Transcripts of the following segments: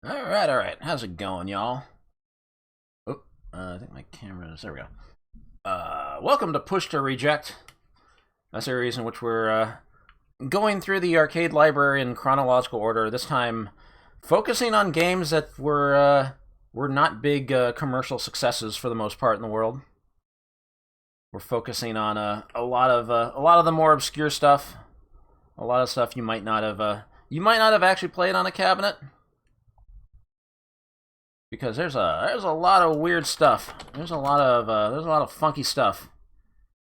Alright. How's it going, y'all? Oh, I think my camera's... There we go. Welcome to Push to Reject, a series in which we're going through the arcade library in chronological order, this time focusing on games that were not big commercial successes for the most part in the world. We're focusing on a lot of the more obscure stuff, a lot of stuff you might not have actually played on a cabinet. Because there's a lot of weird stuff. There's a lot of funky stuff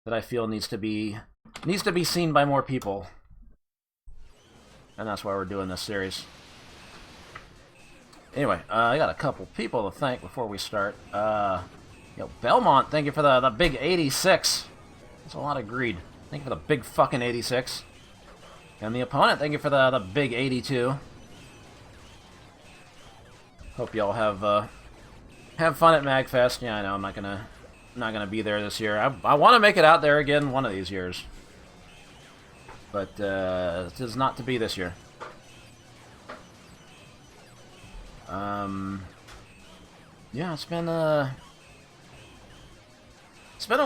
that I feel needs to be seen by more people, and that's why we're doing this series. Anyway, I got a couple people to thank before we start. Yo, Belmont, thank you for the big 86. That's a lot of greed. Thank you for the big fucking 86. And the opponent, thank you for the big 82. Hope y'all have fun at MagFest. Yeah, I know I'm not gonna be there this year. I want to make it out there again one of these years, but it is not to be this year. Yeah, it's been a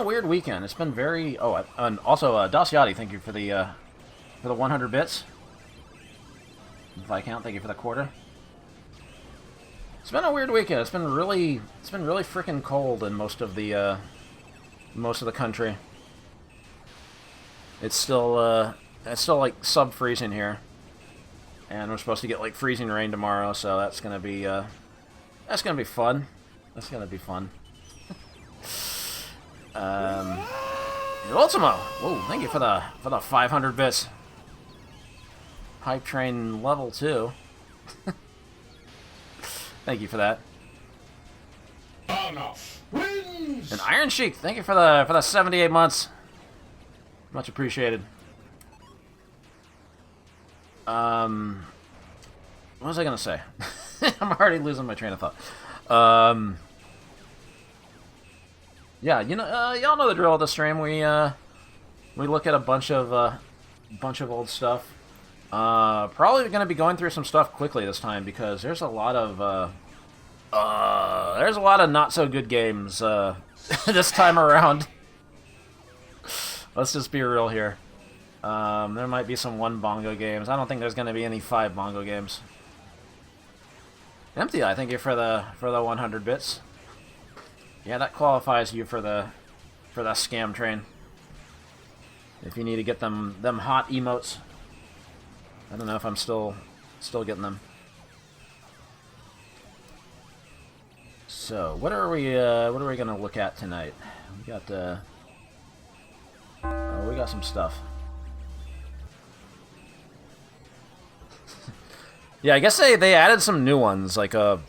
weird weekend. It's been very... Oh, and also Dasyati, thank you for the 100 bits. Viscount, thank you for the quarter. It's been a weird weekend. It's been really freaking cold in most of the country. It's still like sub-freezing here, and we're supposed to get like freezing rain tomorrow. So that's gonna be fun. That's gonna be fun. Ultimo, whoa! Thank you for the 500 bits. Hype train level 2. Thank you for that. Wins! And Iron Sheik, thank you for the 78 months. Much appreciated. What was I gonna say? I'm already losing my train of thought. Yeah, y'all know the drill of the stream. We look at a bunch of old stuff. Probably going to be going through some stuff quickly this time because there's a lot of not so good games this time around. Let's just be real here. There might be some 1 bongo games. I don't think there's going to be any 5 bongo games. Empty, I thank you for the 100 bits. Yeah, that qualifies you for the scam train. If you need to get them hot emotes. I don't know if I'm still getting them. So, what are we gonna look at tonight? We got some stuff. Yeah, I guess they added some new ones like a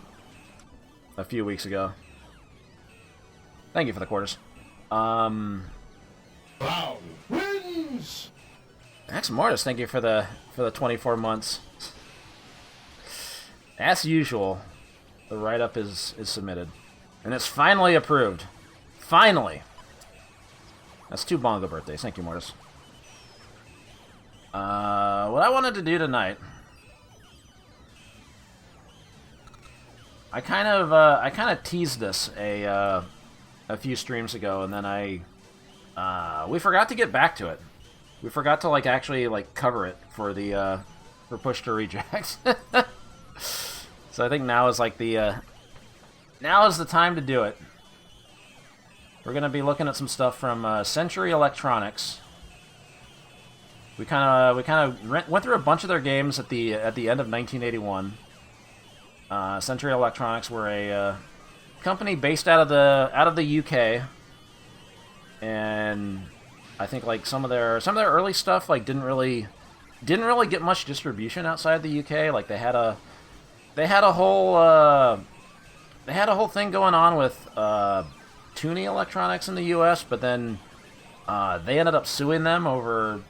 few weeks ago. Thank you for the quarters. Clown wins. Max Mortis, thank you for the 24 months. As usual, the write-up is submitted. And it's finally approved. Finally! That's 2 bongo birthdays. Thank you, Mortis. What I wanted to do tonight... I kind of teased this a few streams ago, and then we forgot to get back to it. We forgot to actually cover it for the for Push to Reject. So I think now is now is the time to do it. We're gonna be looking at some stuff from Century Electronics. We kind of went through a bunch of their games at the end of 1981. Century Electronics were a company based out of the UK, and I think some of their early stuff didn't really get much distribution outside the UK. Like they had a whole thing going on with Toonie Electronics in the US, but then they ended up suing them over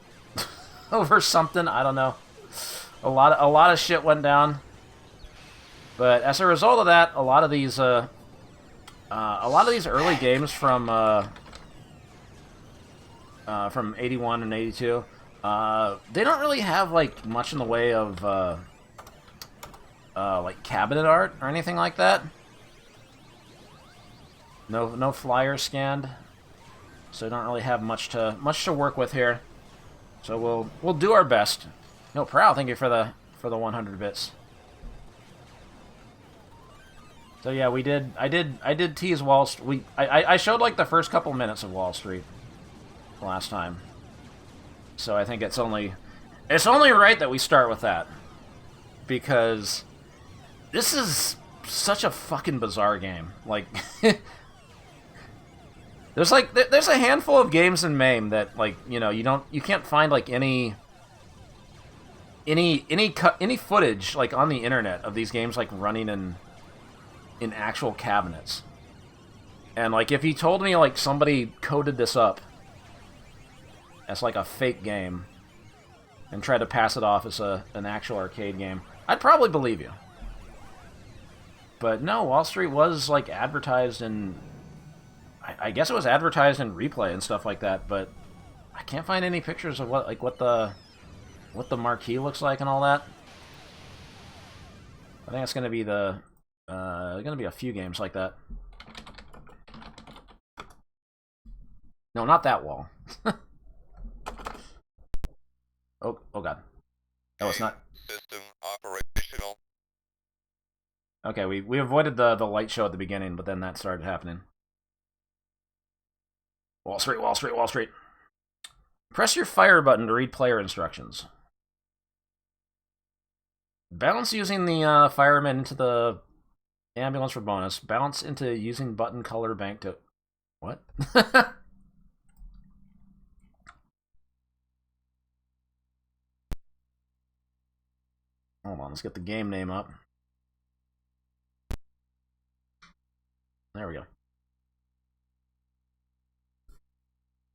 over something, I don't know. A lot of shit went down. But as a result of that, a lot of these early games from 81 and 82, they don't really have much in the way of like cabinet art or anything like that. No flyers scanned, so we don't really have much to work with here. So we'll do our best. No, Prowl, thank you for the 100 bits. So yeah, I did tease Wall Street. I showed like the first couple minutes of Wall Street last time. So I think it's only right that we start with that, because this is such a fucking bizarre game. Like there's a handful of games in MAME that, like, you know, you can't find like any footage like on the internet of these games like running in actual cabinets. And like if you told me like somebody coded this up as like a fake game and tried to pass it off as an actual arcade game, I'd probably believe you. But no, Wall Street was like advertised in, I guess it was advertised in Replay and stuff like that, but I can't find any pictures of what the marquee looks like and all that. I think it's gonna be a few games like that. No, not that wall. Oh god. Oh, it's not. System operational. Okay, we avoided the light show at the beginning, but then that started happening. Wall Street, Wall Street, Wall Street. Press your fire button to read player instructions. Bounce using the fireman into the ambulance for bonus. Bounce into using button color bank to... What? Hold on, let's get the game name up. There we go.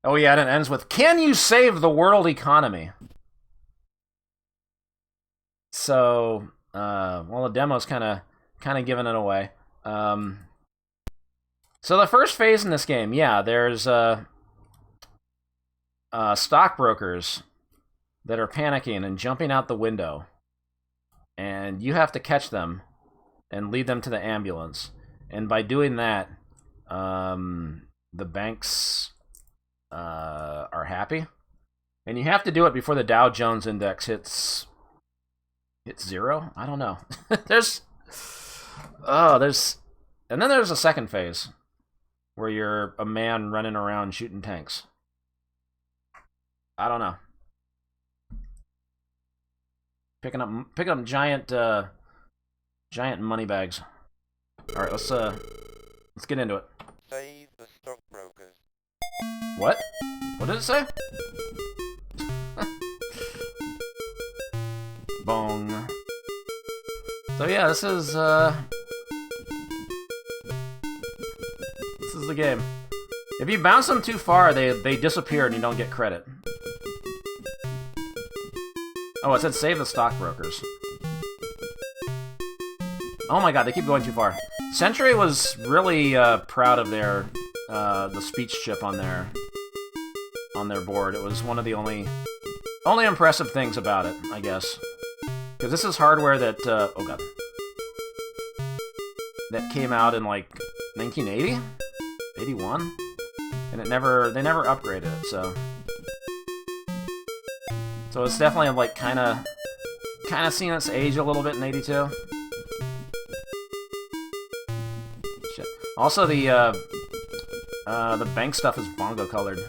Oh yeah, and it ends with, can you save the world economy? So, well, the demo's kind of giving it away. So the first phase in this game, yeah, there's stockbrokers that are panicking and jumping out the window, and you have to catch them and lead them to the ambulance. And by doing that, the banks are happy, and you have to do it before the Dow Jones Index hits 0. I don't know. And then there's a second phase where you're a man running around shooting tanks. I don't know. Picking up giant money bags. All right, let's get into it. Save the stockbrokers. What? What did it say? Bong. So yeah, this is the game. If you bounce them too far, they disappear and you don't get credit. Oh, it said save the stockbrokers. Oh my god, they keep going too far. Century was really proud of their the speech chip on their board. It was one of the only impressive things about it, I guess. Because this is hardware that oh god, that came out in like 1980, 81, and they never upgraded it. So it's definitely like kind of seen its age a little bit in 82. Shit. Also, the bank stuff is bongo colored.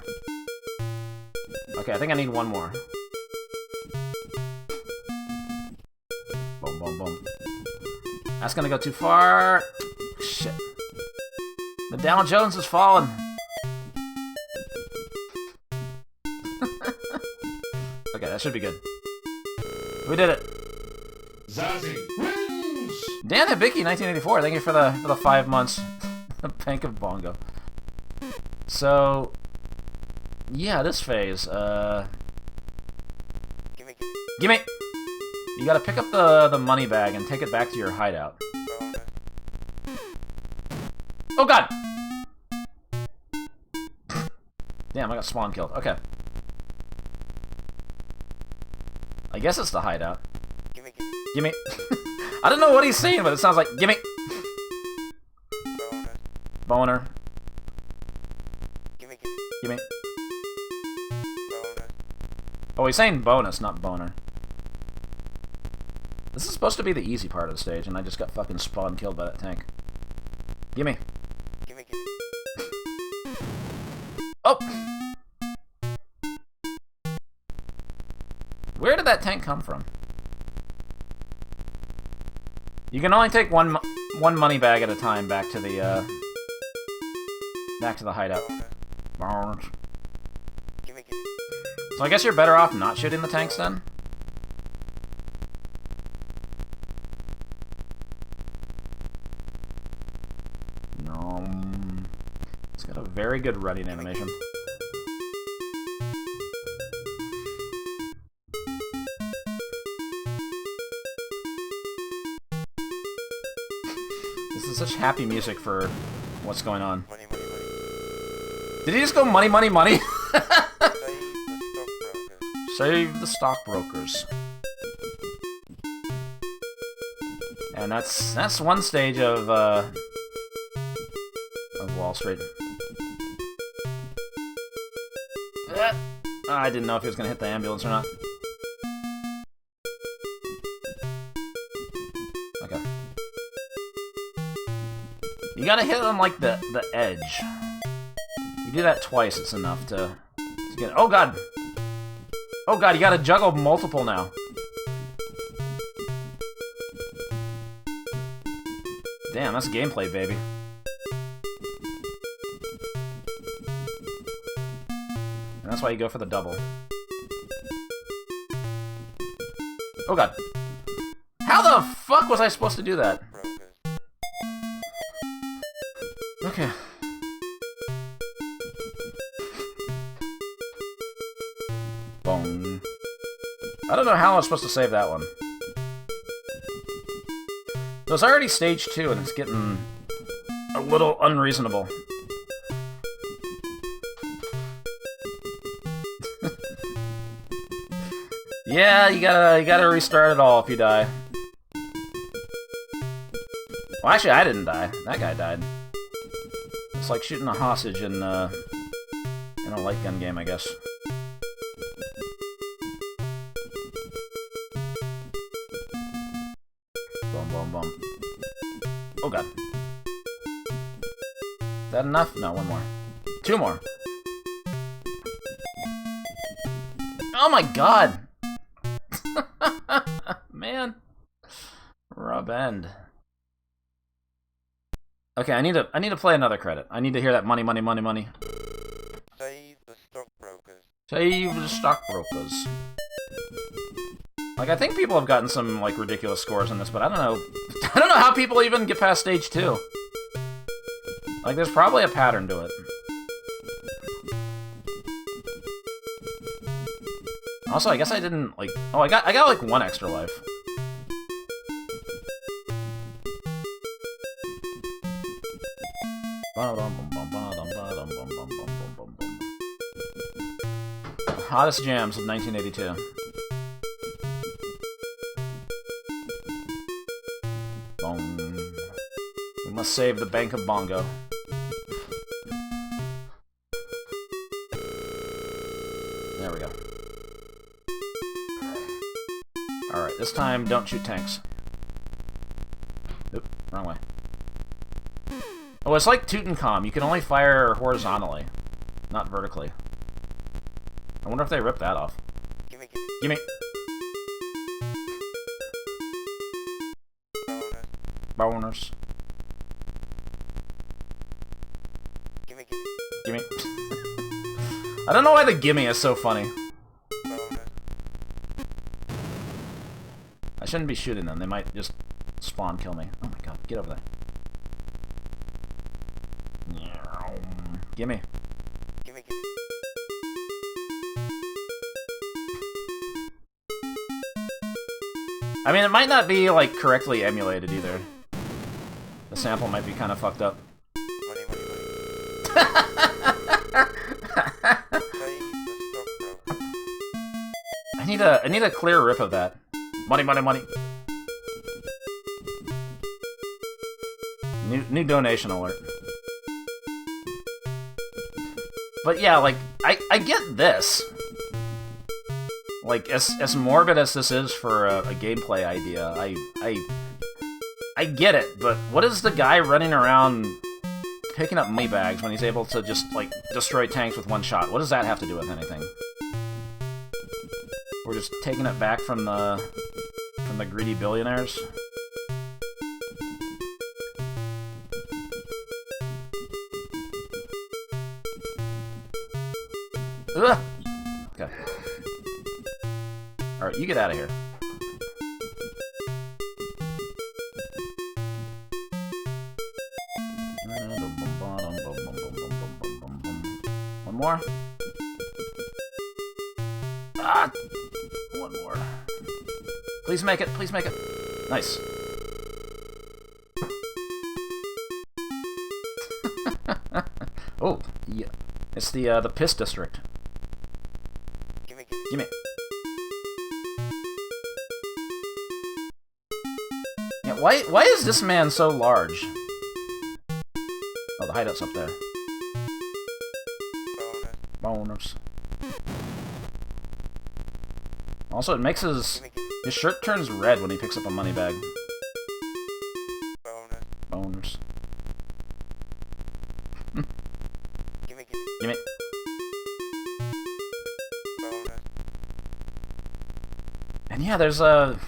Okay, I think I need one more. Boom, boom, boom. That's gonna go too far. Shit. The Dow Jones has fallen. Okay, that should be good. We did it. Zazie wins! Dan Hibiki, 1984. Thank you for the 5 months. The Bank of Bongo. So, yeah, this phase. Gimme! You gotta pick up the money bag and take it back to your hideout. Oh god! Damn, I got spawn killed. Okay. I guess it's the hideout. Gimme. I don't know what he's saying, but it sounds like, gimme! Bonus. Boner. Gimme. Gimme. Bonus. Oh, he's saying bonus, not boner. This is supposed to be the easy part of the stage, and I just got fucking spawn killed by that tank. Gimme. Gimme. Oh! Where did that tank come from? You can only take one money bag at a time back to the hideout. Bonus. Gimme. So I guess you're better off not shooting the tanks then? No. It's got a very good running animation. This is such happy music for what's going on. Money. Did he just go money, money, money? Save the stockbrokers. Save the stockbrokers. And that's one stage of Wall Street. I didn't know if he was gonna hit the ambulance or not. Okay. You gotta hit on like the edge. You do that twice, it's enough to get. Oh god! Oh god, you gotta juggle multiple now. Damn, that's gameplay, baby. And that's why you go for the double. Oh god. How the fuck was I supposed to do that? Okay. Boom. I don't know how I was supposed to save that one. It was already stage 2 and it's getting a little unreasonable. Yeah, you gotta restart it all if you die. Well, actually, I didn't die. That guy died. It's like shooting a hostage in a light gun game, I guess. Boom, boom, boom. Oh god. Is that enough? No, one more. Two more. Oh my god! Man. Rub end. Okay, I need to play another credit. I need to hear that money, money, money, money. Save the stockbrokers. Save the stockbrokers. Like, I think people have gotten some, like, ridiculous scores in this, but I don't know. I don't know how people even get past stage 2. Like, there's probably a pattern to it. Also, I guess I didn't, like... Oh, I got like, one extra life. Hottest jams of 1982. Boom. We must save the Bank of Bongo. There we go. Alright, this time don't shoot tanks. Oop, wrong way. Oh, it's like Tutankhamun. You can only fire horizontally, not vertically. I wonder if they ripped that off. Gimme. Gimme. Bonus. Boners. Gimme. Gimme. I don't know why the gimme is so funny. Bonus. I shouldn't be shooting them. They might just spawn kill me. Oh my god, get over there. Gimme. Gimme. I mean, it might not be, like, correctly emulated either. The sample might be kind of fucked up. Money. Save the stockbrokers. I need a clear rip of that. Money, money, money. New donation alert. But yeah, like, I get this. Like, as morbid as this is for a gameplay idea, I get it, but what is the guy running around picking up money bags when he's able to just, like, destroy tanks with one shot? What does that have to do with anything? We're just taking it back from the greedy billionaires? Ugh! Okay. Alright, you get out of here. One more? Ah! One more. Please make it, please make it. Nice. Oh, yeah. It's the piss district. Gimme. Gimme. Yeah, why is this man so large? Oh, the hideout's up there. Bonus. Also, it makes his shirt turns red when he picks up a money bag. Bonus. Gimme. And yeah, there's a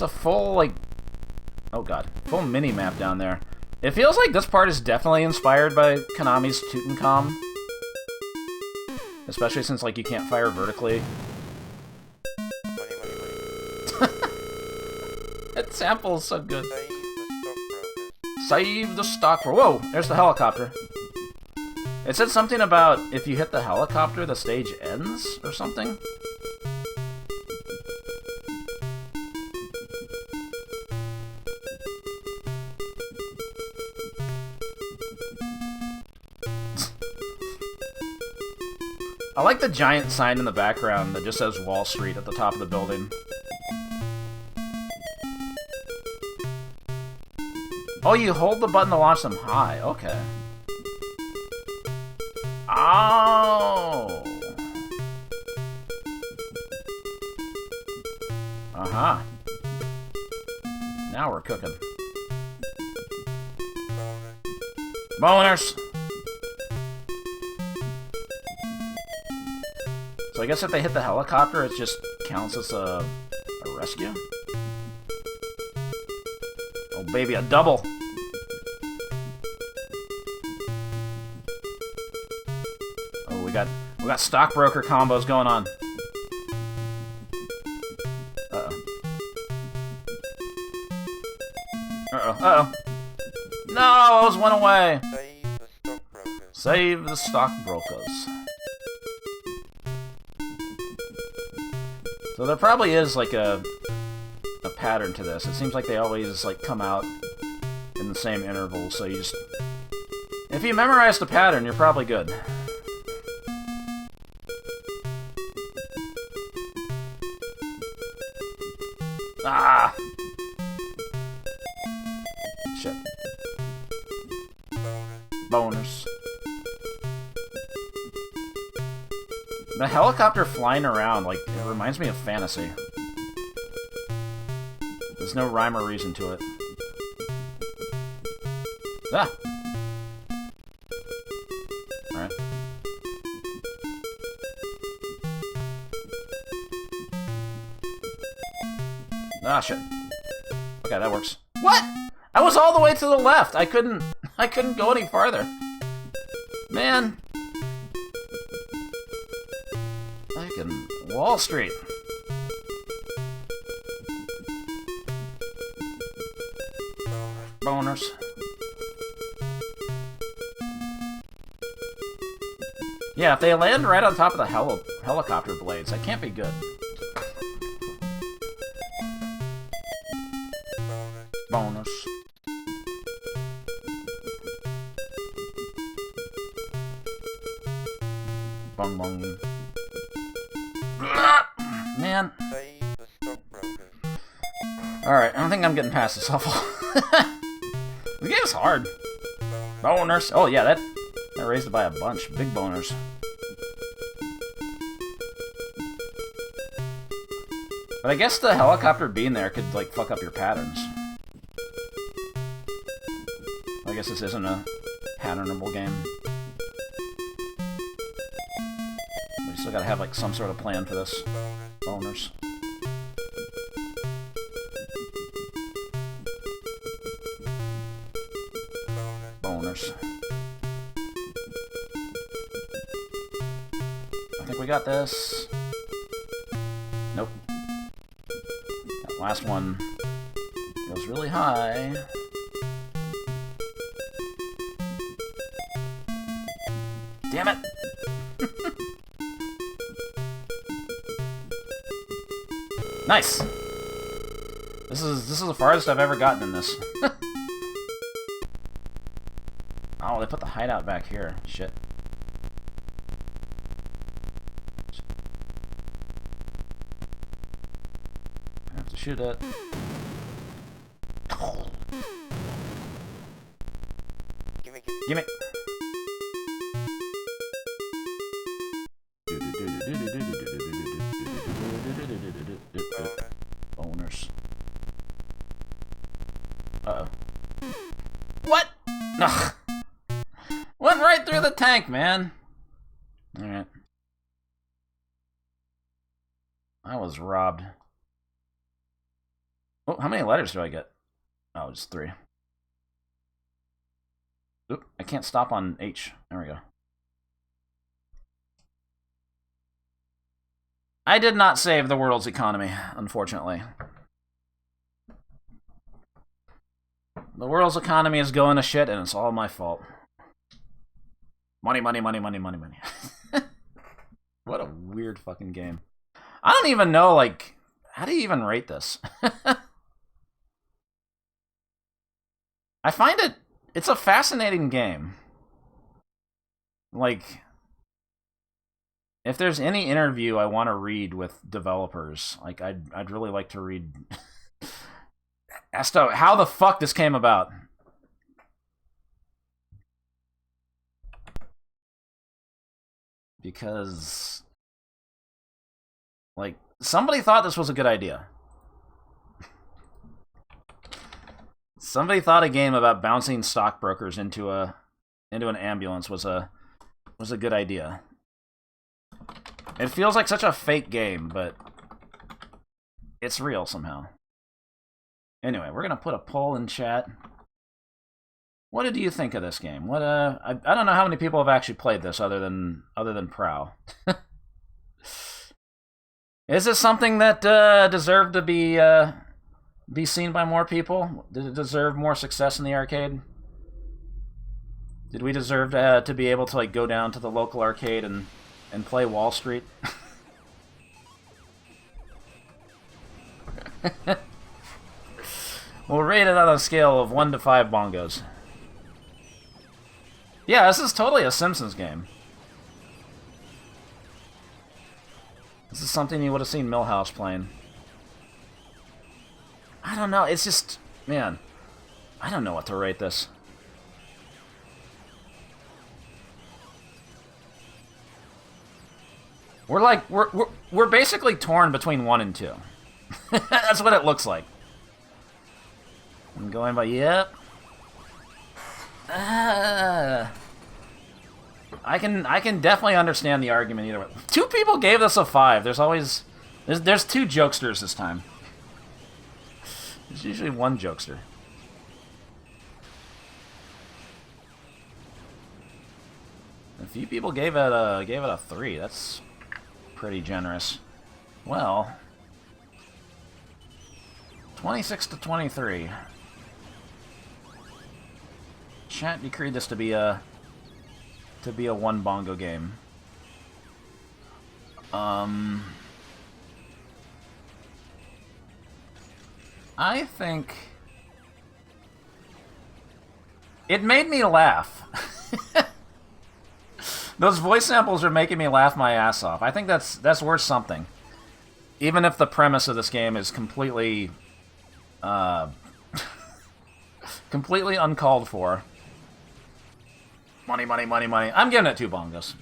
full, like, oh god, full mini map down there. It feels like this part is definitely inspired by Konami's Tutankhamun. Especially since, like, you can't fire vertically. That sample is so good. Save the stock broker. Whoa, there's the helicopter. It said something about if you hit the helicopter, the stage ends, or something. I like the giant sign in the background that just says Wall Street at the top of the building. Oh, you hold the button to launch them high. Okay. Oh. Uh-huh. Now we're cooking. Boners! So I guess if they hit the helicopter, it just counts as a rescue? Oh baby, a double! Oh, we got stockbroker combos going on. Uh-oh. Uh-oh, uh-oh. No, I was one away! Save the stockbrokers. So there probably is, like, a pattern to this. It seems like they always, like, come out in the same interval, so you just... If you memorize the pattern, you're probably good. Ah! Shit. Boners. The helicopter flying around, like, it reminds me of Fantasy. There's no rhyme or reason to it. Ah! Alright. Ah, shit. Okay, that works. What?! I was all the way to the left! I couldn't go any farther. Man. Fucking Wall Street. Boners. Yeah, if they land right on top of the helicopter blades, that can't be good. Bonus. Bong bong. Man. Alright, I don't think I'm getting past this level. The game's hard. Boners. Oh yeah, that raised it by a bunch. Big boners. But I guess the helicopter being there could, like, fuck up your patterns. I guess this isn't a patternable game. We still gotta have, like, some sort of plan for this. Boners. Boners. I think we got this. Nope. That last one goes really high. Damn it! Nice! This is the farthest I've ever gotten in this. Oh, they put the hideout back here. Shit. I have to shoot it. Gimme. Boners. Uh-oh. What? Ugh. Went right through the tank, man. Alright. I was robbed. Oh, how many letters do I get? Oh, just 3. Oop, I can't stop on H. There we go. I did not save the world's economy, unfortunately. The world's economy is going to shit, and it's all my fault. Money, money, money, money, money, money. What a weird fucking game. I don't even know, like, how do you even rate this? I find it's a fascinating game. Like, if there's any interview I want to read with developers, like, I'd really like to read as to how the fuck this came about. Because, like, somebody thought this was a good idea. Somebody thought a game about bouncing stockbrokers into an ambulance was a good idea. It feels like such a fake game, but it's real somehow. Anyway, we're gonna put a poll in chat. What did you think of this game? What I don't know how many people have actually played this other than Prow. Is it something that deserved to be seen by more people? Did it deserve more success in the arcade? Did we deserve to be able to, like, go down to the local arcade and play Wall Street? We'll rate it on a scale of 1 to 5 bongos. Yeah, this is totally a Simpsons game. This is something you would have seen Milhouse playing. I don't know, it's just... Man, I don't know what to rate this. We're basically torn between 1 and 2. That's what it looks like. I'm going by, yep. I can definitely understand the argument either way. 2 people gave this a 5. There's 2 jokesters this time. There's usually 1 jokester. A few people gave it a 3. That's pretty generous. Well, 26 to 23. Chat decreed this to be a 1 bongo game. I think it made me laugh. Those voice samples are making me laugh my ass off. I think that's worth something. Even if the premise of this game is completely Completely uncalled for. Money, money, money, money. I'm giving it 2 bongos.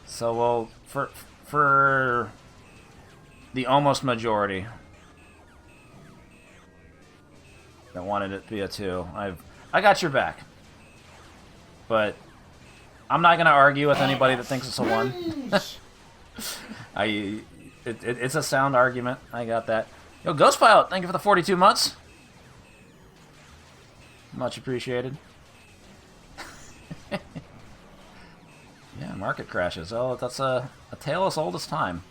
So we'll for the almost majority that wanted it to be a 2, I got your back. But I'm not gonna argue with anybody that thinks it's a 1. It's a sound argument. I got that. Yo, Ghost Pilot, thank you for the 42 months. Much appreciated. Yeah, market crashes. Oh, that's a tale as old as time.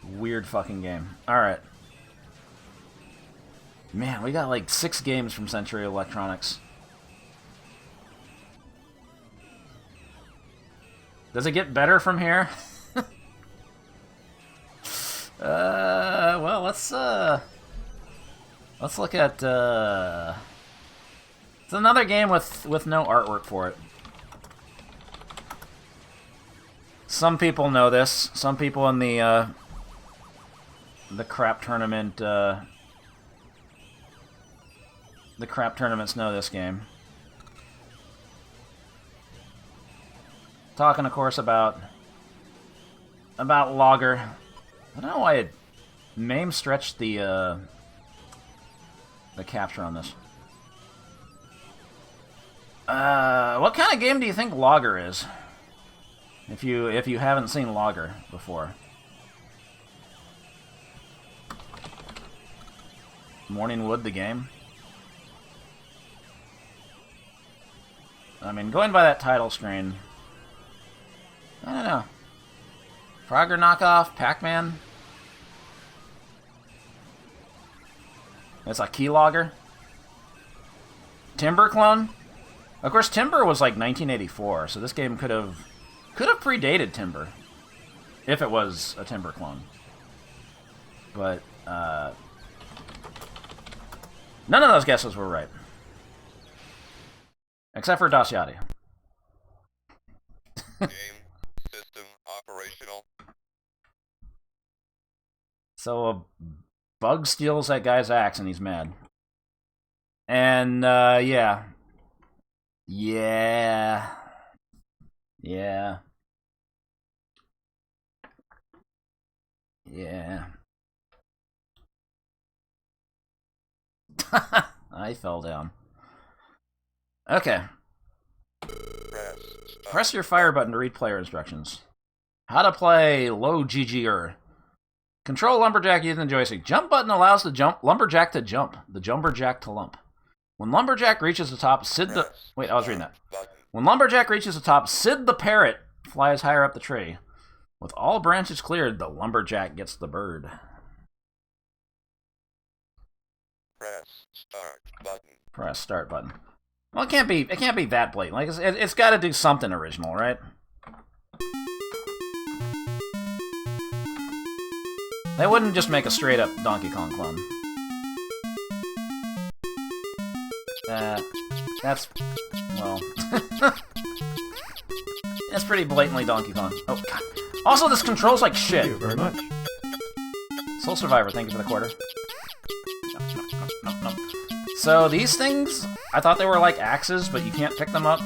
Weird fucking game. Alright. Man, we got like 6 games from Century Electronics. Does it get better from here? Well, let's look at, it's another game with no artwork for it. Some people know this. Some people in the crap tournament, the crap tournaments know this game. Talking, of course, about Logger. I don't know why it name stretched the capture on this. What kind of game do you think Logger is? If you haven't seen Logger before. Morningwood, the game. I mean, going by that title screen, I don't know. Frogger knockoff, Pac-Man. It's a keylogger. Timber clone. Of course, Timber was like 1984, so this game could have predated Timber, if it was a Timber clone. But none of those guesses were right, except for Daciati. Game system operational. So a bug steals that guy's axe and he's mad. And yeah. I fell down. Okay. Press your fire button to read player instructions. How to play low GGer. Control Lumberjack using the joystick. Jump button allows the Lumberjack to jump. The Jumberjack to lump. When Lumberjack reaches the top, Wait, I was reading that. When Lumberjack reaches the top, Sid the Parrot flies higher up the tree. With all branches cleared, the Lumberjack gets the bird. Press start button. Press start button. Well, it can't be that blatant. Like it's got to do something original, right? They wouldn't just make a straight up Donkey Kong clone. That's well, that's pretty blatantly Donkey Kong. Oh God! Also, this controls like shit. Thank you very much. Soul Survivor, thank you for the quarter. No. So these things, I thought they were like axes, but you can't pick them up.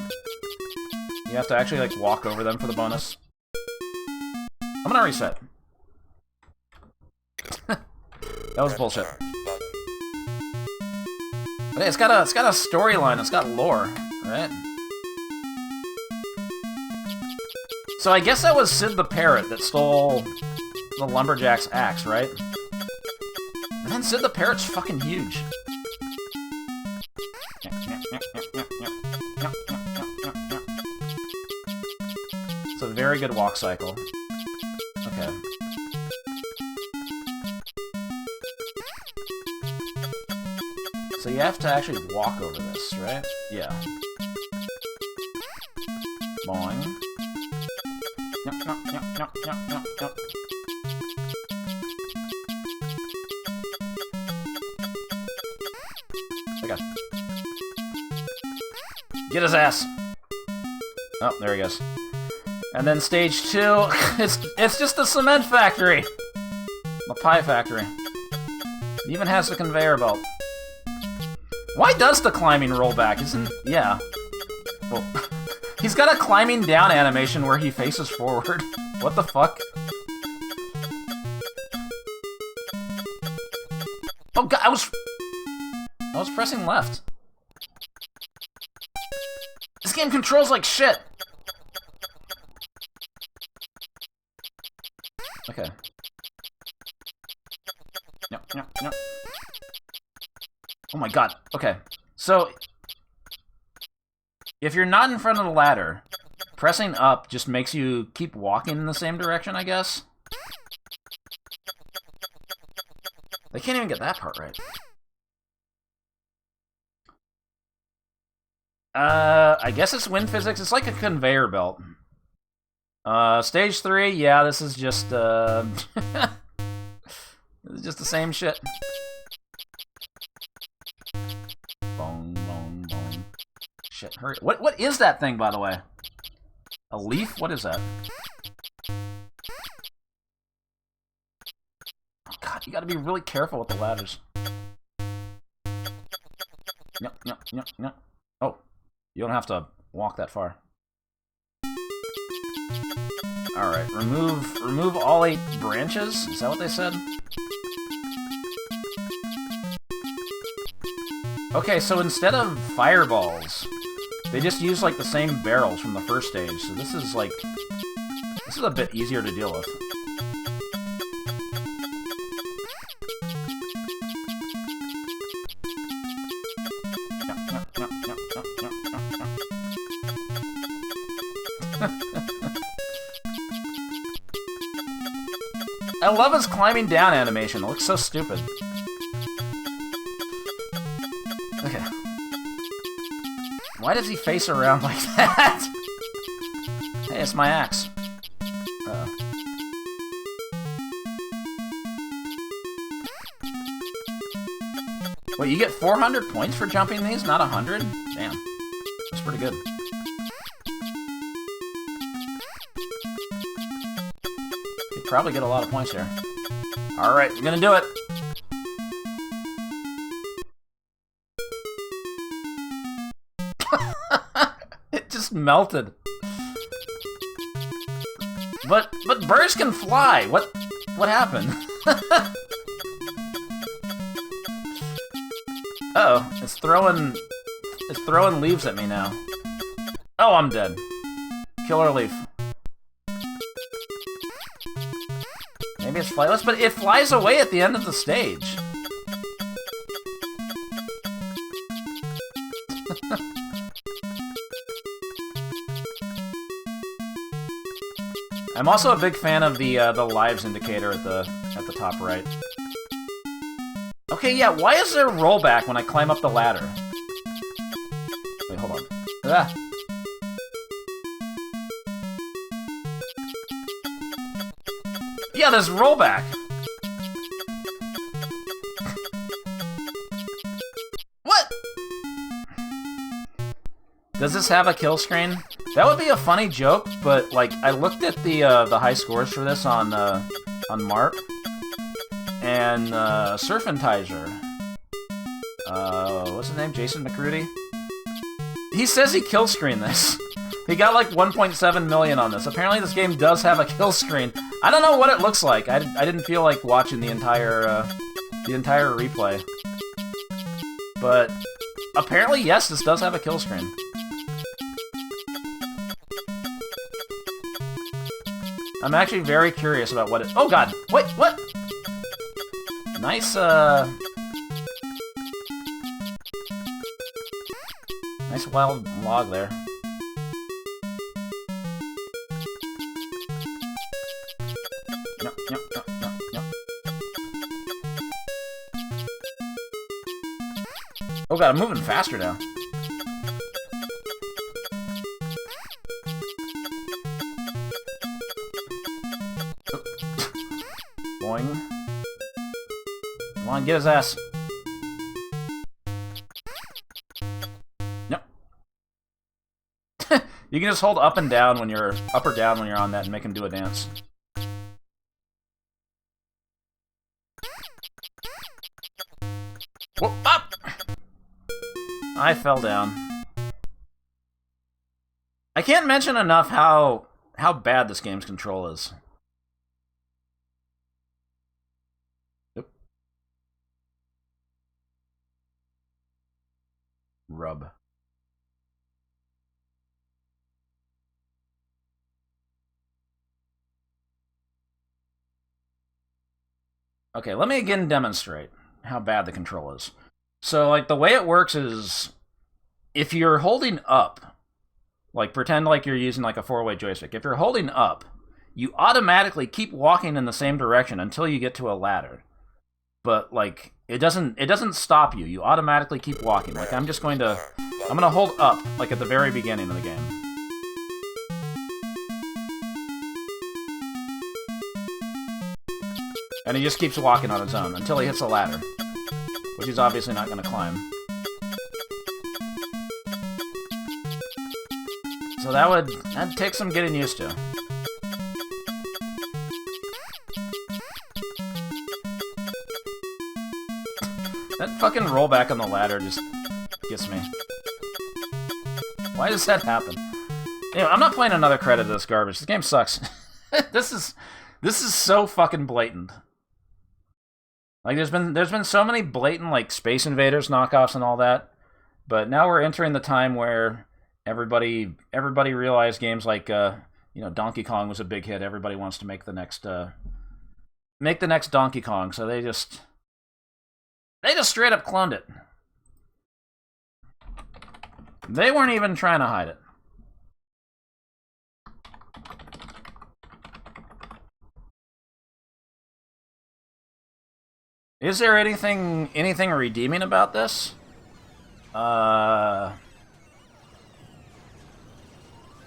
You have to actually like walk over them for the bonus. I'm gonna reset. That was bullshit. But hey, it's got a storyline. It's got lore, right? So I guess that was Sid the Parrot that stole the Lumberjack's axe, right? And then Sid the Parrot's fucking huge. It's a very good walk cycle. Okay. So you have to actually walk over this, right? Yeah. Boing. Yep. Okay. Get his ass! Oh, there he goes. And then stage 2, it's just a cement factory! The pie factory. It even has the conveyor belt. Why does the climbing roll back? Isn't... yeah. Well, he's got a climbing down animation where he faces forward. What the fuck? Oh god, I was pressing left. This game controls like shit. Okay. No. Oh my god. Okay. So, if you're not in front of the ladder, pressing up just makes you keep walking in the same direction, I guess? They can't even get that part right. I guess it's wind physics. It's like a conveyor belt. Stage 3, yeah, this is just, this is just the same shit. Boom, boom, boom. Shit, hurry. What is that thing, by the way? A leaf? What is that? Oh god, you gotta be really careful with the ladders. No. Oh, you don't have to walk that far. Alright, remove all 8 branches? Is that what they said? Okay, so instead of fireballs, they just use like the same barrels from the first stage, so this is like... this is a bit easier to deal with. I love his climbing down animation. It looks so stupid. Okay. Why does he face around like that? Hey, it's my axe. Wait, you get 400 points for jumping these, not 100? Damn. That's pretty good. You'd probably get a lot of points here. Alright, I'm gonna do it. It just melted. But birds can fly. What happened? Uh-oh, it's throwing leaves at me now. Oh, I'm dead. Killer leaf. Maybe it's flightless, but it flies away at the end of the stage. I'm also a big fan of the lives indicator at the top right. Okay, yeah, why is there rollback when I climb up the ladder? Wait, hold on. Ah. Yeah, there's rollback. What? Does this have a kill screen? That would be a funny joke, but like I looked at the high scores for this on Mark, and Surfentizer. What's his name? Jason McCrudy. He says he kill screened this. He got like 1.7 million on this. Apparently, this game does have a kill screen. I don't know what it looks like. I didn't feel like watching the entire replay, but apparently, yes, this does have a kill screen. I'm actually very curious about what it... Oh god! Wait, what? Nice, nice wild log there. No. Oh god, I'm moving faster now. Boing. Come on, get his ass. Nope. You can just hold up and down when you're up or down when you're on that and make him do a dance. Whoop, up! I fell down. I can't mention enough how bad this game's control is. Oop. Rub. Okay, let me again demonstrate how bad the control is. So, like, the way it works is, if you're holding up, like, pretend like you're using, like, a 4-way joystick. If you're holding up, you automatically keep walking in the same direction until you get to a ladder. But, like, it doesn't stop you. You automatically keep walking. Like, I'm gonna hold up, like, at the very beginning of the game. And he just keeps walking on his own until he hits a ladder, which he's obviously not going to climb. So that'd take some getting used to. That fucking rollback on the ladder just gets me. Why does that happen? Anyway, I'm not playing another credit of this garbage. This game sucks. This is so fucking blatant. Like, there's been so many blatant, like, Space Invaders knockoffs and all that, but now we're entering the time where everybody realized games like, Donkey Kong was a big hit. Everybody wants to make the next Donkey Kong, so they just straight up cloned it. They weren't even trying to hide it. Is there anything redeeming about this? The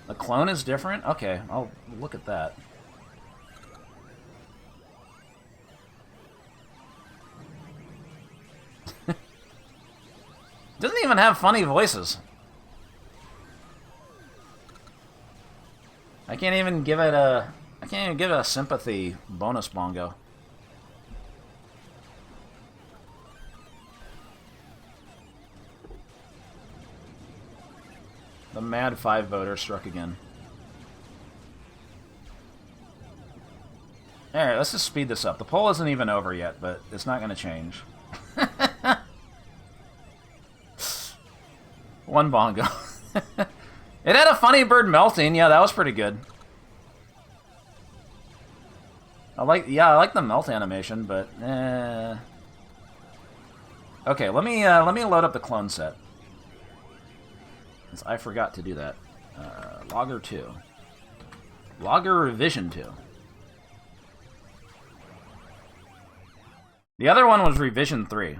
clone is different? Okay, I'll look at that. Doesn't even have funny voices. I can't even give it a sympathy bonus bongo. The Mad 5 voter struck again. Alright, let's just speed this up. The poll isn't even over yet, but it's not going to change. One bongo. It had a funny bird melting. Yeah, that was pretty good. I like the melt animation, but okay, let me load up the clone set. I forgot to do that. Logger 2. Logger Revision 2. The other one was Revision 3.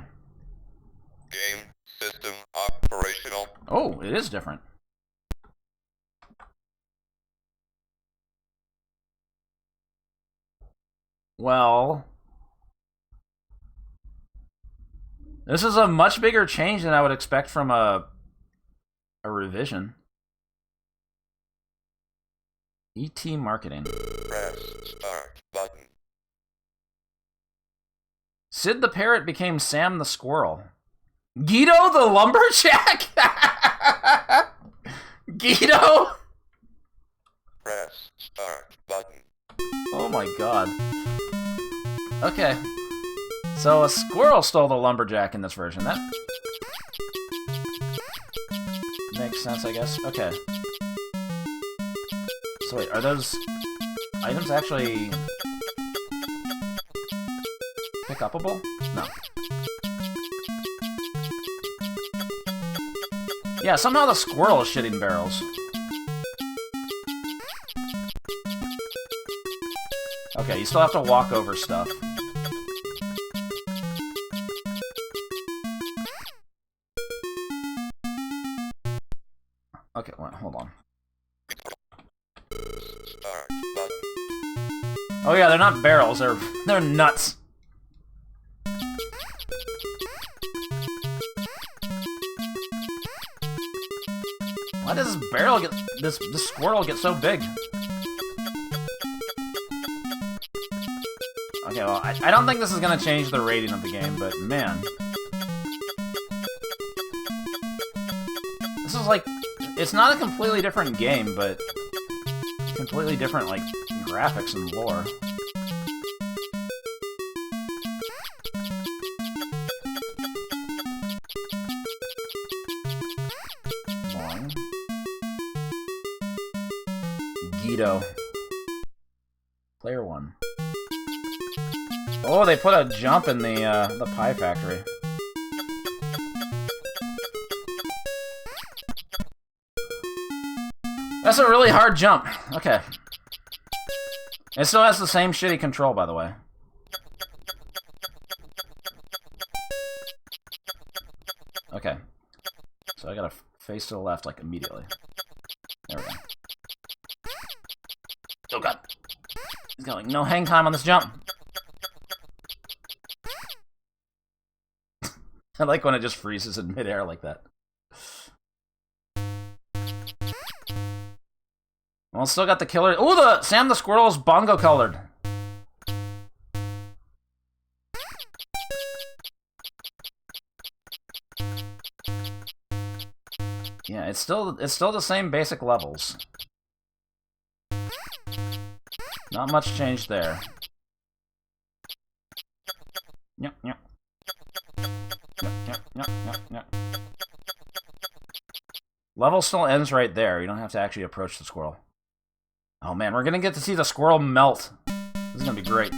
Game system operational. Oh, it is different. Well, this is a much bigger change than I would expect from a revision. ET marketing. Press start button. Sid the Parrot became Sam the Squirrel. Guido the Lumberjack? Guido? Press start button. Oh my god. Okay. So a squirrel stole the lumberjack in this version. That makes sense, I guess. Okay. So wait, are those items actually pick-upable? No. Yeah, somehow the squirrel is shitting barrels. Okay, you still have to walk over stuff. Okay, wait, hold on. Start button. Oh yeah, they're not barrels, they're nuts. Why does this barrel get this squirrel get so big? Okay, well, I don't think this is gonna change the rating of the game, but man. is like, it's not a completely different game, but completely different, like, graphics and lore. Boing. Guido. Player 1. Oh, they put a jump in the pie factory. That's a really hard jump. Okay. It still has the same shitty control, by the way. Okay. So I gotta face to the left, like, immediately. There we go. Oh god. He's got, like, no hang time on this jump. I like when it just freezes in midair like that. Well, still got the killer. Oh, the Sam the Squirrel is bongo colored. Yeah, it's still the same basic levels. Not much change there. Yep, yep. Yep. Level still ends right there. You don't have to actually approach the squirrel. Oh man, we're gonna get to see the squirrel melt. This is gonna be great.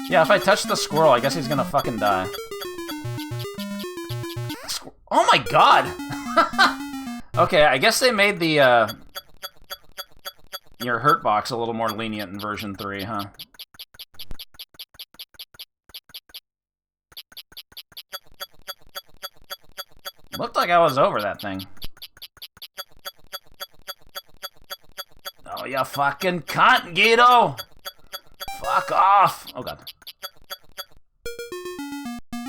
Yeah, if I touch the squirrel, I guess he's gonna fucking die. Oh my god! Okay, I guess they made the, your hurt box a little more lenient in version 3, huh? Looked like I was over that thing. Oh, you fucking cunt, Guido! Fuck off! Oh god.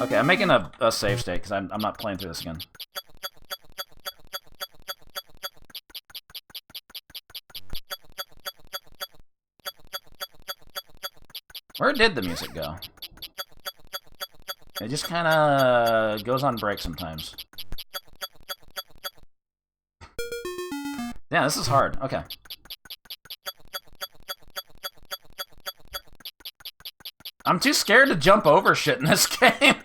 Okay, I'm making a save state, because I'm not playing through this again. Where did the music go? It just kind of goes on break sometimes. Yeah, this is hard. Okay. I'm too scared to jump over shit in this game.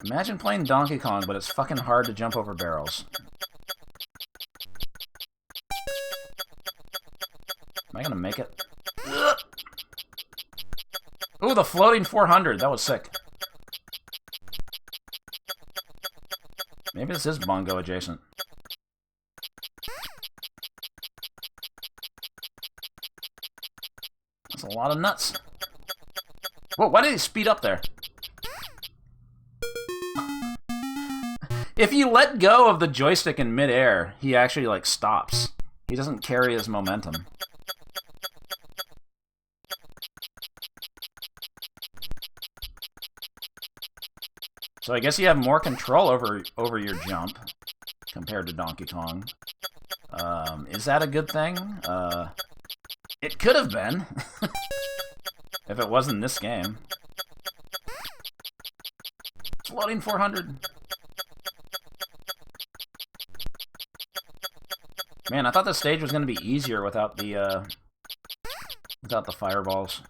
Imagine playing Donkey Kong, but it's fucking hard to jump over barrels. Am I gonna make it? Ooh, the floating 400. That was sick. Maybe this is bongo adjacent. That's a lot of nuts. Whoa, why did he speed up there? If you let go of the joystick in midair, he actually, like, stops. He doesn't carry his momentum. So I guess you have more control over your jump compared to Donkey Kong. Is that a good thing? It could have been. If it wasn't this game. Floating 400. Man, I thought the stage was going to be easier without the fireballs.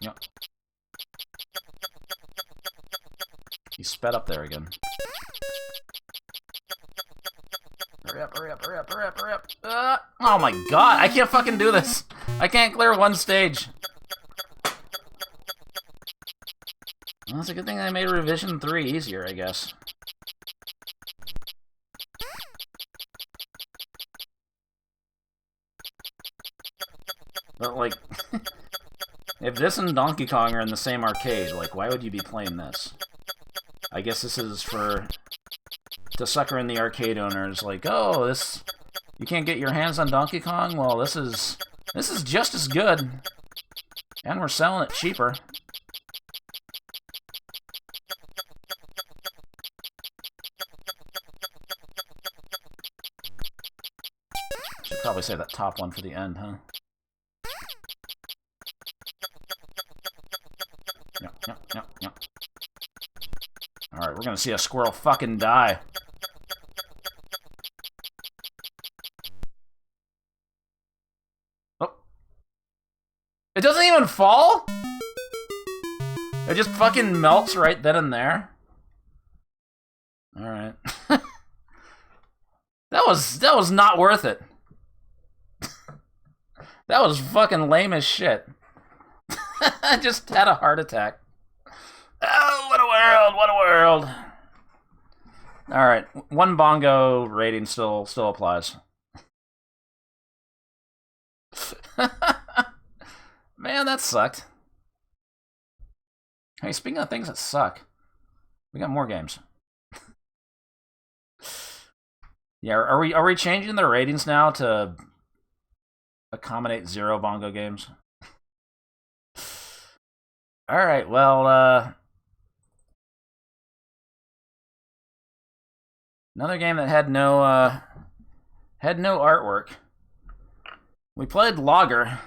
Yep. He sped up there again. Hurry up. Oh my god, I can't fucking do this. I can't clear one stage. Well, it's a good thing I made Revision 3 easier, I guess. But, like, if this and Donkey Kong are in the same arcade, like, why would you be playing this? I guess this is to sucker in the arcade owners, like, oh, this, you can't get your hands on Donkey Kong? Well, this is just as good. And we're selling it cheaper. say that top one for the end, huh? Yep. Alright, we're gonna see a squirrel fucking die. Oh. It doesn't even fall? It just fucking melts right then and there? Alright. That was not worth it. That was fucking lame as shit. I just had a heart attack. Oh, what a world, what a world. Alright, 1 bongo rating still applies. Man, that sucked. Hey, speaking of things that suck, we got more games. Yeah, are we changing the ratings now to accommodate 0 bongo games? Alright, well, another game that had no artwork. We played Logger.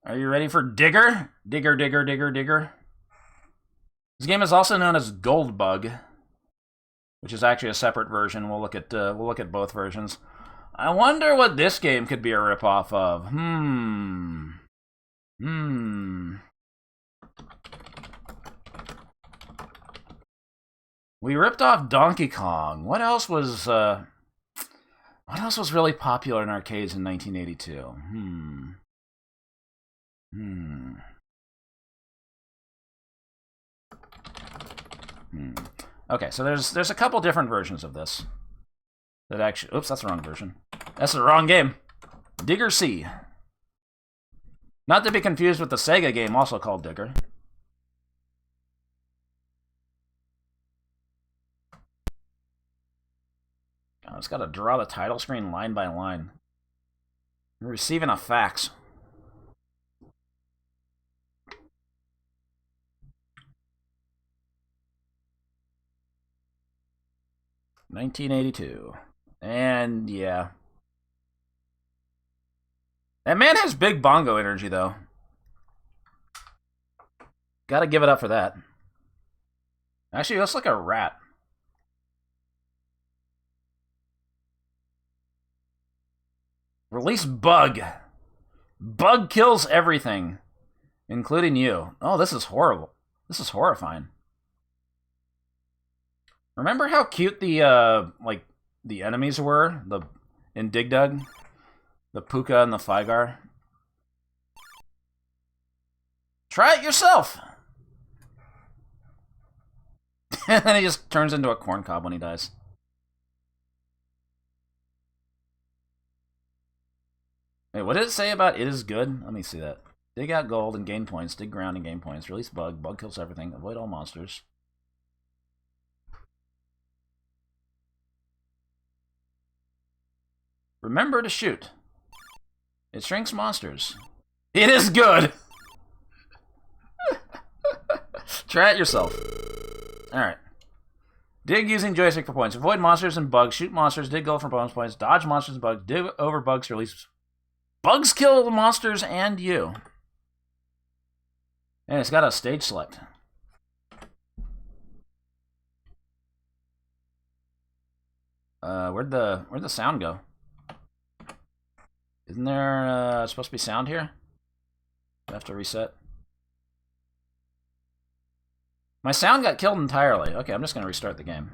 Are you ready for Digger? Digger. This game is also known as Goldbug, which is actually a separate version. We'll look at both versions. I wonder what this game could be a ripoff of. We ripped off Donkey Kong. What else was really popular in arcades in 1982? Okay, so there's a couple different versions of this. That actually, oops, that's the wrong version. That's the wrong game. Digger C. Not to be confused with the Sega game, also called Digger. I just gotta draw the title screen line by line. We're receiving a fax. $1982. And yeah. That man has big bongo energy, though. Gotta give it up for that. Actually, he looks like a rat. Release Bug. Bug kills everything, including you. Oh, this is horrible. This is horrifying. Remember how cute the the enemies were in Dig Dug? The Puka and the Fygar? Try it yourself! And then he just turns into a corn cob when he dies. Wait, what did it say about it is good? Let me see that. Dig out gold and gain points. Dig ground and gain points. Release Bug. Bug kills everything. Avoid all monsters. Remember to shoot. It shrinks monsters. It is good! Try it yourself. Alright. Dig using joystick for points. Avoid monsters and bugs. Shoot monsters. Dig gold for bonus points. Dodge monsters and bugs. Dig over bugs to release. Bugs kill the monsters and you. And it's got a stage select. Where'd the sound go? Isn't there supposed to be sound here? Do I have to reset? My sound got killed entirely. Okay, I'm just going to restart the game.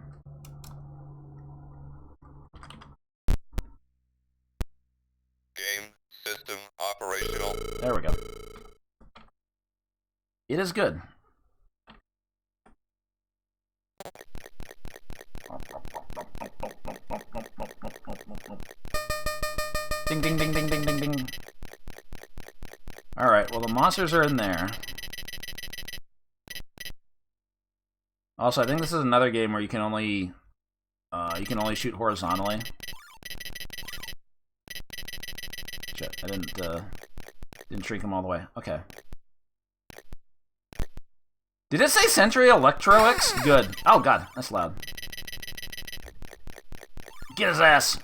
Game system operational. There we go. It is good. Ding, ding, ding, ding, ding, ding, ding. Alright, well the monsters are in there. Also, I think this is another game where you can only shoot horizontally. Shit, I didn't shrink them all the way. Okay. Did it say Century Electro-X? Good. Oh god, that's loud. Get his ass!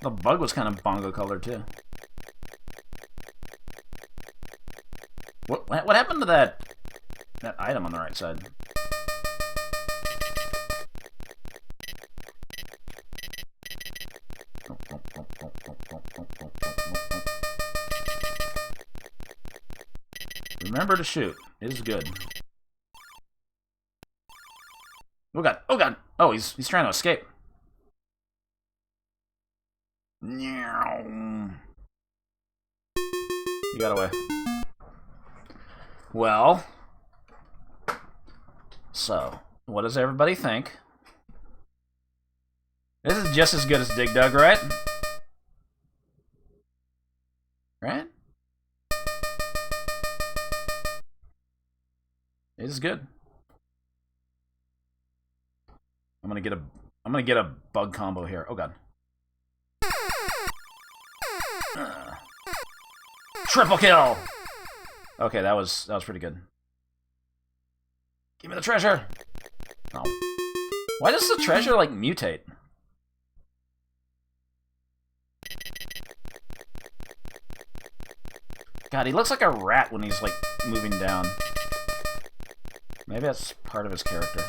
The bug was kind of bongo colored too. What happened to that item on the right side? Remember to shoot. It is good. Oh god! Oh god! Oh, he's trying to escape. He got away. Well, so what does everybody think? This is just as good as Dig Dug, right? Right? It is good. I'm gonna get a bug combo here. Oh god. Triple kill! Okay, that was pretty good. Give me the treasure! Oh. Why does the treasure, like, mutate? God, he looks like a rat when he's, like, moving down. Maybe that's part of his character.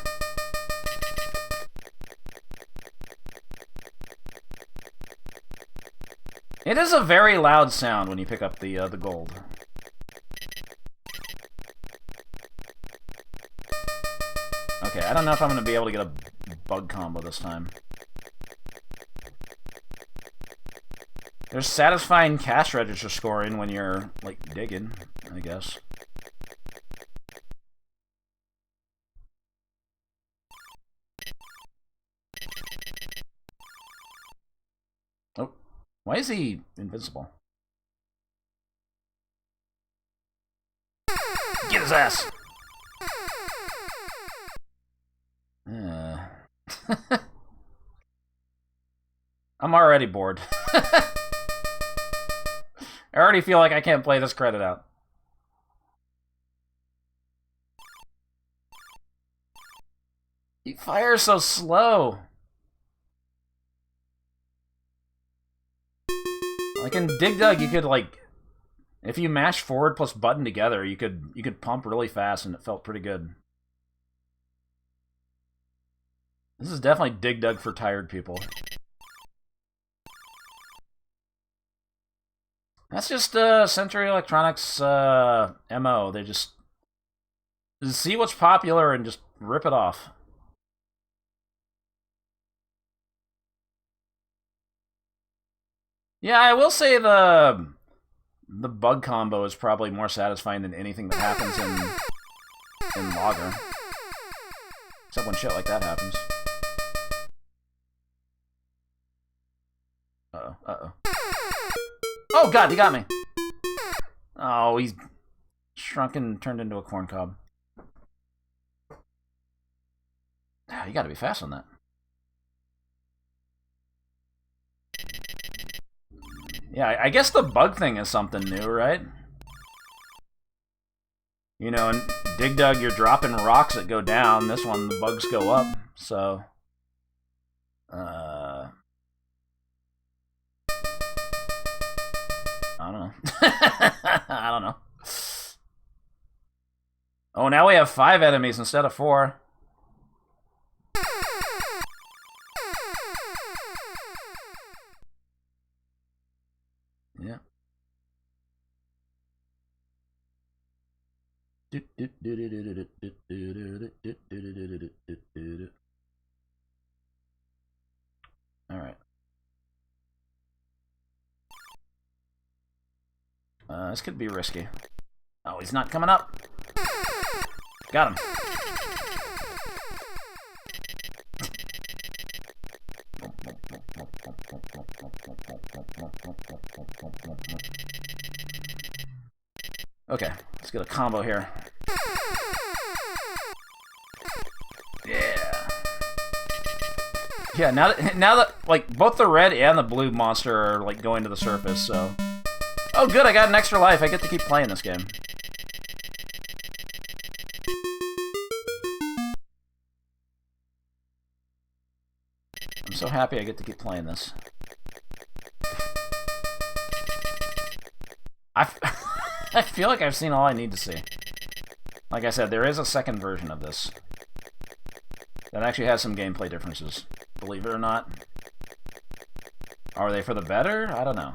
It is a very loud sound when you pick up the gold. Okay, I don't know if I'm going to be able to get a bug combo this time. There's satisfying cash register scoring when you're, like, digging, I guess. Oh, why is he invincible? Get his ass! I'm already bored. I already feel like I can't play this credit out. He fires so slow. Like in Dig Dug, you could like, if you mash forward plus button together, you could pump really fast, and it felt pretty good. This is definitely Dig Dug for tired people. That's just Century Electronics' MO. They just see what's popular and just rip it off. Yeah, I will say the bug combo is probably more satisfying than anything that happens in Logger. Except when shit like that happens. Uh-oh, uh-oh. Oh god, he got me! Oh, he's shrunken, turned into a corn cob. You gotta be fast on that. Yeah, I guess the bug thing is something new, right? You know, in Dig Dug, you're dropping rocks that go down. This one, the bugs go up, so... I don't know. I don't know. Oh, now we have 5 enemies instead of 4. Yeah. All right. This could be risky. Oh, he's not coming up. Got him. Okay, let's get a combo here. Yeah. Yeah, now that like both the red and the blue monster are like going to the surface, so. Oh good, I got an extra life. I get to keep playing this game. I'm so happy I get to keep playing this. I I feel like I've seen all I need to see. Like I said, there is a second version of this that actually has some gameplay differences. Believe it or not. Are they for the better? I don't know.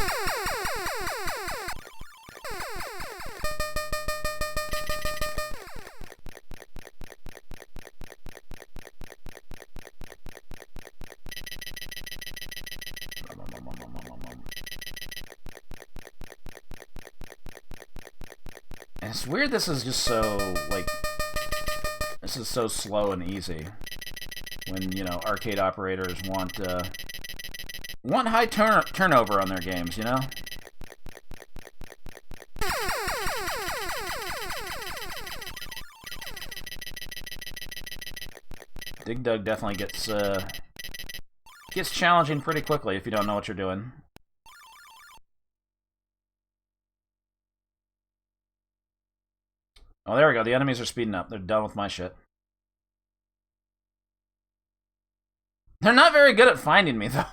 It's weird this is just so, like, this is so slow and easy. When, you know, arcade operators want high turnover on their games, you know? Dig Dug definitely gets challenging pretty quickly if you don't know what you're doing. Oh, there we go. The enemies are speeding up. They're done with my shit. They're not very good at finding me, though.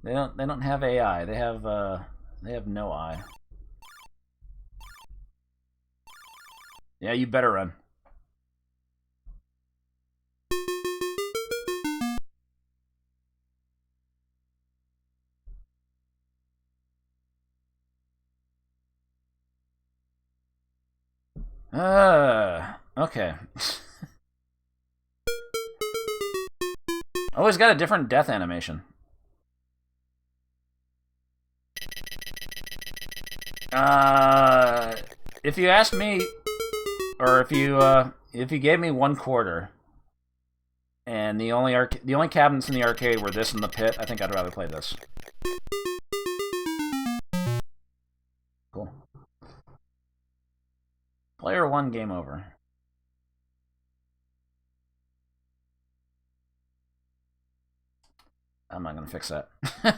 They don't have AI. They have no eye. Yeah, you better run. Okay. Oh, he's got a different death animation. If you asked me, or if you gave me $1, and the only cabinets in the arcade were this and the pit, I think I'd rather play this. Cool. Player 1, game over. I'm not gonna fix that. I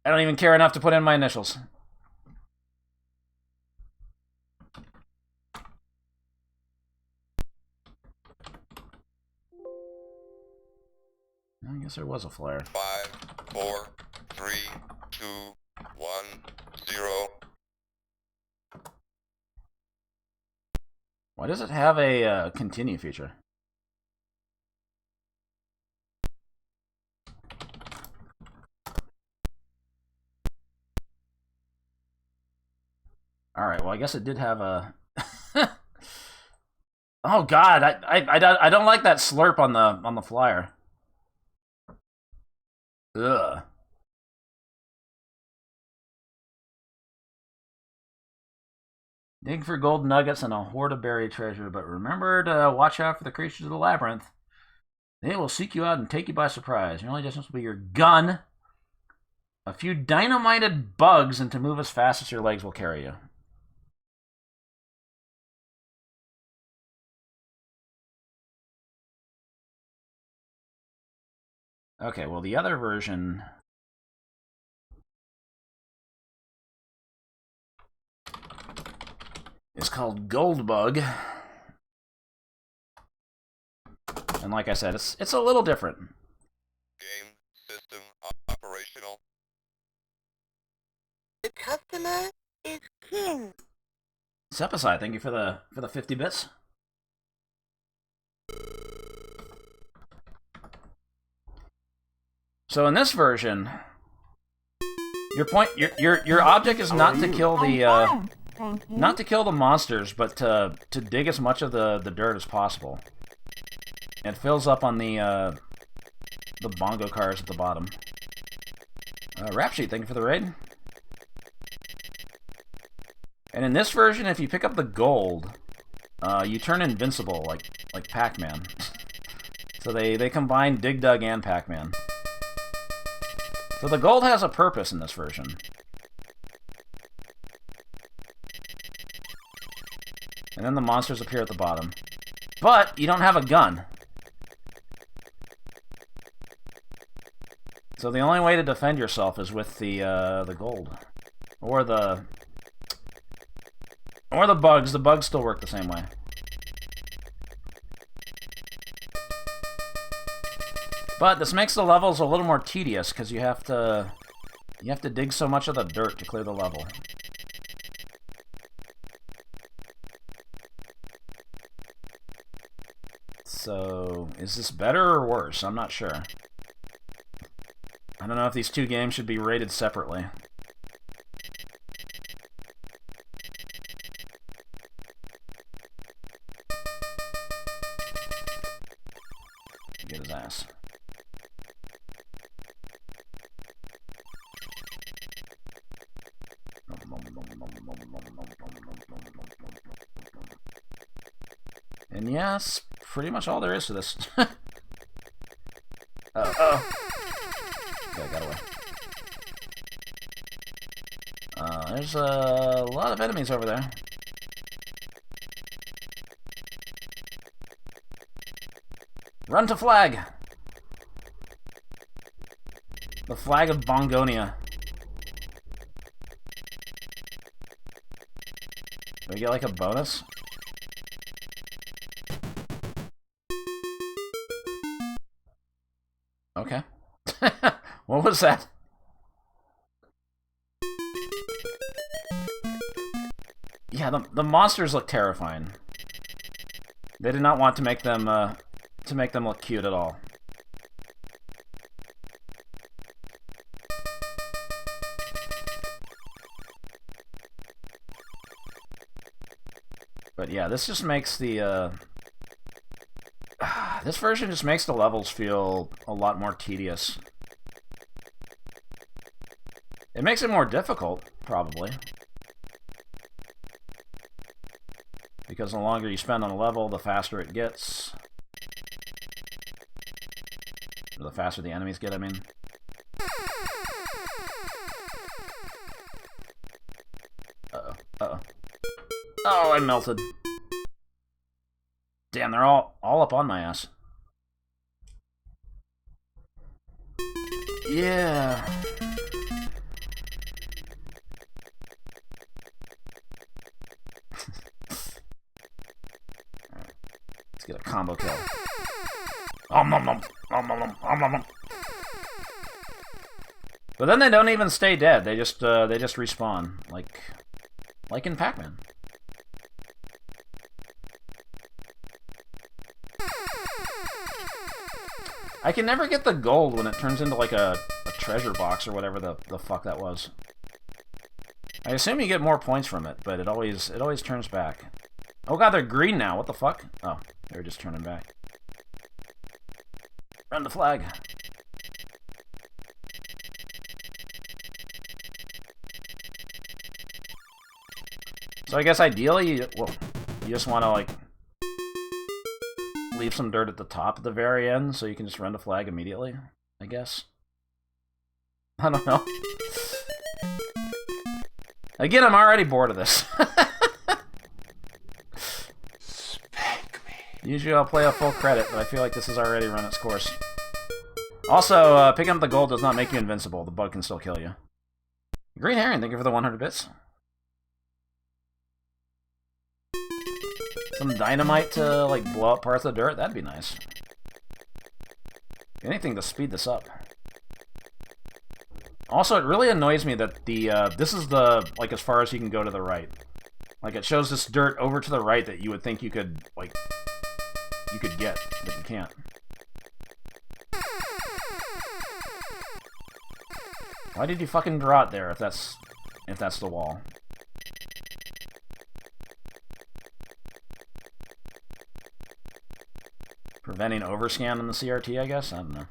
don't even care enough to put in my initials. I guess there was a flare. 5, 4, 3, 2, 1, 0. Why does it have a continue feature? Alright, well I guess it did have a... Oh god, I don't like that slurp on the flyer. Ugh. Dig for gold nuggets and a hoard of buried treasure, but remember to watch out for the creatures of the labyrinth. They will seek you out and take you by surprise. Your only distance will be your gun, a few dynamited bugs, and to move as fast as your legs will carry you. Okay, well the other version... is called Goldbug. And like I said, it's a little different. Game system operational. The customer is king. Sepicide, thank you for the 50 bits. So in this version, your object is not to kill the not to kill the monsters, but to dig as much of the dirt as possible. It fills up on the bongo cars at the bottom. Rap Sheet, thank you for the raid. And in this version, if you pick up the gold, you turn invincible, like Pac-Man. So they combine Dig Dug and Pac-Man. So the gold has a purpose in this version. And then the monsters appear at the bottom. But you don't have a gun. So the only way to defend yourself is with the gold. Or the bugs. The bugs still work the same way. But this makes the levels a little more tedious because you have to You have to dig so much of the dirt to clear the level. So, is this better or worse? I'm not sure. I don't know if these two games should be rated separately. Get his ass. And yeah, that's pretty much all there is to this. Oh. Okay, I got away. There's a lot of enemies over there. Run to flag! The flag of Bongonia. Do we get like a bonus? Okay. What was that? Yeah, the monsters look terrifying. They did not want to make them look cute at all. But yeah, this just makes the this version just makes the levels feel a lot more tedious. It makes it more difficult, probably. Because the longer you spend on a level, the faster it gets. Or the faster the enemies get, I mean. Uh-oh. Uh-oh. Oh, I melted. Damn, they're all up on my ass. Yeah. Let's get a combo kill. Nom nom nom nom nom nom nom nom. But then they don't even stay dead. They just respawn, like in Pac-Man. I can never get the gold when it turns into like a treasure box or whatever the fuck that was. I assume you get more points from it, but it always turns back. Oh god, they're green now. What the fuck? Oh, they're just turning back. Run the flag. So I guess ideally, you just want to like leave some dirt at the top at the very end, so you can just run to flag immediately, I guess. I don't know. Again, I'm already bored of this. Usually I'll play a full credit, but I feel like this has already run its course. Also, picking up the gold does not make you invincible. The bug can still kill you. Green Herring, thank you for the 100 bits. Some dynamite to, like, blow up parts of the dirt? That'd be nice. Anything to speed this up. Also, it really annoys me that this is the, like, as far as you can go to the right. Like, it shows this dirt over to the right that you would think you could, like, you could get, but you can't. Why did you fucking draw it there if that's the wall? Preventing overscan on the CRT, I guess? I don't know.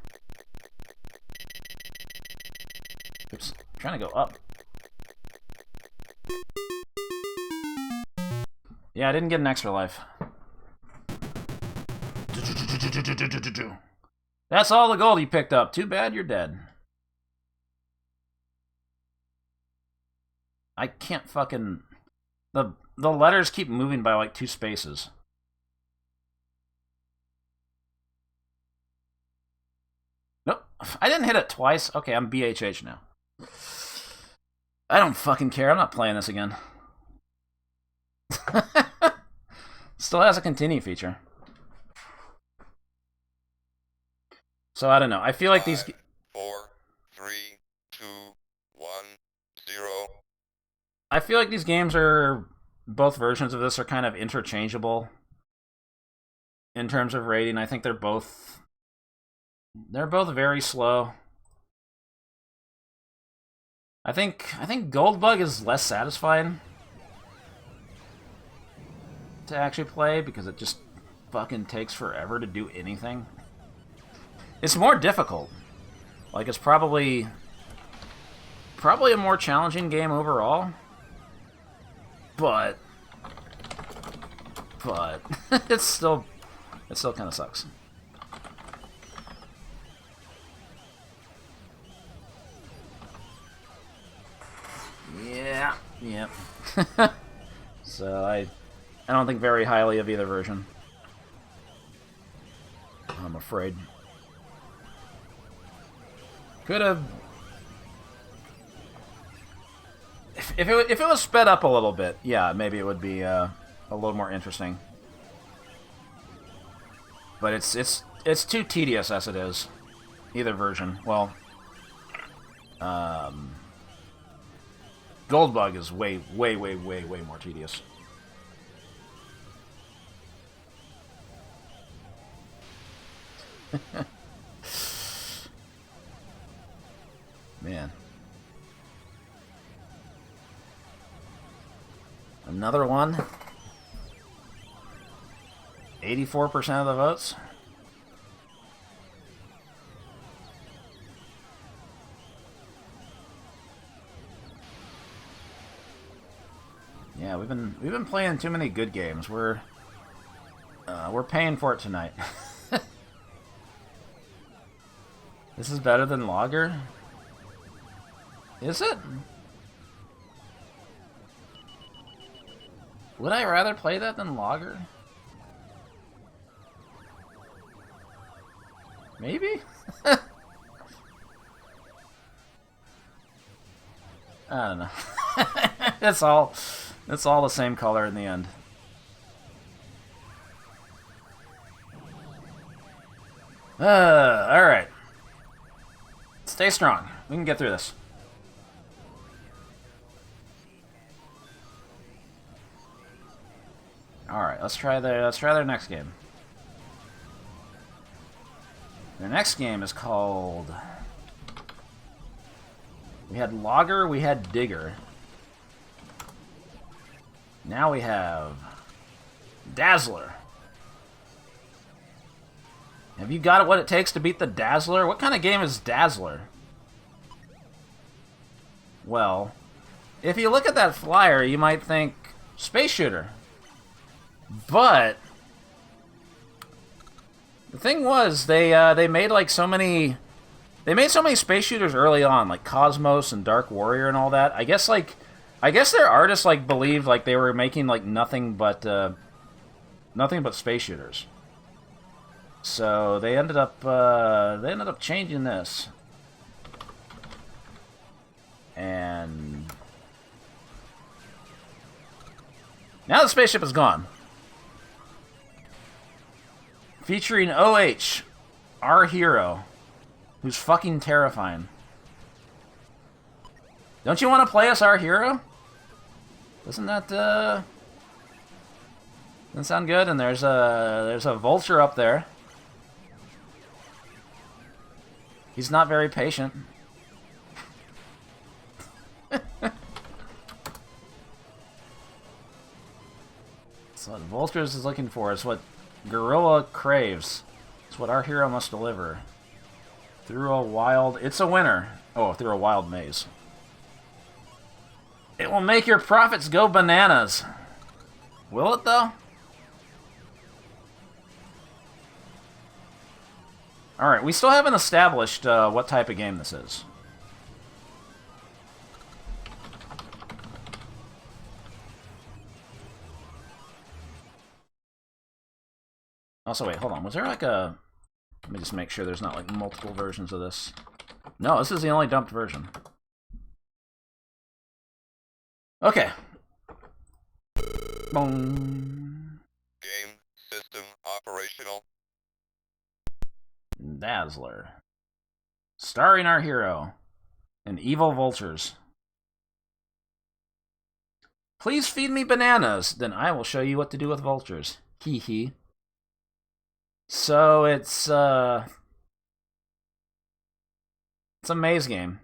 Oops. I'm trying to go up. Yeah, I didn't get an extra life. That's all the gold you picked up. Too bad you're dead. I can't fucking... The letters keep moving by like 2 spaces. Nope. I didn't hit it twice. Okay, I'm BHH now. I don't fucking care. I'm not playing this again. Still has a continue feature. So I don't know. I feel like these... 4, 3, 2, 1. I feel like these games are, both versions of this are kind of interchangeable in terms of rating. I think they're both very slow. I think Goldbug is less satisfying to actually play because it just fucking takes forever to do anything. It's more difficult. Like, it's probably a more challenging game overall. But it still kind of sucks. Yeah, yep. So I don't think very highly of either version, I'm afraid. Could have, if it was sped up a little bit, yeah, maybe it would be a little more interesting. But it's too tedious as it is. Either version. Well, Goldbug is way more tedious. Man. Another one. 84% of the votes. Yeah, we've been playing too many good games. We're paying for it tonight. This is better than Lager? Is it? Would I rather play that than Lager? Maybe? I don't know. It's all the same color in the end. Alright. Stay strong. We can get through this. Alright, let's try their next game. Their next game is called... We had Logger, we had Digger. Now we have Dazzler. Have you got what it takes to beat the Dazzler? What kind of game is Dazzler? Well, if you look at that flyer, you might think space shooter. But the thing was, they made like so many space shooters early on, like Cosmos and Dark Warrior and all that. I guess their artists like believed like they were making like nothing but space shooters. So they ended up changing this. And now the spaceship is gone. Featuring OH, our hero, who's fucking terrifying. Don't you want to play us, our hero? Doesn't that sound good? And there's a vulture up there. He's not very patient. So what Vultures is looking for is what Gorilla craves. It's what our hero must deliver. Through a wild... It's a winner. Oh, through a wild maze. It will make your profits go bananas. Will it, though? Alright, we still haven't established what type of game this is. Also, wait, hold on. Was there like a... Let me just make sure there's not like multiple versions of this. No, this is the only dumped version. Okay. Boom. Game system operational. Dazzler. Starring our hero and evil vultures. Please feed me bananas, then I will show you what to do with vultures. Hee hee. So it's a maze game.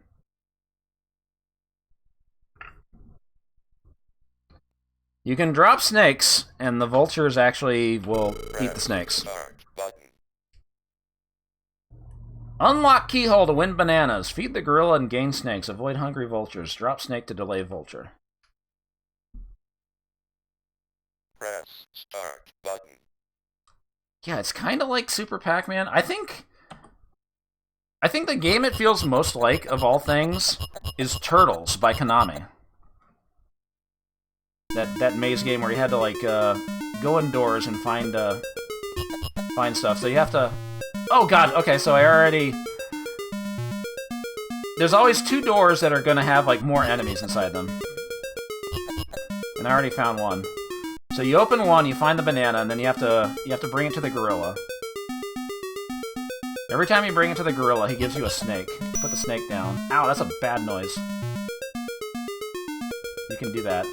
You can drop snakes, and the vultures actually will eat the snakes. Start button. Unlock keyhole to win bananas. Feed the gorilla and gain snakes. Avoid hungry vultures. Drop snake to delay vulture. Press start button. Yeah, it's kind of like Super Pac-Man. I think the game it feels most like, of all things, is Turtles by Konami. That maze game where you had to, like, go indoors and find stuff. So you have to... Oh, God, okay, so I already... There's always 2 doors that are gonna have, like, more enemies inside them. And I already found one. So you open one, you find the banana, and then you have to bring it to the gorilla. Every time you bring it to the gorilla, he gives you a snake. You put the snake down. Ow, that's a bad noise. You can do that.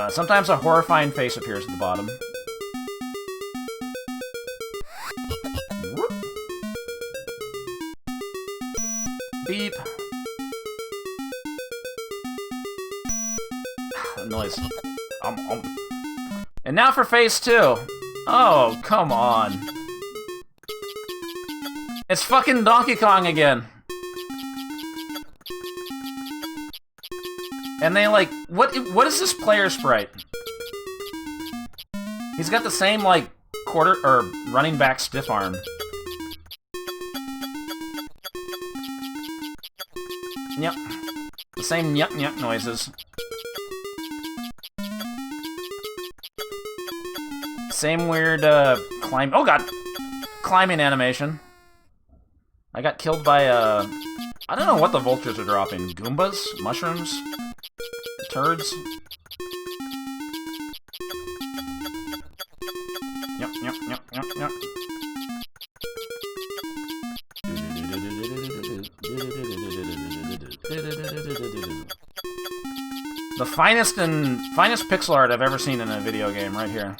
Sometimes a horrifying face appears at the bottom. Whoop. Beep. That noise. And now for phase 2. Oh, come on. It's fucking Donkey Kong again. And they, like, what is this player sprite? He's got the same, like, running back stiff arm. Yep. The same nyuk noises. Same weird, climb. Oh god! Climbing animation. I got killed by, I don't know what the vultures are dropping. Goombas? Mushrooms? Turds? Yep. The finest pixel art I've ever seen in a video game, right here.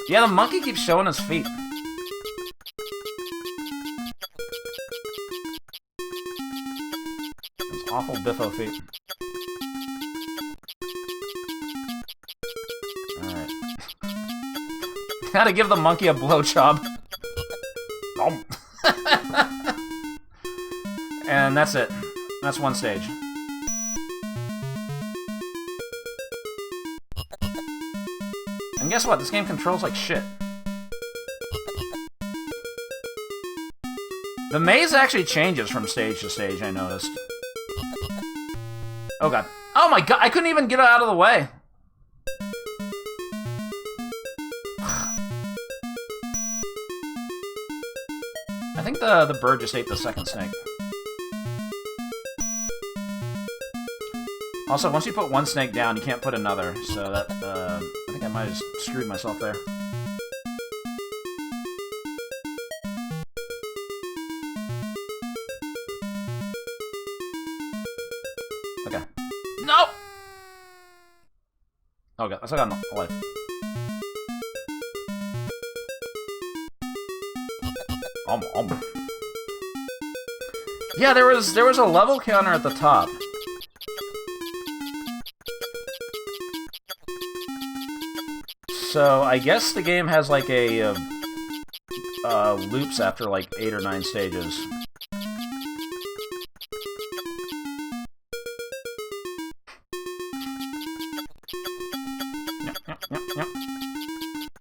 Yeah, the monkey keeps showing his feet. Those awful biffo feet. Alright. Gotta give the monkey a blowjob. And that's it. That's one stage. And guess what? This game controls like shit. The maze actually changes from stage to stage, I noticed. Oh god. Oh my god, I couldn't even get it out of the way. I think the bird just ate the second snake. Also, once you put one snake down, you can't put another, so that, I think I might have screwed myself there. Okay. No! Oh god, I still got a life. Yeah, there was a level counter at the top. So I guess the game has like a loops after like 8 or 9 stages. Yep.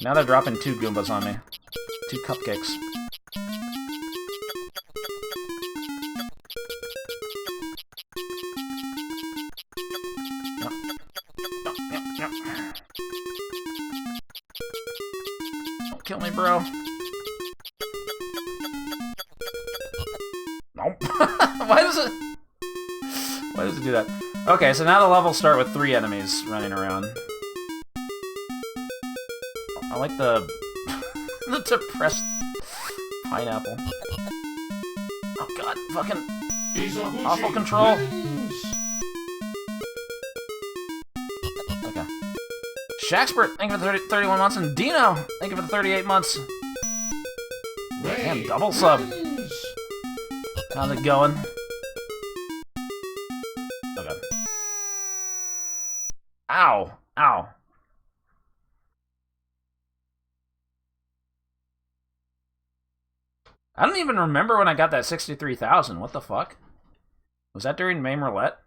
Now they're dropping 2 Goombas on me. 2 cupcakes. Yep. Don't kill me, bro. Nope. Why does it do that? Okay, so now the levels start with 3 enemies running around. I like the the depressed pineapple. Oh god, fucking awful control. Shaxpert, thank you for the 31 months, and Dino, thank you for the 38 months. Damn, double sub. How's it going? Oh god. Ow! Ow. I don't even remember when I got that 63,000. What the fuck? Was that during MAME Roulette?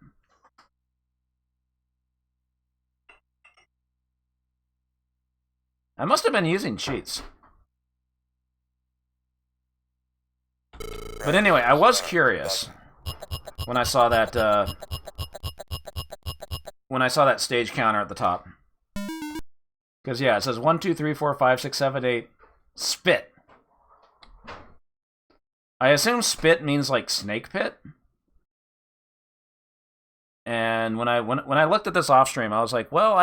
I must have been using cheats. But anyway, I was curious when I saw that stage counter at the top. Because yeah, it says 1, 2, 3, 4, 5, 6, 7, 8. Spit. I assume spit means like snake pit. And when I looked at this off stream, I was like, well,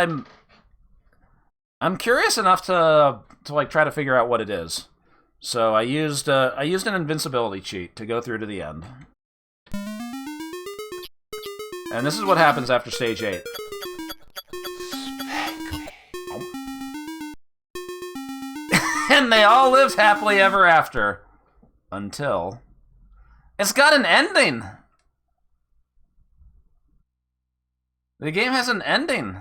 I'm curious enough to like try to figure out what it is. So I used an invincibility cheat to go through to the end. And this is what happens after stage 8. And they all lived happily ever after. Until... It's got an ending! The game has an ending.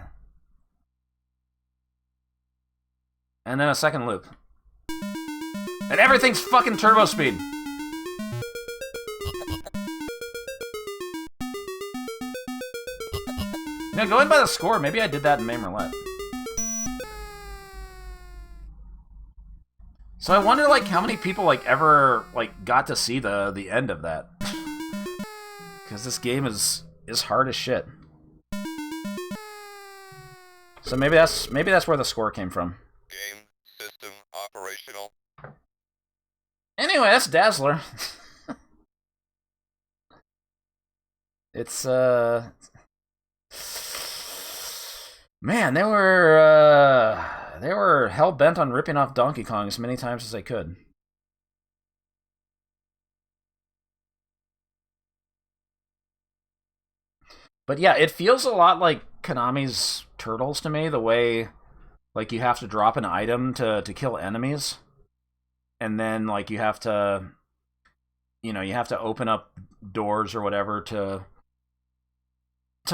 And then a second loop. And everything's fucking turbo speed. Now, going by the score, maybe I did that in MAME Roulette. So I wonder, like, how many people, like, ever, like, got to see the end of that. Because this game is hard as shit. So maybe that's where the score came from. Game system operational. Anyway, that's Dazzler. It's man, they were hell bent on ripping off Donkey Kong as many times as they could. But yeah, it feels a lot like Konami's Turtles to me, the way like you have to drop an item to kill enemies. And then like you have to open up doors or whatever to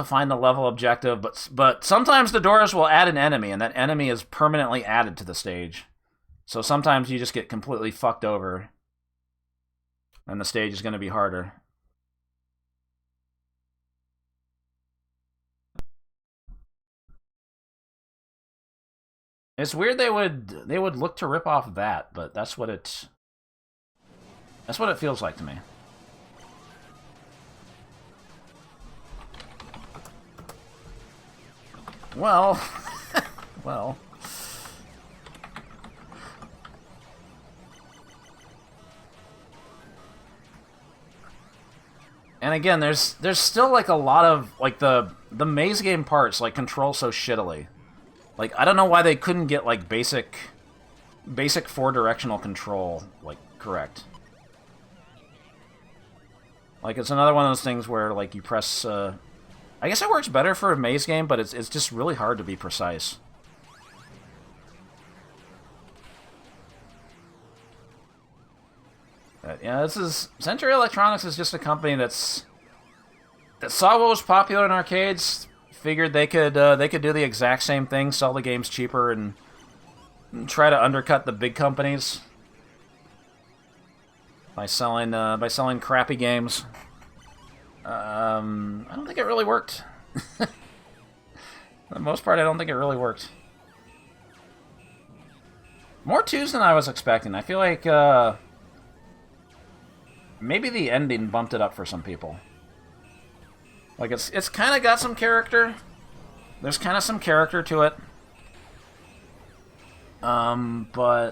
find the level objective, but sometimes the doors will add an enemy, and that enemy is permanently added to the stage. So sometimes you just get completely fucked over, and the stage is going to be harder. It's weird they would look to rip off that, but that's what it feels like to me. Well, well. And again, there's still like a lot of like the maze game parts like control so shittily. Like I don't know why they couldn't get like basic 4-directional control like correct. Like it's another one of those things where like you press I guess it works better for a maze game, but it's just really hard to be precise. But, yeah, Century Electronics is just a company that saw what was popular in arcades, figured they could do the exact same thing, sell the games cheaper, and try to undercut the big companies by selling crappy games. I don't think it really worked. For the most part, I don't think it really worked. More 2s than I was expecting. I feel like maybe the ending bumped it up for some people. Like it's kind of got some character. There's kind of some character to it. But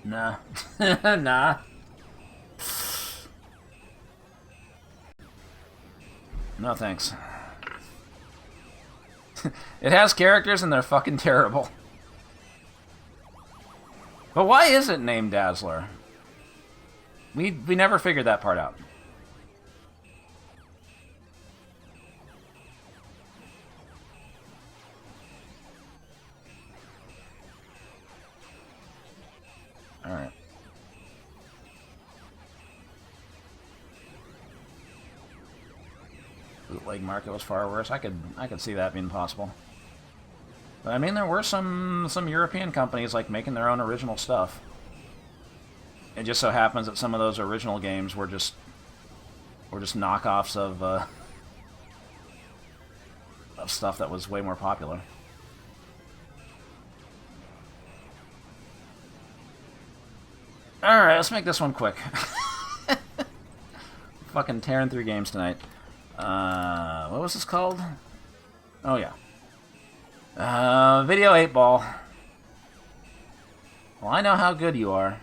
nah, nah. No thanks. It has characters and they're fucking terrible. But why is it named Dazzler? We never figured that part out. bootleg market was far worse. I could see that being possible. But I mean, there were some European companies like making their own original stuff. It just so happens that some of those original games were just knockoffs of stuff that was way more popular. Alright, let's make this one quick. Fucking tearing through games tonight. What was this called? Oh, yeah. Video 8 Ball. Well, I know how good you are.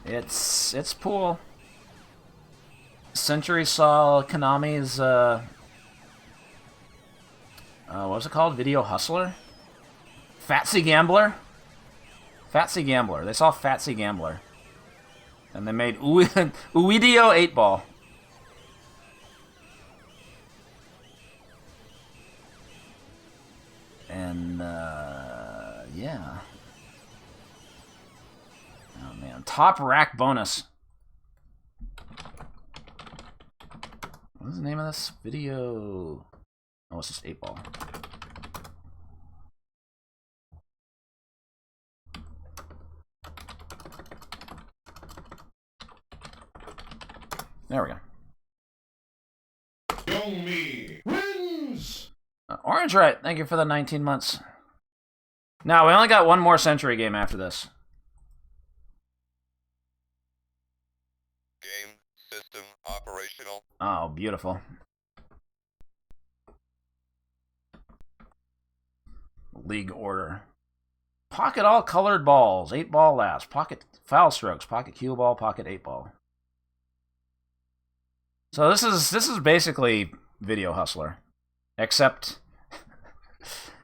It's Pool. Century saw Konami's, what was it called? Video Hustler? Fatsy Gambler? Fatsy Gambler. They saw Fatsy Gambler. And they made Uidio 8 Ball. And, yeah. Oh, man. Top rack bonus. What's the name of this video? Oh, it's just 8 Ball. There we go. Yomi wins! Orange Right, thank you for the 19 months. Now, we only got one more Century game after this. Game system operational. Oh, beautiful. League Order. Pocket all colored balls. 8 Ball last. Pocket foul strokes. Pocket cue ball. Pocket 8 Ball. So this is basically Video Hustler, except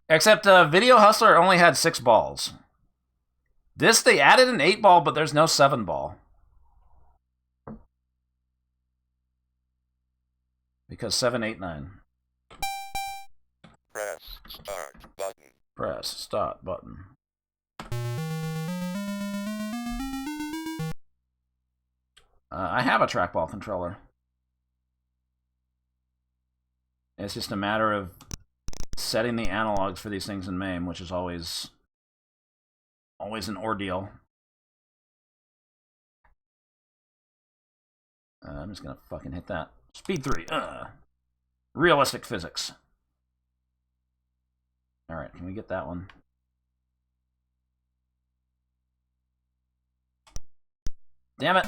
Video Hustler only had 6 balls. This they added an 8 Ball, but there's no 7 Ball because 7, 8, 9. Press start button. Press start button. I have a trackball controller. It's just a matter of setting the analogs for these things in MAME, which is always an ordeal. I'm just gonna fucking hit that. Speed 3. Realistic physics. Alright, can we get that one? Damn it!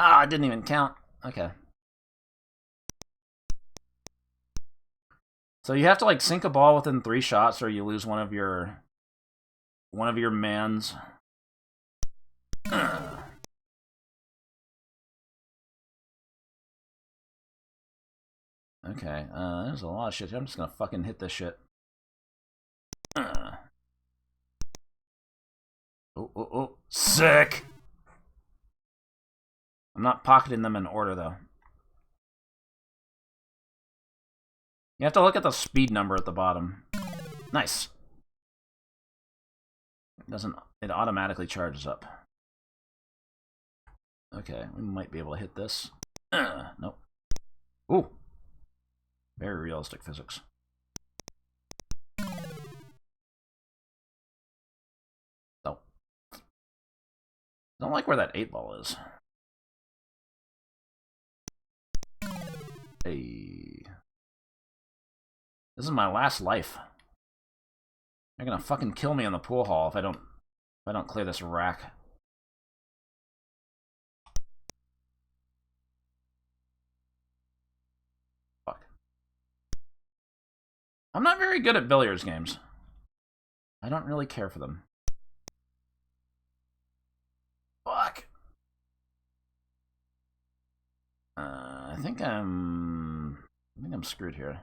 Ah, it didn't even count. Okay. So you have to like sink a ball within 3 shots, or you lose one of your mans. Okay, there's a lot of shit. I'm just gonna fucking hit this shit. Oh, sick! I'm not pocketing them in order, though. You have to look at the speed number at the bottom. Nice. It automatically charges up. Okay, we might be able to hit this. Nope. Ooh. Very realistic physics. Oh. Don't like where that 8 Ball is. Hey. This is my last life. They're gonna fucking kill me in the pool hall if I don't clear this rack. Fuck. I'm not very good at billiards games. I don't really care for them. Fuck. I think I'm screwed here.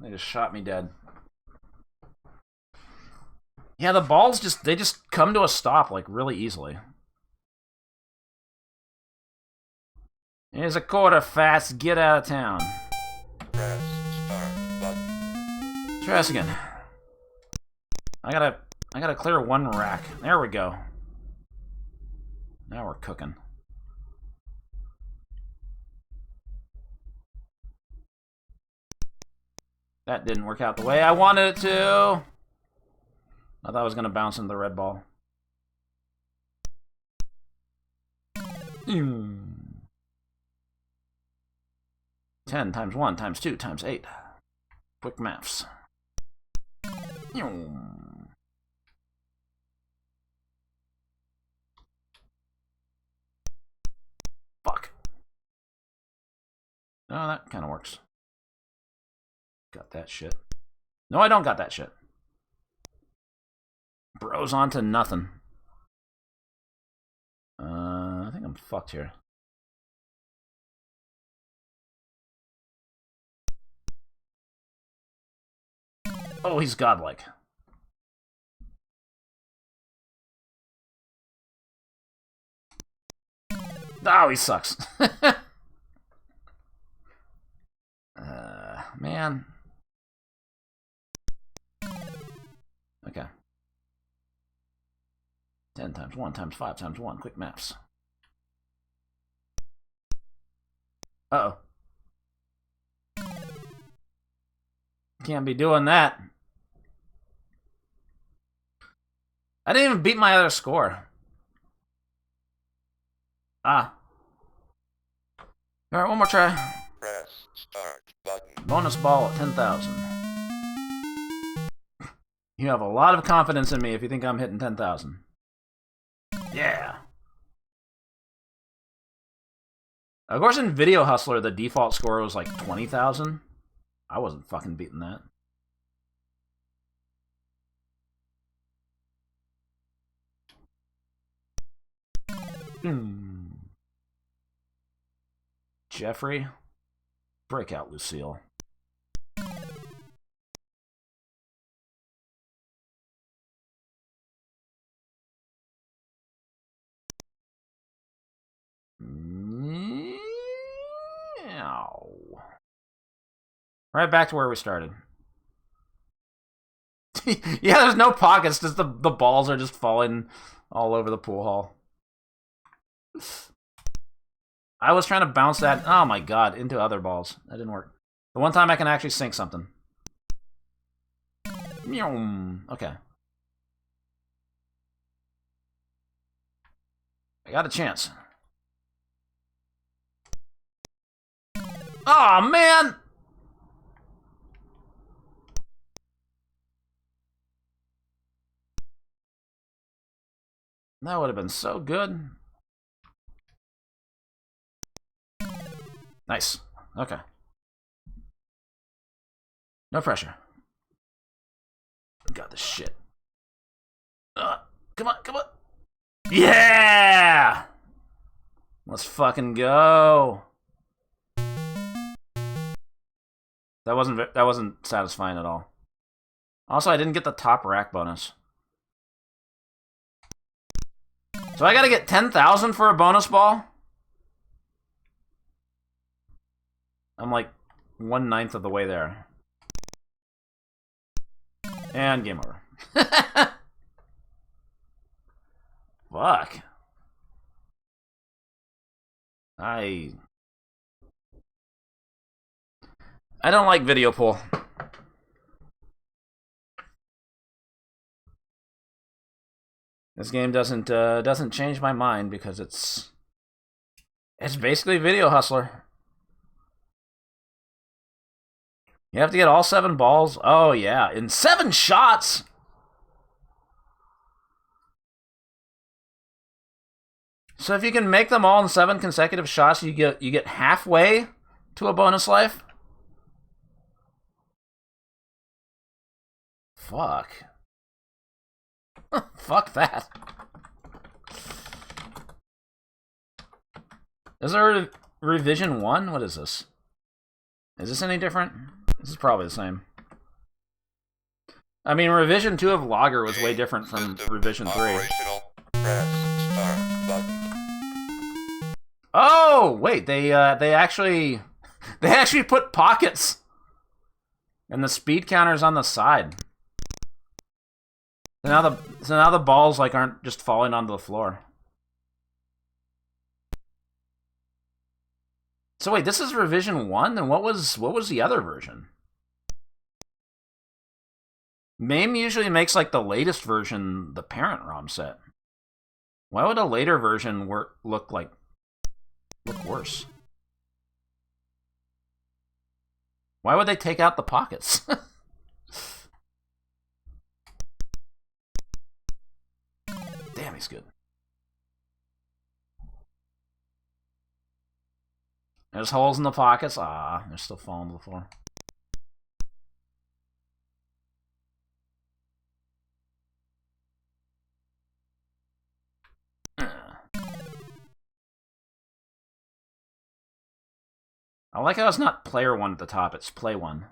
They just shot me dead. Yeah, the balls they just come to a stop like really easily. Here's a quarter fast, get out of town. Press start button. Let's try this again. I gotta clear one rack. There we go. Now we're cooking. That didn't work out the way I wanted it to. I thought I was gonna bounce into the red ball. 10 times 1 times 2 times 8. Quick maths. Fuck. Oh, that kind of works. Got that shit. No, I don't got that shit. Bros onto nothing. I think I'm fucked here. Oh, he's godlike. Oh, he sucks. Man. Okay. 10 times 1 times 5 times 1. Quick maths. Uh-oh. Can't be doing that. I didn't even beat my other score. Ah. Alright, one more try. Press start button. Bonus ball at 10,000. You have a lot of confidence in me if you think I'm hitting 10,000. Yeah. Of course, in Video Hustler, the default score was like 20,000. I wasn't fucking beating that. Jeffrey, break out, Lucille. Right back to where we started. Yeah, there's no pockets, just the balls are just falling all over the pool hall. I was trying to bounce that, oh my god, into other balls. That didn't work. The one time I can actually sink something. Okay. I got a chance. Oh man! That would have been so good. Nice. Okay. No pressure. Got this shit. Come on, come on. Yeah! Let's fucking go. That wasn't satisfying at all. Also, I didn't get the top rack bonus. So I gotta get 10,000 for a bonus ball? I'm like 1/9 of the way there. And game over. Fuck. I don't like video pool. This game doesn't change my mind because it's basically Video Hustler. You have to get all 7 balls. Oh yeah, in 7 shots. So if you can make them all in 7 consecutive shots, you get halfway to a bonus life. Fuck. Fuck that. Is there a revision 1? What is this? Is this any different? This is probably the same. I mean, revision 2 of Logger was way different from revision 3. Operational. Press start button. Oh, wait, they actually put pockets And the speed counter's on the side. So now the balls like aren't just falling onto the floor. So wait, this is revision 1? Then what was the other version? MAME usually makes like the latest version the parent ROM set. Why would a later version look worse? Why would they take out the pockets? Damn, he's good. There's holes in the pockets. Ah, they're still falling to the floor. I like how it's not player 1 at the top, it's play 1.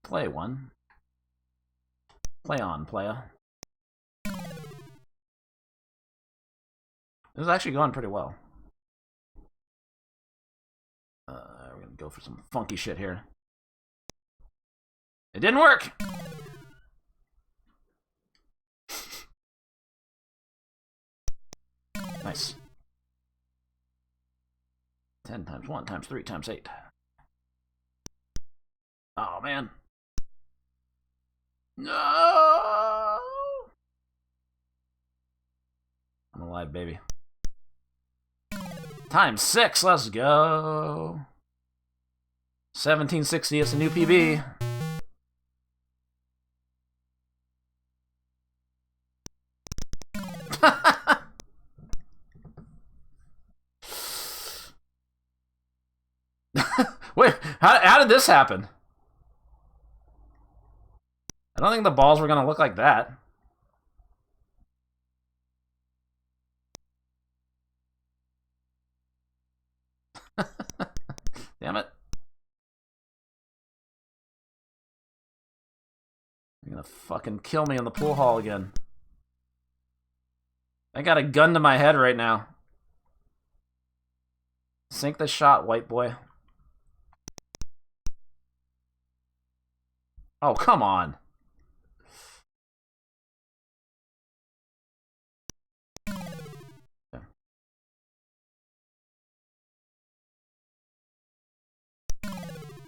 Play 1. Play on, playa. This is actually going pretty well. We're gonna go for some funky shit here. It didn't work! Nice. 10 times 1 times 3 times 8. Oh, man. No! I'm alive, baby. Times 6, let's go. 1760, it's a new PB. Wait, how did this happen? I don't think the balls were going to look like that. Damn it. You're going to fucking kill me in the pool hall again. I got a gun to my head right now. Sink the shot, white boy. Oh, come on.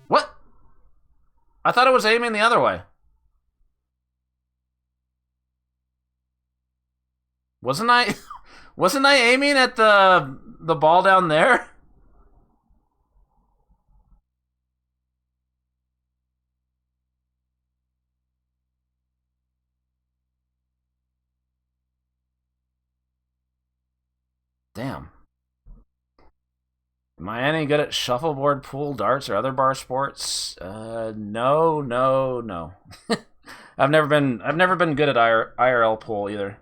What? I thought it was aiming the other way. Wasn't I aiming at the ball down there? Damn. Am I any good at shuffleboard, pool, darts, or other bar sports? No. I've never been good at IRL pool either.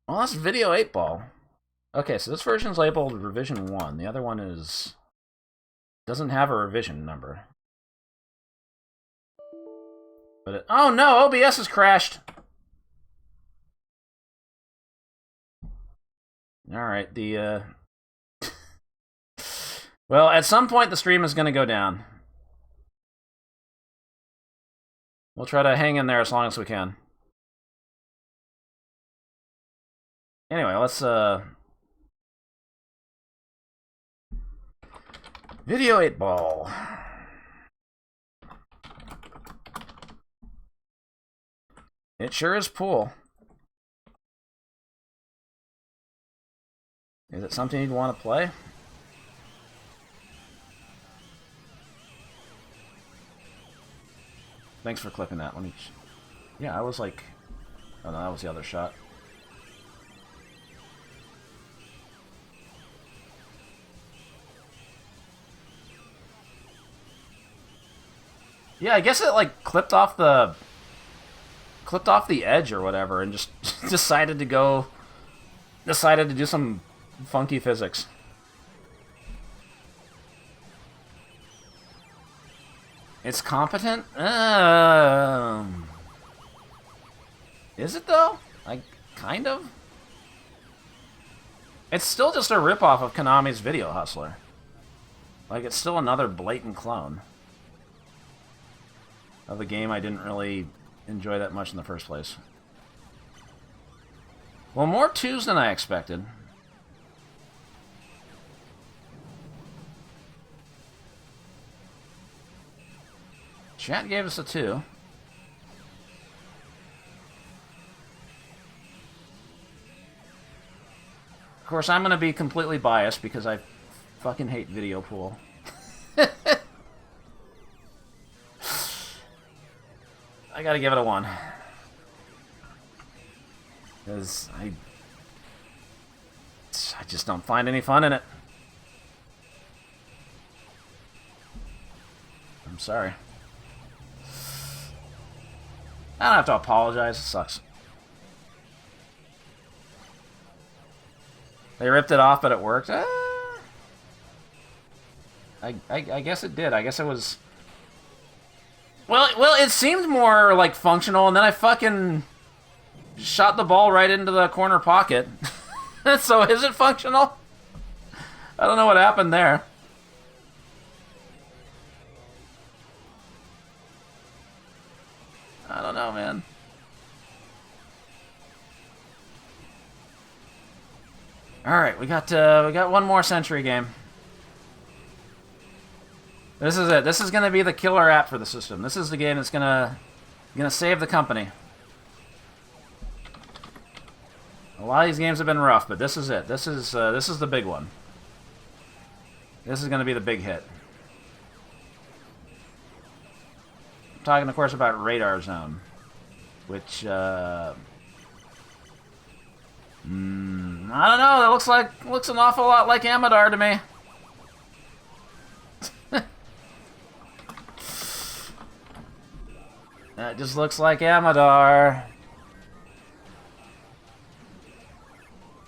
Well, that's Video 8 Ball. Okay, so this version's labeled Revision 1. The other one doesn't have a revision number. But oh no, OBS has crashed. Alright, well, at some point the stream is going to go down. We'll try to hang in there as long as we can. Anyway, let's, Video 8 Ball. It sure is pool. Is it something you'd want to play? Thanks for clipping that. Let me... Yeah, I was like... Oh no, that was the other shot. Yeah, I guess it like clipped off the edge or whatever and just decided to do some funky physics. It's competent? Yeah, Is it though? Like, kind of? It's still just a ripoff of Konami's Video Hustler. Like, it's still another blatant clone of a game I didn't really enjoy that much in the first place. Well, more 2s than I expected. Chat gave us a 2. Of course, I'm going to be completely biased because I fucking hate Video Pool. I gotta give it a 1. Because I just don't find any fun in it. I'm sorry. I don't have to apologize. It sucks. They ripped it off, but it worked. I guess it did. I guess it was... Well, it seemed more, like, functional, and then I fucking shot the ball right into the corner pocket. So is it functional? I don't know what happened there. I don't know, man. Alright, we got one more Century game. This is it. This is going to be the killer app for the system. This is the game that's going to save the company. A lot of these games have been rough, but this is it. This is the big one. This is going to be the big hit. I'm talking, of course, about Radar Zone, which I don't know. That looks an awful lot like Amadar to me. That just looks like Amadar.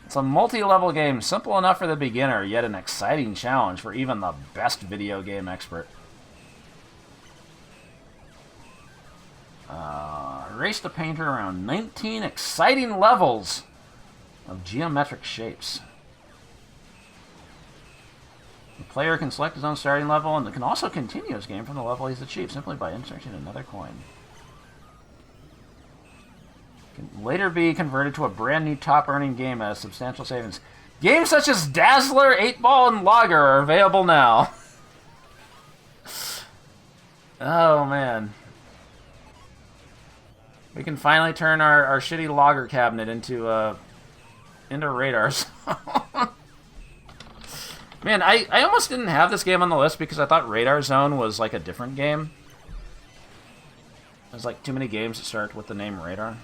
It's a multi-level game, simple enough for the beginner, yet an exciting challenge for even the best video game expert. Race the painter around 19 exciting levels of geometric shapes. The player can select his own starting level and can also continue his game from the level he's achieved simply by inserting another coin. Can later be converted to a brand new top-earning game at a substantial savings. Games such as Dazzler, 8-Ball, and Lager are available now. Oh, man. We can finally turn our shitty Lager cabinet into radars. Man, I almost didn't have this game on the list because I thought Radar Zone was like a different game. There's like too many games that start with the name Radar.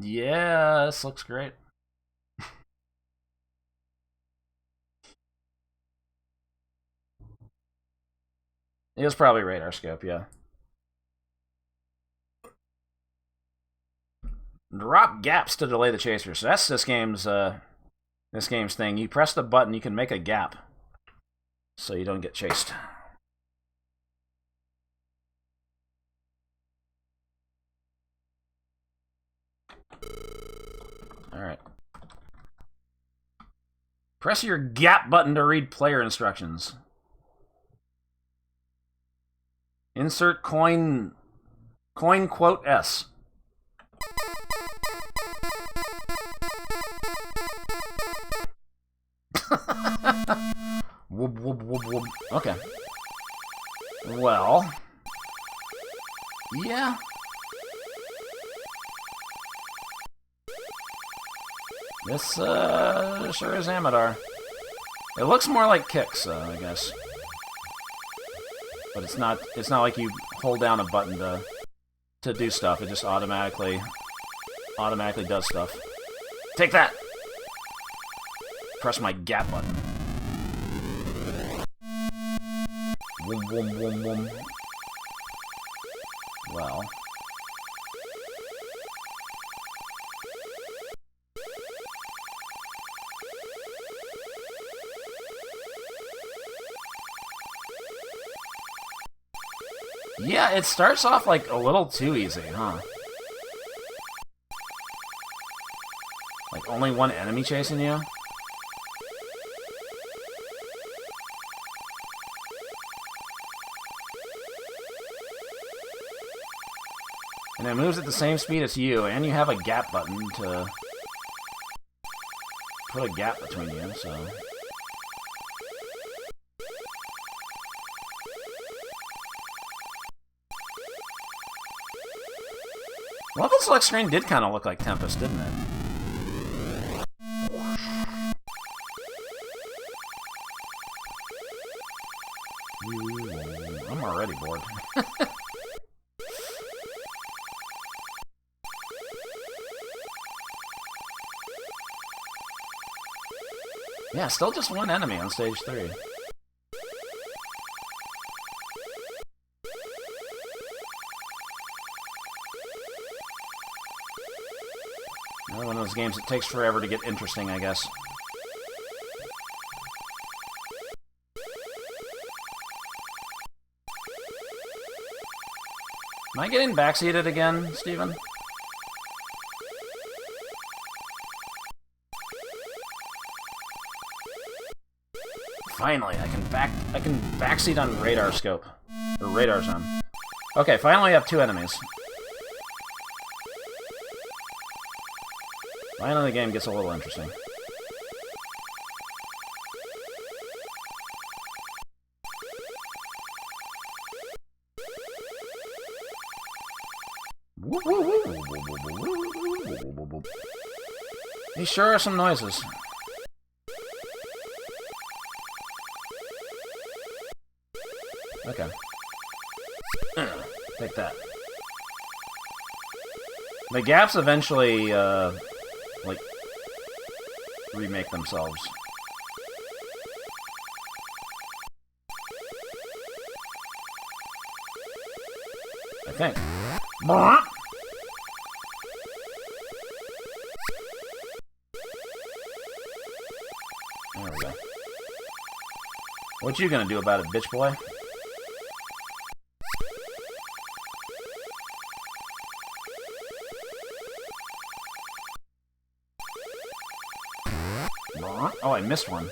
Yeah, this looks great. It was probably Radar Scope, yeah. Drop gaps to delay the chaser. So that's this game's thing. You press the button, you can make a gap, so you don't get chased. All right. Press your gap button to read player instructions. Insert coin quote S. Whoop, whoop, whoop, whoop. Okay. Well. Yeah. This sure is Amadar. It looks more like Kicks, I guess. But it's not like you hold down a button to do stuff. It just automatically does stuff. Take that! Press my gap button. Wum, wum, wum, wum. Well. Yeah, it starts off like a little too easy, huh? Like only one enemy chasing you? And it moves at the same speed as you, and you have a gap button to put a gap between you, so... Level select screen did kind of look like Tempest, didn't it? I'm already bored. Yeah, still just one enemy on stage 3. Another one of those games that takes forever to get interesting, I guess. Am I getting backseated again, Steven? Finally, I can backseat on radar scope. Or radar zone. Okay, finally I have 2 enemies. Finally the game gets a little interesting. These sure are some noises. Okay. Take that. The gaps eventually, like, remake themselves. I think. There we go. What you gonna do about it, bitch boy? Oh, I missed one.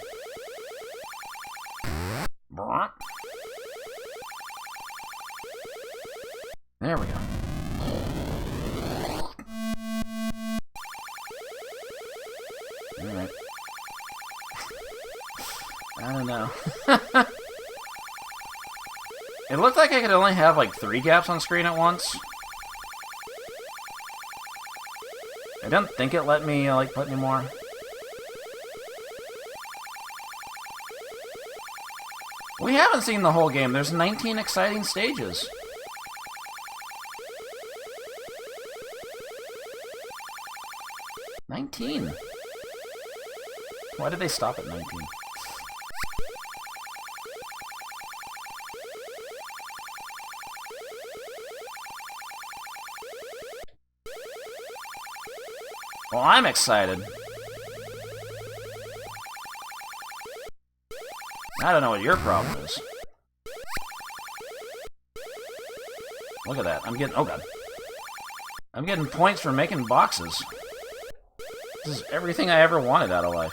There we go. Alright. I don't know. It looked like I could only have like 3 gaps on screen at once. I didn't think it let me like put any more. We haven't seen the whole game. There's 19 exciting stages. $19. Why did they stop at 19? Well, I'm excited. I don't know what your problem is. Look at that. I'm getting... Oh, God. I'm getting points for making boxes. This is everything I ever wanted out of life.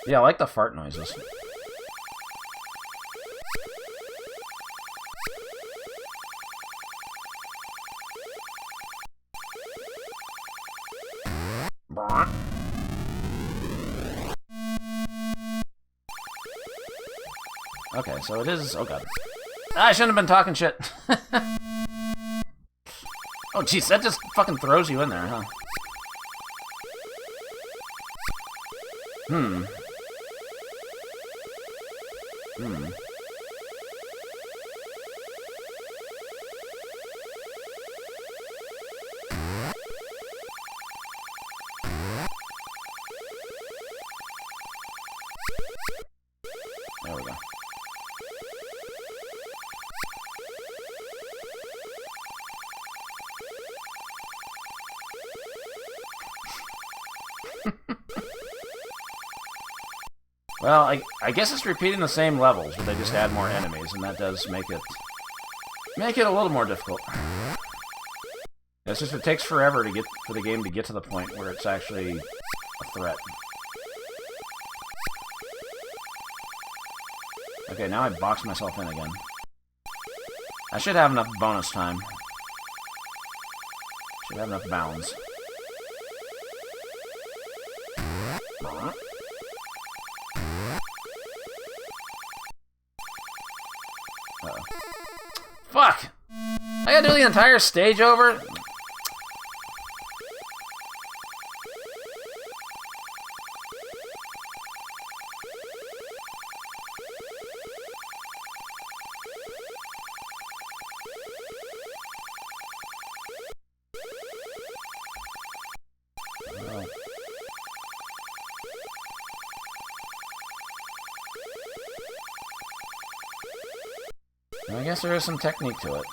Yeah, I like the fart noises. Okay, so it is... Oh, God. I shouldn't have been talking shit. Oh, jeez, that just fucking throws you in there, huh? Hmm. There we go. Well, I guess it's repeating the same levels, but they just add more enemies, and that does make it a little more difficult. It's just it takes forever to for the game to get to the point where it's actually a threat. Okay, now I box myself in again. I should have enough bonus time. Should have enough bounds. Uh-oh. Fuck! I gotta do the entire stage over? I guess there is some technique to it.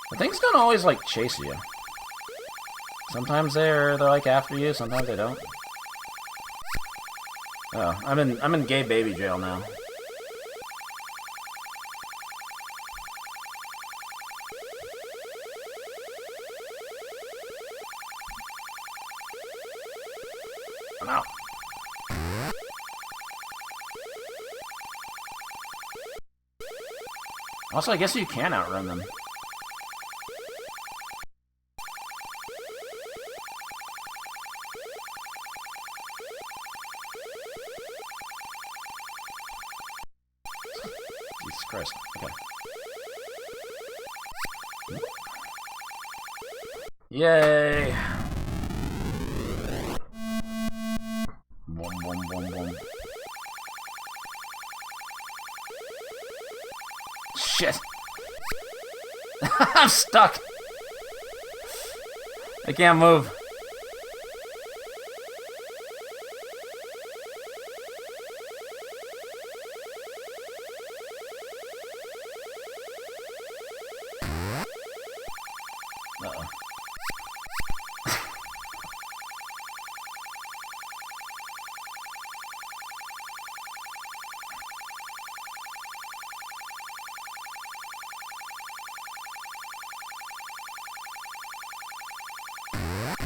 But things don't always, like, chase you. Sometimes they're like, after you, sometimes they don't. Oh, I'm in gay baby jail now. I'm out. Also, I guess you can outrun them. Jesus Christ. Okay. Yay! Boom, boom, boom, boom. Shit! I'm stuck! I can't move. Uh-oh.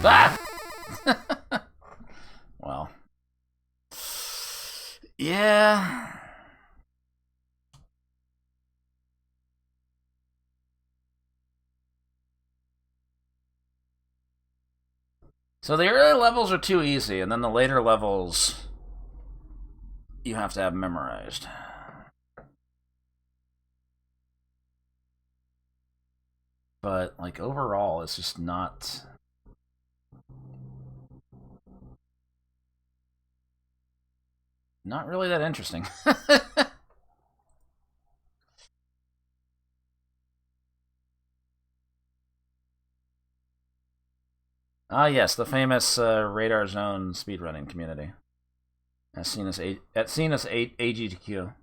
Ah! Well. Yeah. So the early levels are too easy, and then the later levels you have to have memorized. But, like, overall, it's just not really that interesting. Ah, yes, the famous Radar Zone speedrunning community. As seen as AGTQ.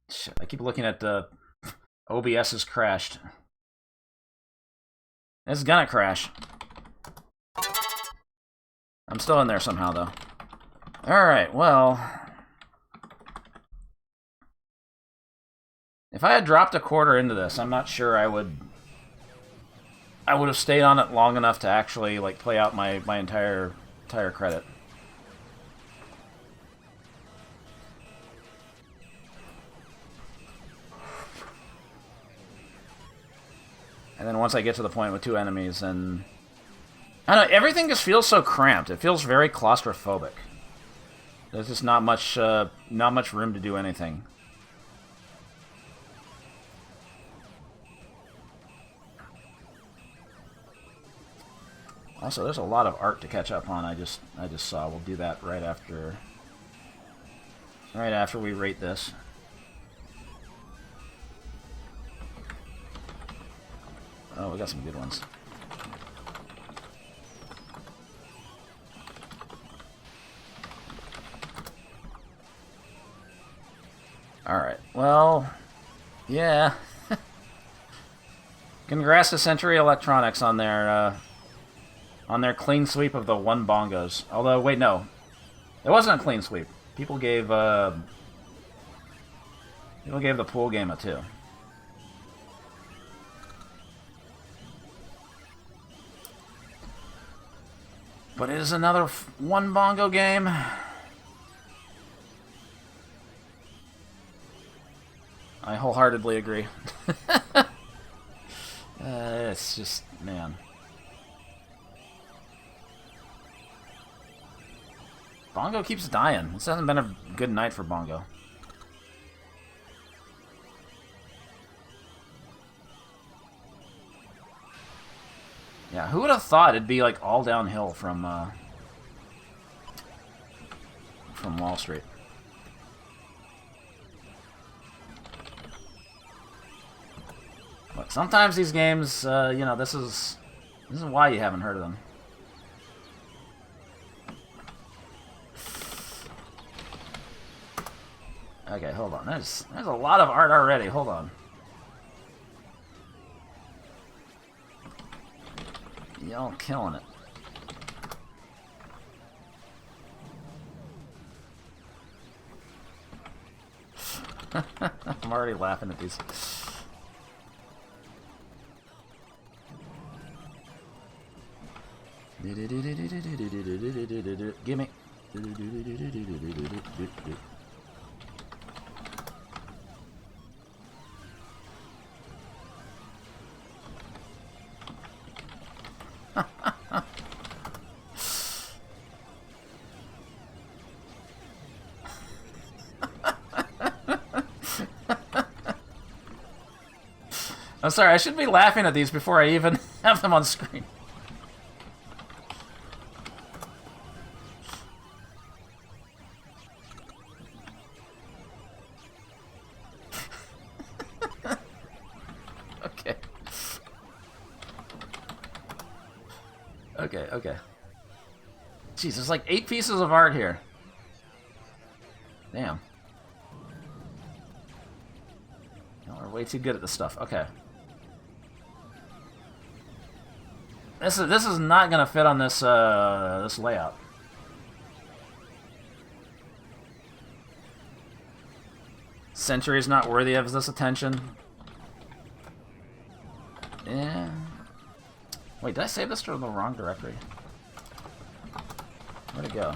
Shit, I keep looking at the OBS has crashed. It's gonna crash. I'm still in there somehow, though. Alright, well... If I had dropped a quarter into this, I'm not sure I would have stayed on it long enough to actually, like, play out my entire credit. And then once I get to the point with 2 enemies, then... I don't know, everything just feels so cramped. It feels very claustrophobic. There's just not much room to do anything. Also, there's a lot of art to catch up on. I just saw. We'll do that right after we rate this. Oh, we got some good ones. Alright, well, yeah. Congrats to Century Electronics on their on their clean sweep of the 1 bongos. Although, wait, no. It wasn't a clean sweep. People gave the pool game a 2. But it is another 1 bongo game. I wholeheartedly agree. It's just, man. Bongo keeps dying. This hasn't been a good night for Bongo. Yeah, who would have thought it'd be like all downhill from Wall Street? Look, sometimes these games, you know, this is why you haven't heard of them. Okay, hold on. There's a lot of art already. Hold on. Y'all killing it. I'm already laughing at these. Gimme. I'm sorry, I should be laughing at these before I even have them on screen. Okay. Okay. Jeez, there's like 8 pieces of art here. Damn. Y'all are way too good at this stuff. Okay. This is not gonna fit on this this layout. Century's not worthy of this attention. Yeah. Wait, did I save this to the wrong directory? Where'd it go?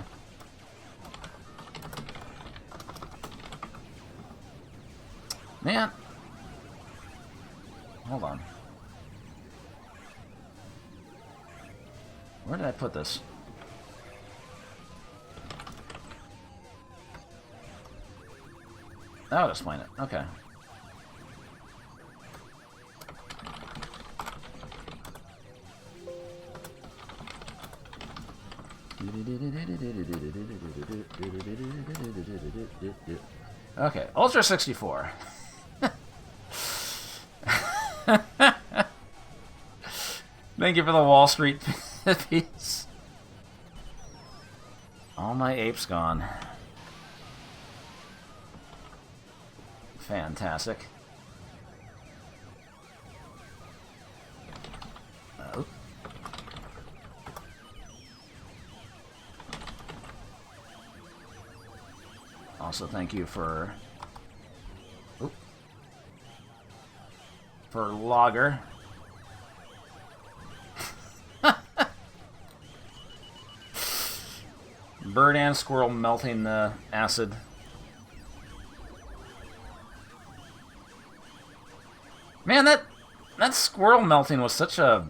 Man. Hold on. Where did I put this? That would explain it. Okay. Okay, Ultra 64. Thank you for the Wall Street piece. All my apes gone. Fantastic. Oh. Also, thank you for Logger. Bird and squirrel melting the acid. Man, that squirrel melting was such a...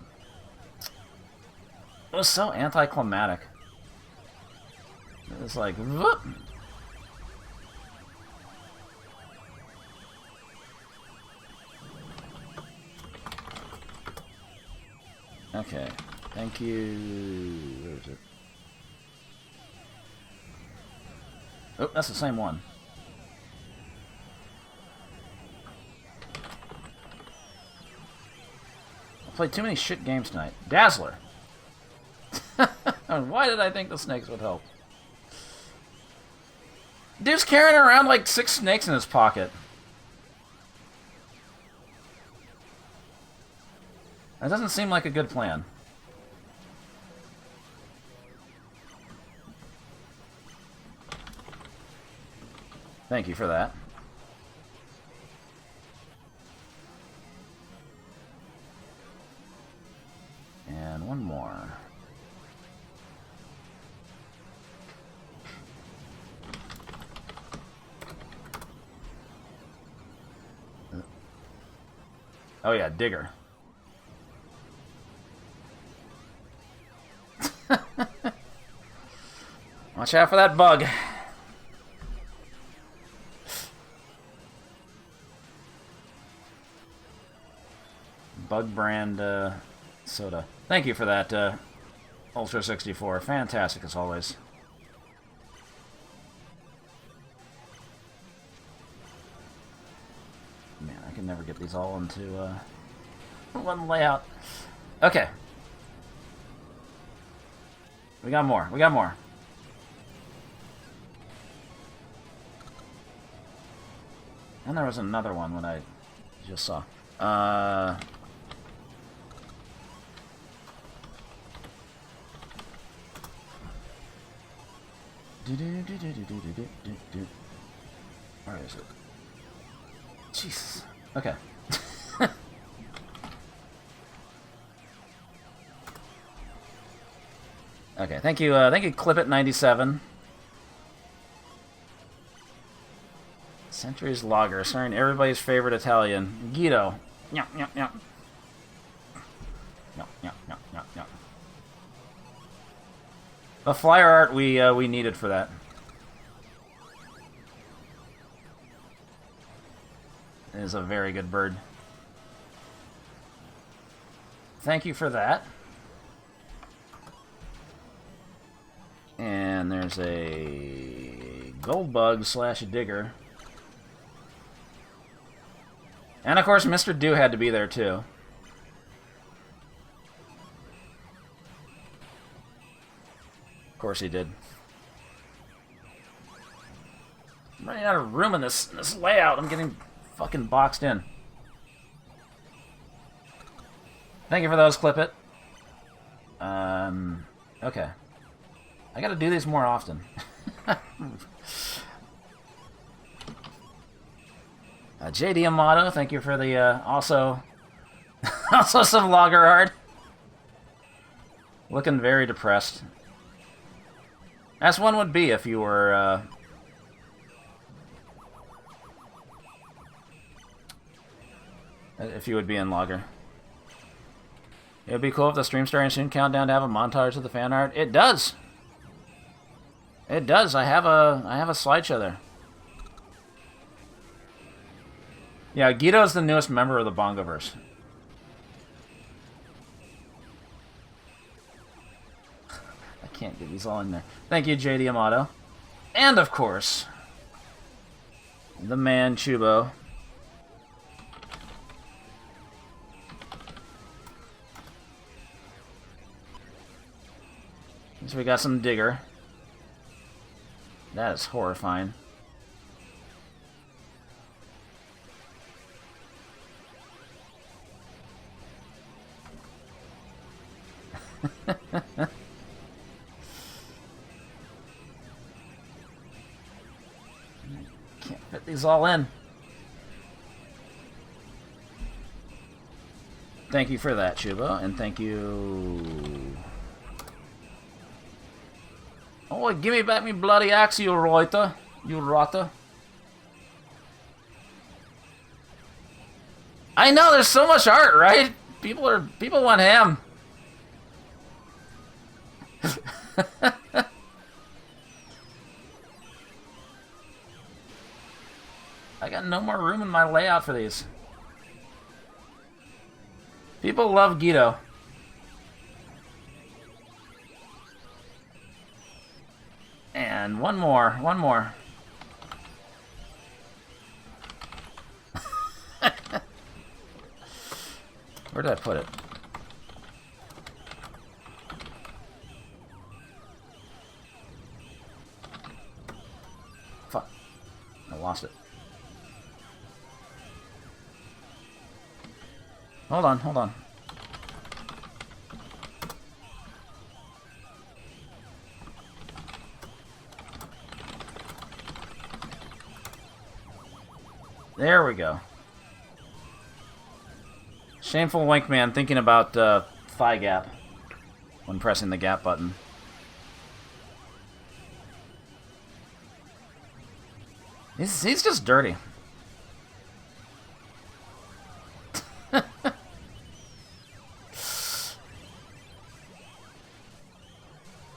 It was so anticlimactic. It was like... Whoop. Okay. Thank you... Where is it? Oh, that's the same one. I played too many shit games tonight. Dazzler! Why did I think the snakes would help? Dude's carrying around like 6 snakes in his pocket. That doesn't seem like a good plan. Thank you for that. And one more. Oh yeah, Digger. Watch out for that bug. Bug brand soda. Thank you for that, Ultra 64. Fantastic as always. Man, I can never get these all into one layout. Okay. We got more. We got more. And there was another one when I just saw. Where is it? Jesus. Okay. Okay, thank you, Clipit97. Centuries Lager, starring everybody's favorite Italian, Guido. Yeah, yeah, yeah. No, yeah, yeah, yeah, yeah. The flyer art we needed for that. It is a very good bird. Thank you for that. And there's a gold bug / digger. And of course, Mr. Do had to be there too. Of course he did. I'm running out of room in this layout. I'm getting fucking boxed in. Thank you for those, Clip It. Okay. I gotta do these more often. JD Amato, thank you for the, also some logger art. Looking very depressed. As one would be if you were, if you would be in logger. It would be cool if the stream starting soon countdown to have a montage of the fan art. It does! It does. I have a slideshow there. Yeah, Guido's the newest member of the Bongoverse. I can't get these all in there. Thank you, JD Amato. And, of course, the man, Chubo. So we got some Digger. That is horrifying. Can't fit these all in. Thank you for that, Chubo, and thank you... Oh, give me back me bloody axe, you Reuter. You rotter. I know, there's so much art, right? People want ham. I got no more room in my layout for these. People love Guido. And one more. Where did I put it? Fuck. I lost it. Hold on. There we go. Shameful Wink Man thinking about thigh gap when pressing the gap button. He's just dirty.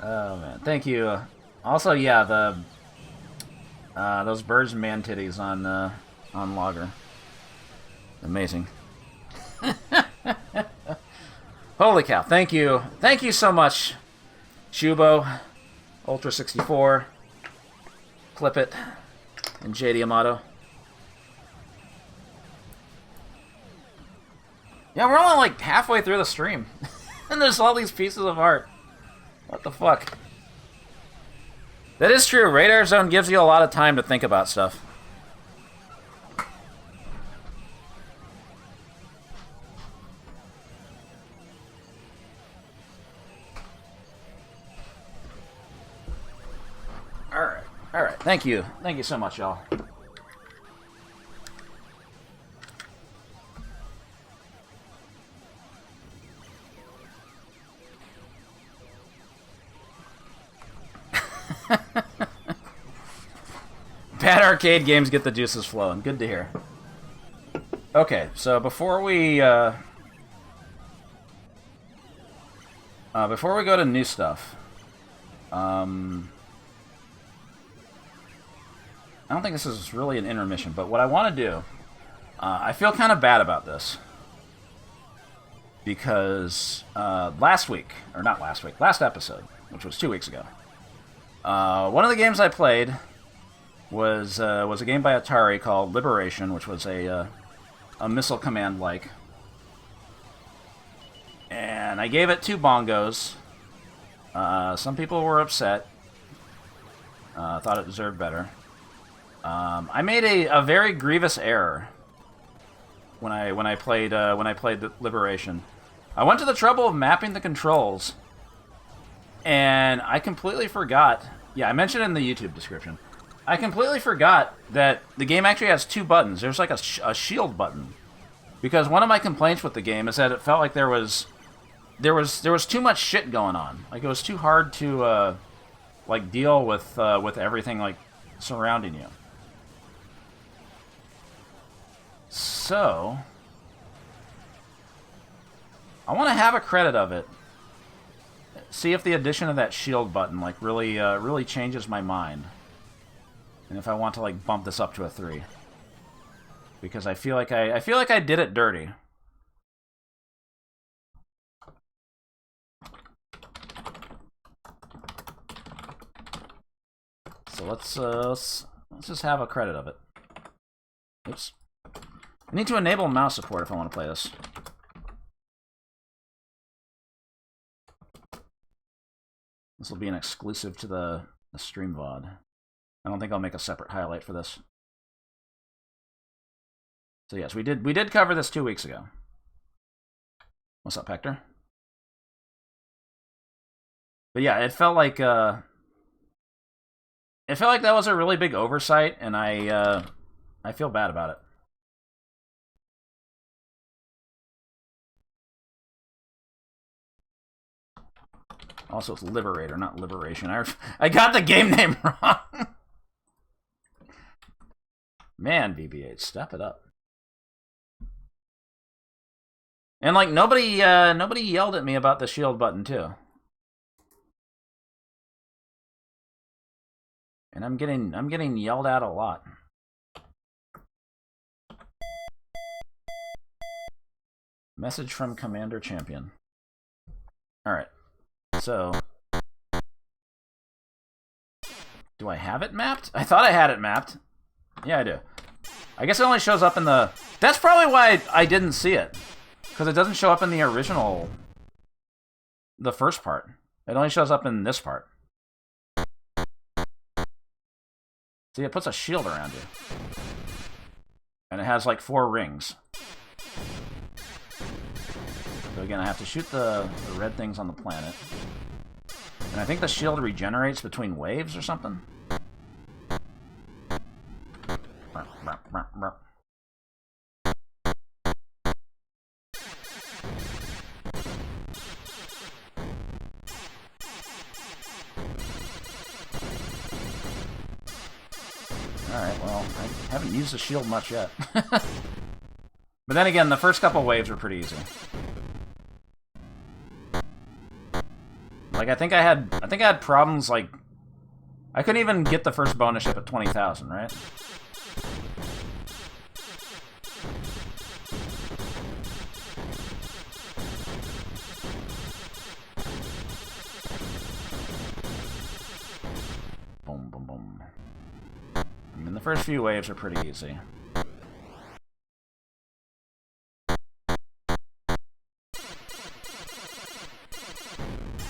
Oh man, thank you. Also, yeah, the those birds and man titties on Logger, amazing. Holy cow! Thank you so much, Shubo, Ultra 64, Clip It, and JD Amato. Yeah, we're only like halfway through the stream, and there's all these pieces of art. What the fuck? That is true. Radar Zone gives you a lot of time to think about stuff. Alright. Thank you so much, y'all. Bad arcade games get the juices flowing. Good to hear. Okay, so before we go to new stuff, I don't think this is really an intermission, but what I want to do, I feel kind of bad about this because last episode, which was 2 weeks ago, one of the games I played was a game by Atari called Liberation, which was a missile command-like. And I gave it 2 bongos. Some people were upset. Thought it deserved better. I made a very grievous error when I played Liberation. I went to the trouble of mapping the controls, and I completely forgot. Yeah, I mentioned it in the YouTube description. I completely forgot that the game actually has 2 buttons. There's like a shield button, because one of my complaints with the game is that it felt like there was too much shit going on. Like it was too hard to like deal with everything like surrounding you. So I want to have a credit of it. See if the addition of that shield button like really changes my mind. And if I want to like bump this up to a 3, because I feel like I did it dirty. So let's just have a credit of it. Oops. I need to enable mouse support if I want to play this. This will be an exclusive to the stream VOD. I don't think I'll make a separate highlight for this. So yes, we did cover this 2 weeks ago. What's up, Hector? But yeah, it felt like that was a really big oversight, and I feel bad about it. Also, it's Liberator, not Liberation. I got the game name wrong. Man, BB-8, step it up. And like nobody yelled at me about the shield button too. And I'm getting yelled at a lot. Message from Commander Champion. All right. So, do I have it mapped? I thought I had it mapped. Yeah, I do. I guess it only shows up in the... That's probably why I didn't see it. Because it doesn't show up in the original... The first part. It only shows up in this part. See, it puts a shield around you. And it has like 4 rings. So again, I have to shoot the red things on the planet. And I think the shield regenerates between waves or something. Alright, well, I haven't used the shield much yet. But then again, the first couple waves were pretty easy. Like, I think I had problems, like... I couldn't even get the first bonus ship at 20,000, right? Boom, boom, boom. I mean, the first few waves are pretty easy.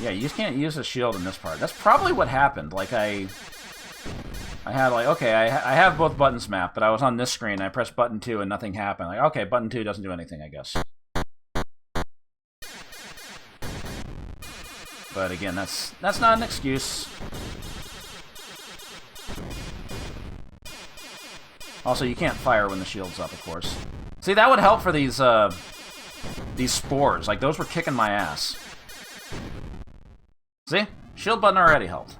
Yeah, you just can't use the shield in this part. That's probably what happened. Like, I had, like, okay, I have both buttons mapped, but I was on this screen, I pressed button 2 and nothing happened. Like, okay, button 2 doesn't do anything, I guess. But again, that's not an excuse. Also, you can't fire when the shield's up, of course. See, that would help for these spores. Like, those were kicking my ass. See? Shield button already helped.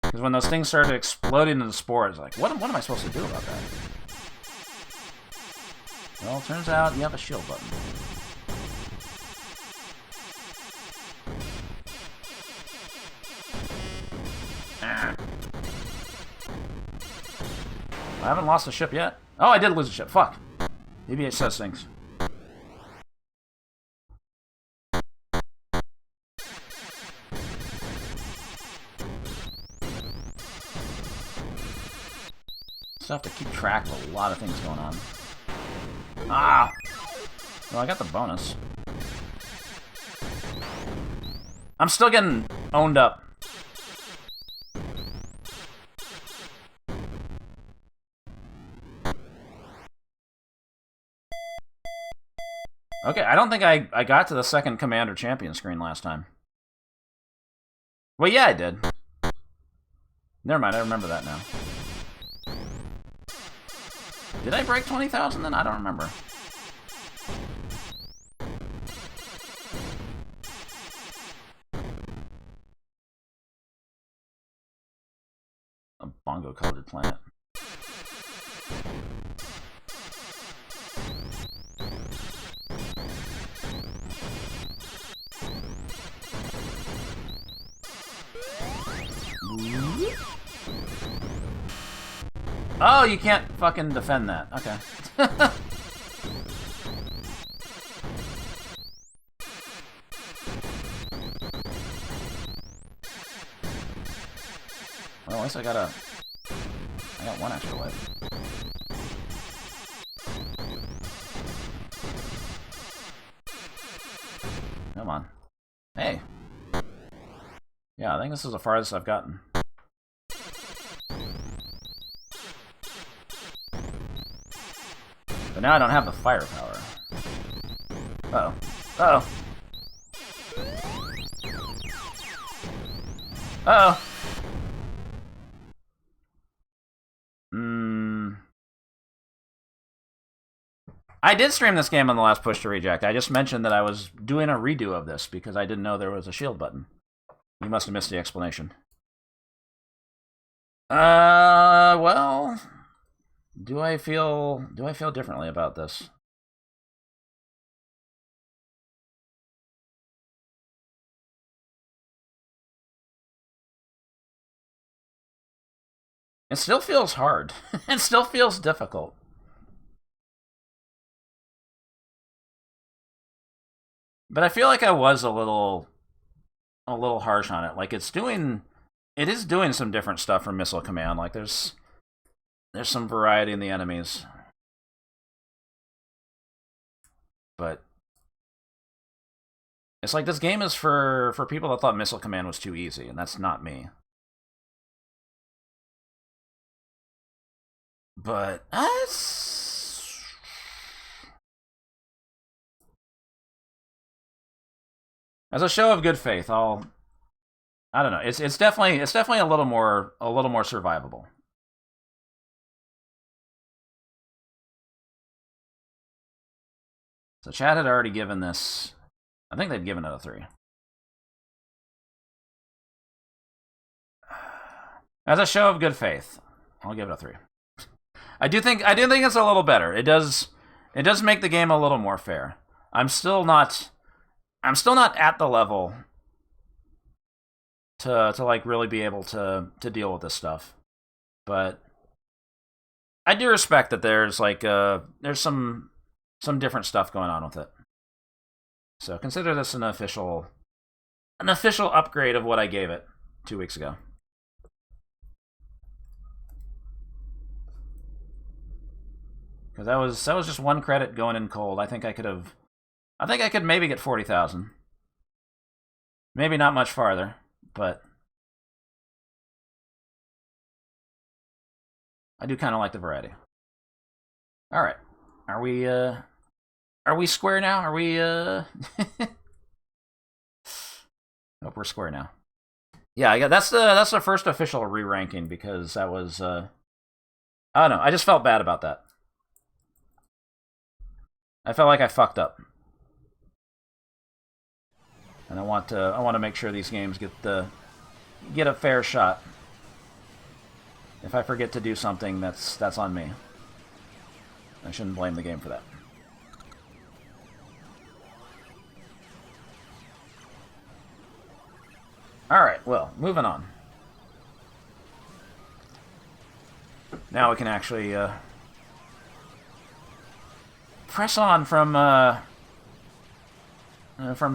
Because when those things started exploding into spores, like, what am I supposed to do about that? Well, turns out you have a shield button. Ah. I haven't lost a ship yet. Oh, I did lose a ship. Fuck. Maybe it says things. Still have to keep track of a lot of things going on. Ah! Well, I got the bonus. I'm still getting owned up. Okay, I don't think I got to the second Commander Champion screen last time. Well, yeah, I did. Never mind, I remember that now. Did I break 20,000 then? I don't remember. A bongo-colored planet. Oh, you can't fucking defend that. Okay. Well, at least I got one extra life. Come on. Hey. Yeah, I think this is the farthest I've gotten. But now I don't have the firepower. Uh-oh. Uh-oh. Uh-oh. I did stream this game on the last push to reject. I just mentioned that I was doing a redo of this because I didn't know there was a shield button. You must have missed the explanation. Well... Do I feel differently about this? It still feels hard. It still feels difficult. But I feel like I was a little harsh on it. Like it is doing some different stuff from Missile Command. Like there's some variety in the enemies. But it's like this game is for people that thought Missile Command was too easy, and that's not me. But as a show of good faith, I don't know. It's definitely a little more survivable. So chat had already given this, I think they'd given it a 3. As a show of good faith, I'll give it a 3. I do think it's a little better. It does make the game a little more fair. I'm still not at the level to like really be able to deal with this stuff. But I do respect that there's like there's some different stuff going on with it. So consider this an official upgrade of what I gave it 2 weeks ago. Because that was just 1 credit going in cold. I think I could maybe get 40,000. Maybe not much farther, but I do kind of like the variety. All right, are we square now? Are we Nope, we're square now. Yeah, that's the first official re-ranking because that was I don't know. I just felt bad about that. I felt like I fucked up, and I want to make sure these games get a fair shot. If I forget to do something, that's on me. I shouldn't blame the game for that. All right, well, moving on. Now we can actually press on from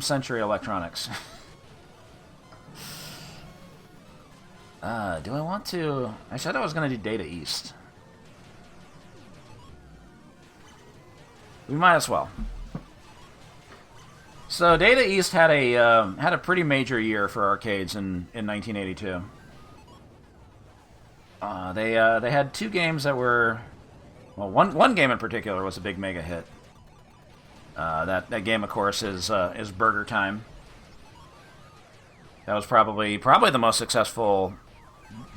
Century Electronics. Do I want to... I said I was going to do Data East. We might as well. So Data East had a pretty major year for arcades in 1982. They had 2 games that were... Well, one game in particular was a big mega hit. That game, of course, is Burger Time. That was probably the most successful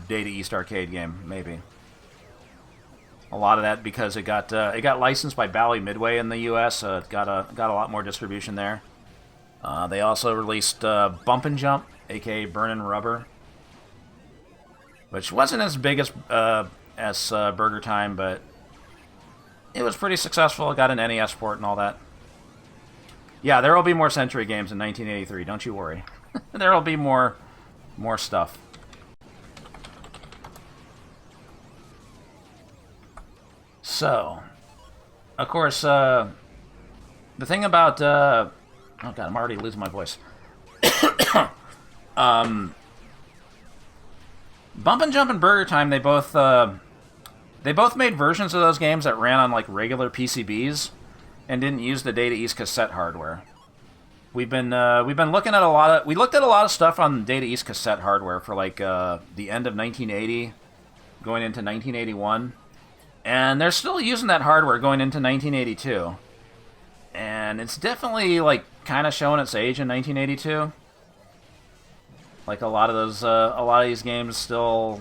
Data East arcade game, maybe. A lot of that because it got licensed by Bally Midway in the U.S. So it got a lot more distribution there. They also released Bump and Jump, aka Burnin' Rubber, which wasn't as big as Burger Time, but it was pretty successful. It got an NES port and all that. Yeah, there will be more Century games in 1983. Don't you worry. There will be more stuff. So, of course, the thing about oh god, I'm already losing my voice. Bump and Jump and Burger Time, they both made versions of those games that ran on like regular PCBs and didn't use the Data East cassette hardware. We've been looking at we looked at a lot of stuff on Data East cassette hardware for like the end of 1980, going into 1981, and they're still using that hardware going into 1982, and it's definitely like kind of showing its age in 1982. Like a lot of these games still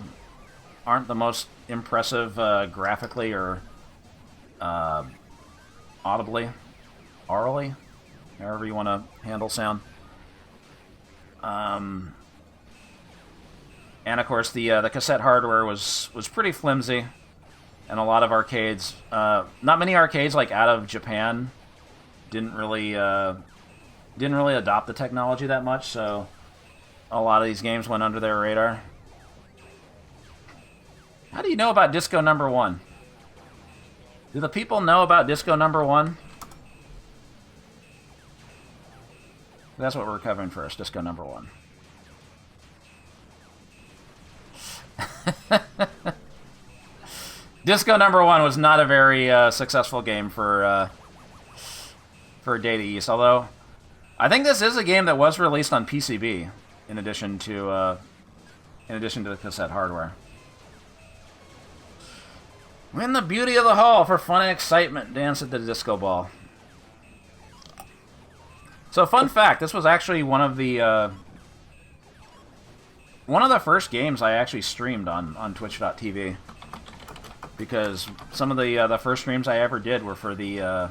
aren't the most impressive graphically or audibly, orally, however you want to handle sound. And of course the cassette hardware was pretty flimsy, and a lot of arcades, not many arcades like out of Japan, didn't really adopt the technology that much, so a lot of these games went under their radar. How do you know about Disco Number 1? Do the people know about Disco Number 1? That's what we're covering first, Disco Number 1. Disco Number 1 was not a very successful game for Data East, although I think this is a game that was released on PCB in addition to the cassette hardware. Win the beauty of the hall for fun and excitement. Dance at the disco ball. So, fun fact: this was actually one of the first games I actually streamed on Twitch.tv, because some of the first streams I ever did were for the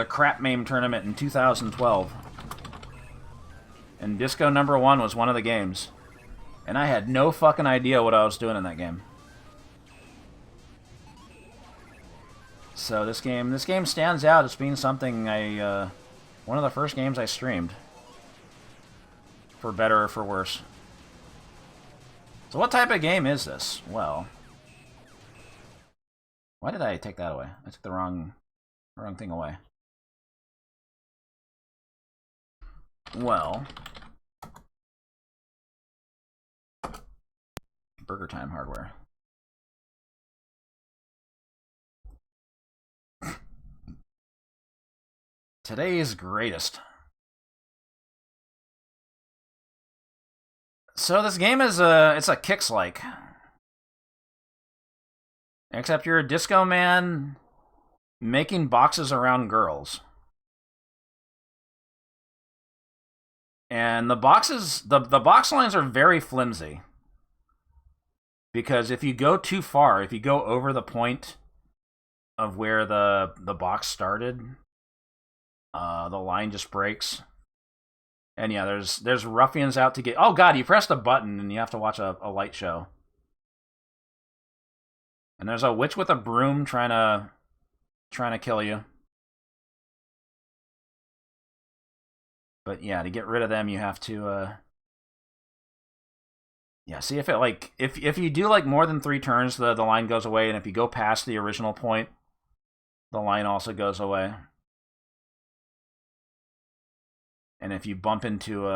Crap Mame tournament in 2012, and Disco Number 1 was one of the games. And I had no fucking idea what I was doing in that game. So this game stands out as being something one of the first games I streamed. For better or for worse. So what type of game is this? Well, why did I take that away? I took the wrong thing away. Well, Burger Time hardware. Today's greatest. So this game is it's a Kicks-like. Except you're a disco man making boxes around girls. And the boxes, the box lines are very flimsy. Because if you go too far, if you go over the point of where the box started, the line just breaks. And yeah, there's ruffians out to get... Oh god, you pressed a button and you have to watch a light show. And there's a witch with a broom trying to kill you. But yeah, to get rid of them, you have to yeah, see if it like if you do like more than 3 turns, the line goes away, and if you go past the original point, the line also goes away. And if you bump into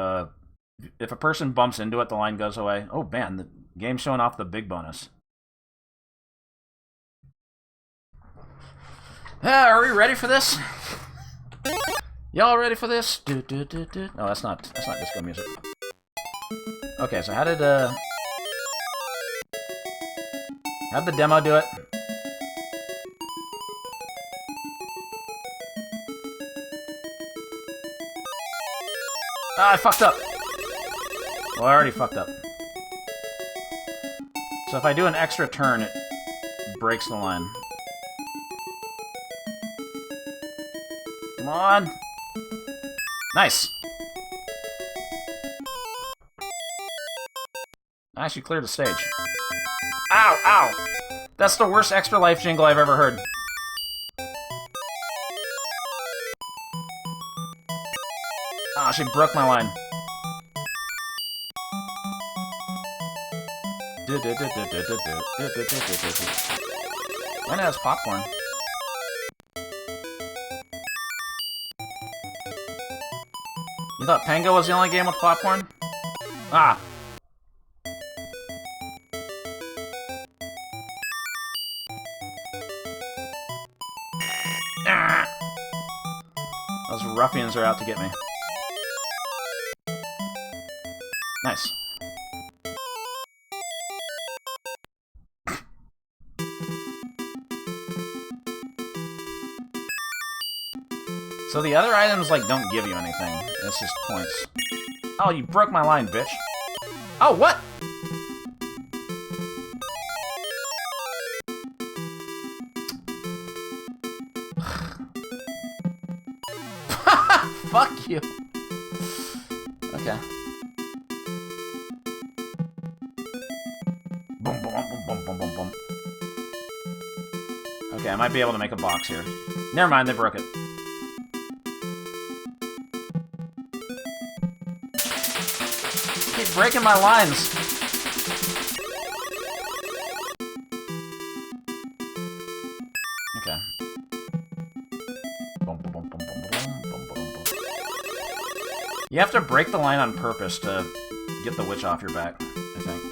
if a person bumps into it, the line goes away. Oh man, the game's showing off the big bonus. Are we ready for this? Y'all ready for this? No, that's not disco music. Okay, so how'd the demo do it? Ah, I fucked up. Well, I already fucked up. So if I do an extra turn, it breaks the line. Come on. Nice. I actually cleared the stage. Ow, ow! That's the worst Extra Life jingle I've ever heard. Ah, she broke my line. Mine has popcorn. You thought Pango was the only game with popcorn? Ah! Those ruffians are out to get me. Nice. So the other items, like, don't give you anything. It's just points. Oh, you broke my line, bitch. Oh, what? Fuck you. Okay. Boom, boom, boom, boom, boom, boom, boom. Okay, I might be able to make a box here. Never mind, they broke it. Keep breaking my lines. Okay. Boom, boom, boom, boom, boom, boom, boom, boom, boom. You have to break the line on purpose to get the witch off your back, I think.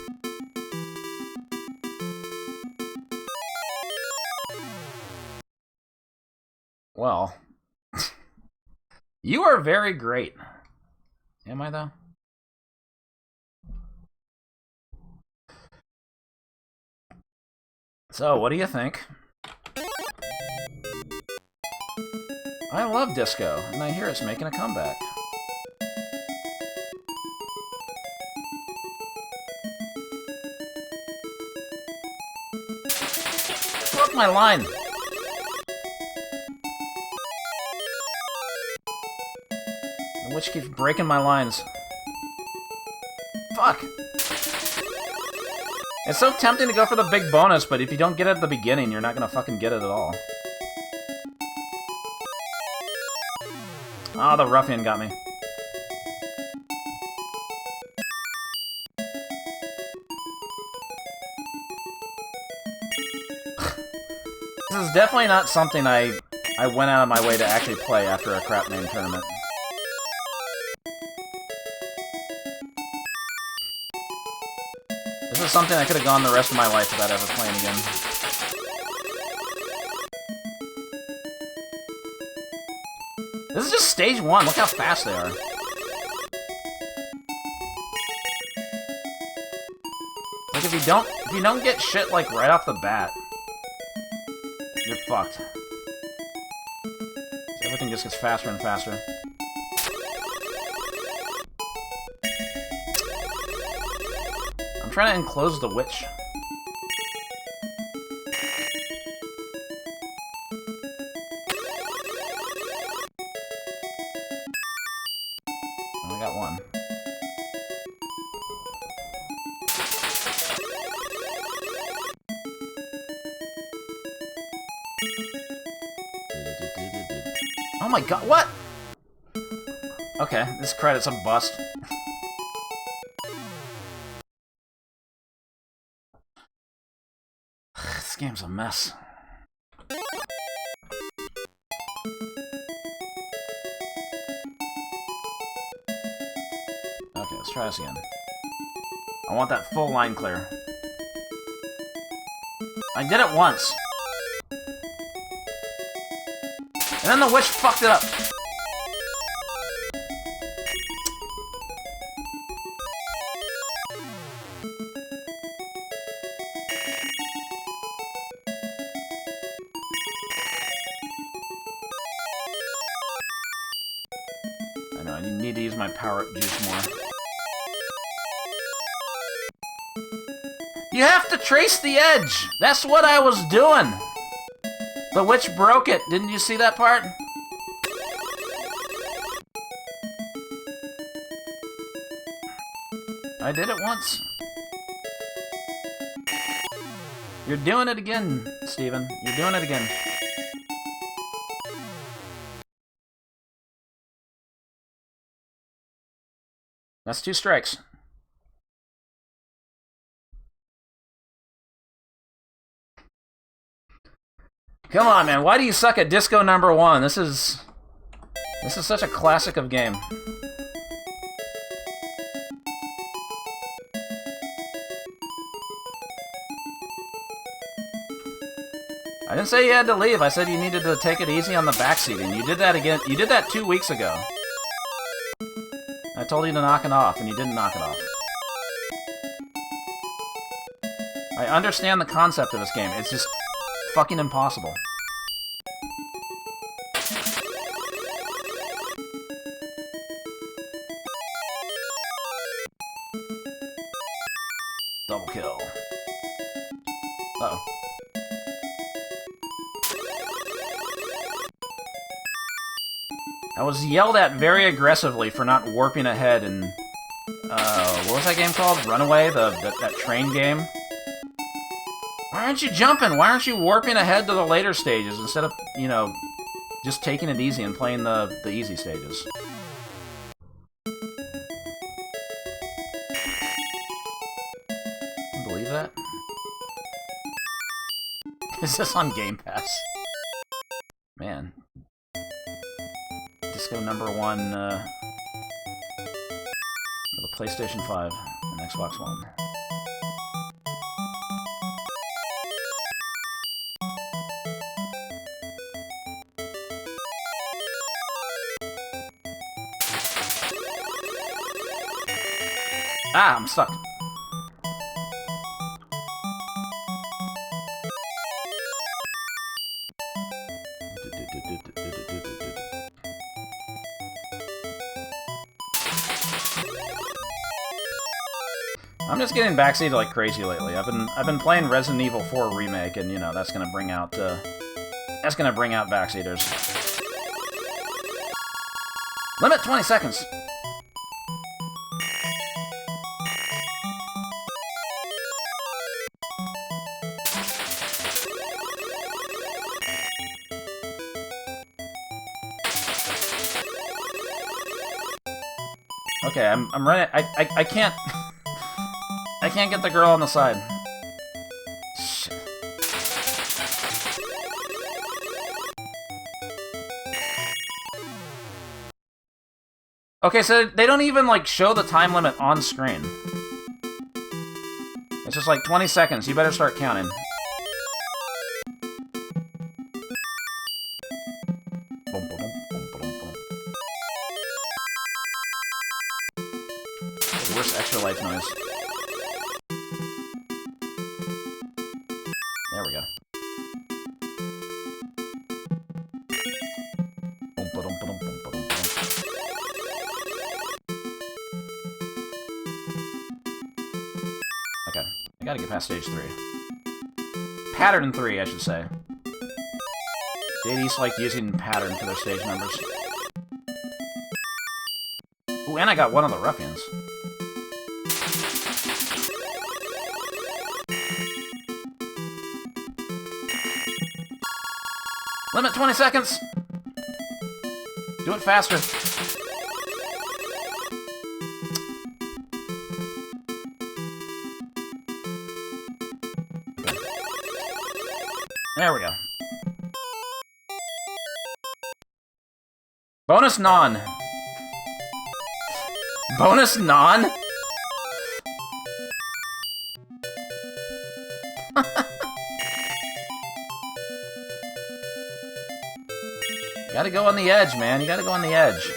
Well, you are very great. Am I, though? So, what do you think? I love disco, and I hear it's making a comeback. Broke my line! The witch keeps breaking my lines. Fuck! fuck? It's so tempting to go for the big bonus, but if you don't get it at the beginning, you're not gonna fucking get it at all. Ah, the ruffian got me. This is definitely not something I went out of my way to actually play after a crap name tournament. This is something I could have gone the rest of my life without ever playing again. This is just stage 1. Look how fast they are. Like if you don't get shit like right off the bat, you're fucked. Everything just gets faster and faster. I'm trying to enclose the witch. I got one. Oh my god, what? Okay, this credit's a bust. This game's a mess. Okay, let's try this again. I want that full line clear. I did it once. And then the witch fucked it up. I know, I need to use my power-up juice more. You have to trace the edge! That's what I was doing! The witch broke it! Didn't you see that part? I did it once. You're doing it again, Steven. You're doing it again. That's 2 strikes. Come on, man. Why do you suck at Disco #1? This is such a classic of game. I didn't say you had to leave. I said you needed to take it easy on the backseating. You did that again. You did that 2 weeks ago. I told you to knock it off, and you didn't knock it off. I understand the concept of this game. It's just fucking impossible. Double kill. Uh-oh. I was yelled at very aggressively for not warping ahead in, what was that game called? Runaway? That train game? Why aren't you jumping? Why aren't you warping ahead to the later stages instead of, you know, just taking it easy and playing the easy stages? Can you believe that? Is this on Game Pass? Man. Disco #1 for the PlayStation 5 and Xbox One. Ah, I'm stuck. I'm just getting backseated like crazy lately. I've been playing Resident Evil 4 Remake, and you know that's gonna bring out backseaters. Limit 20 seconds. Okay, I'm running. I can't. I can't get the girl on the side. Shit. Okay, so they don't even, like, show the time limit on screen. It's just like 20 seconds. You better start counting. The worst extra life noise. There we go. Okay, I gotta get past stage 3. Pattern 3, I should say. Data East like using pattern for their stage numbers. Ooh, and I got one of the ruffians. Limit 20 seconds! Do it faster. Okay. There we go. Bonus non. Bonus non? You gotta go on the edge, man. You gotta go on the edge.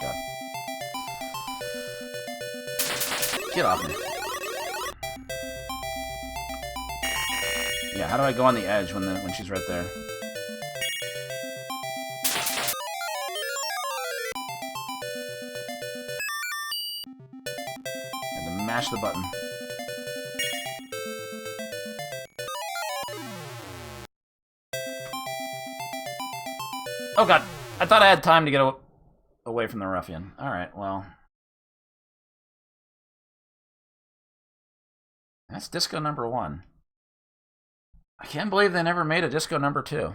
God. Get off me. Yeah, how do I go on the edge when she's right there? Mash the button. Oh god, I thought I had time to get away from the ruffian. Alright, well. That's disco number 1. I can't believe they never made a disco number 2.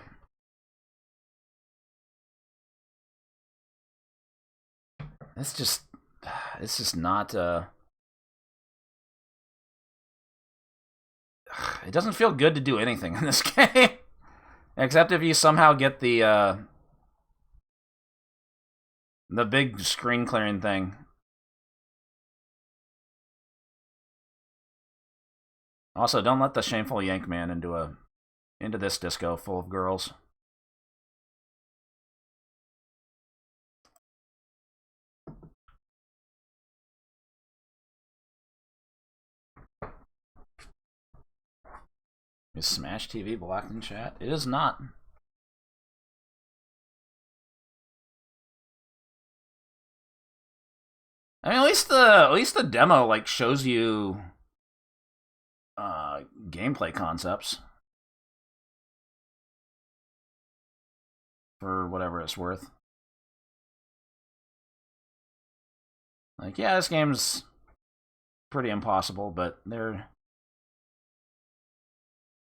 It's just not, it doesn't feel good to do anything in this game. Except if you somehow get the big screen clearing thing. Also, don't let the shameful yank man into this disco full of girls. Is Smash TV blocked in chat? It is not. I mean, at least the demo like shows you gameplay concepts for whatever it's worth. Like, yeah, this game's pretty impossible, but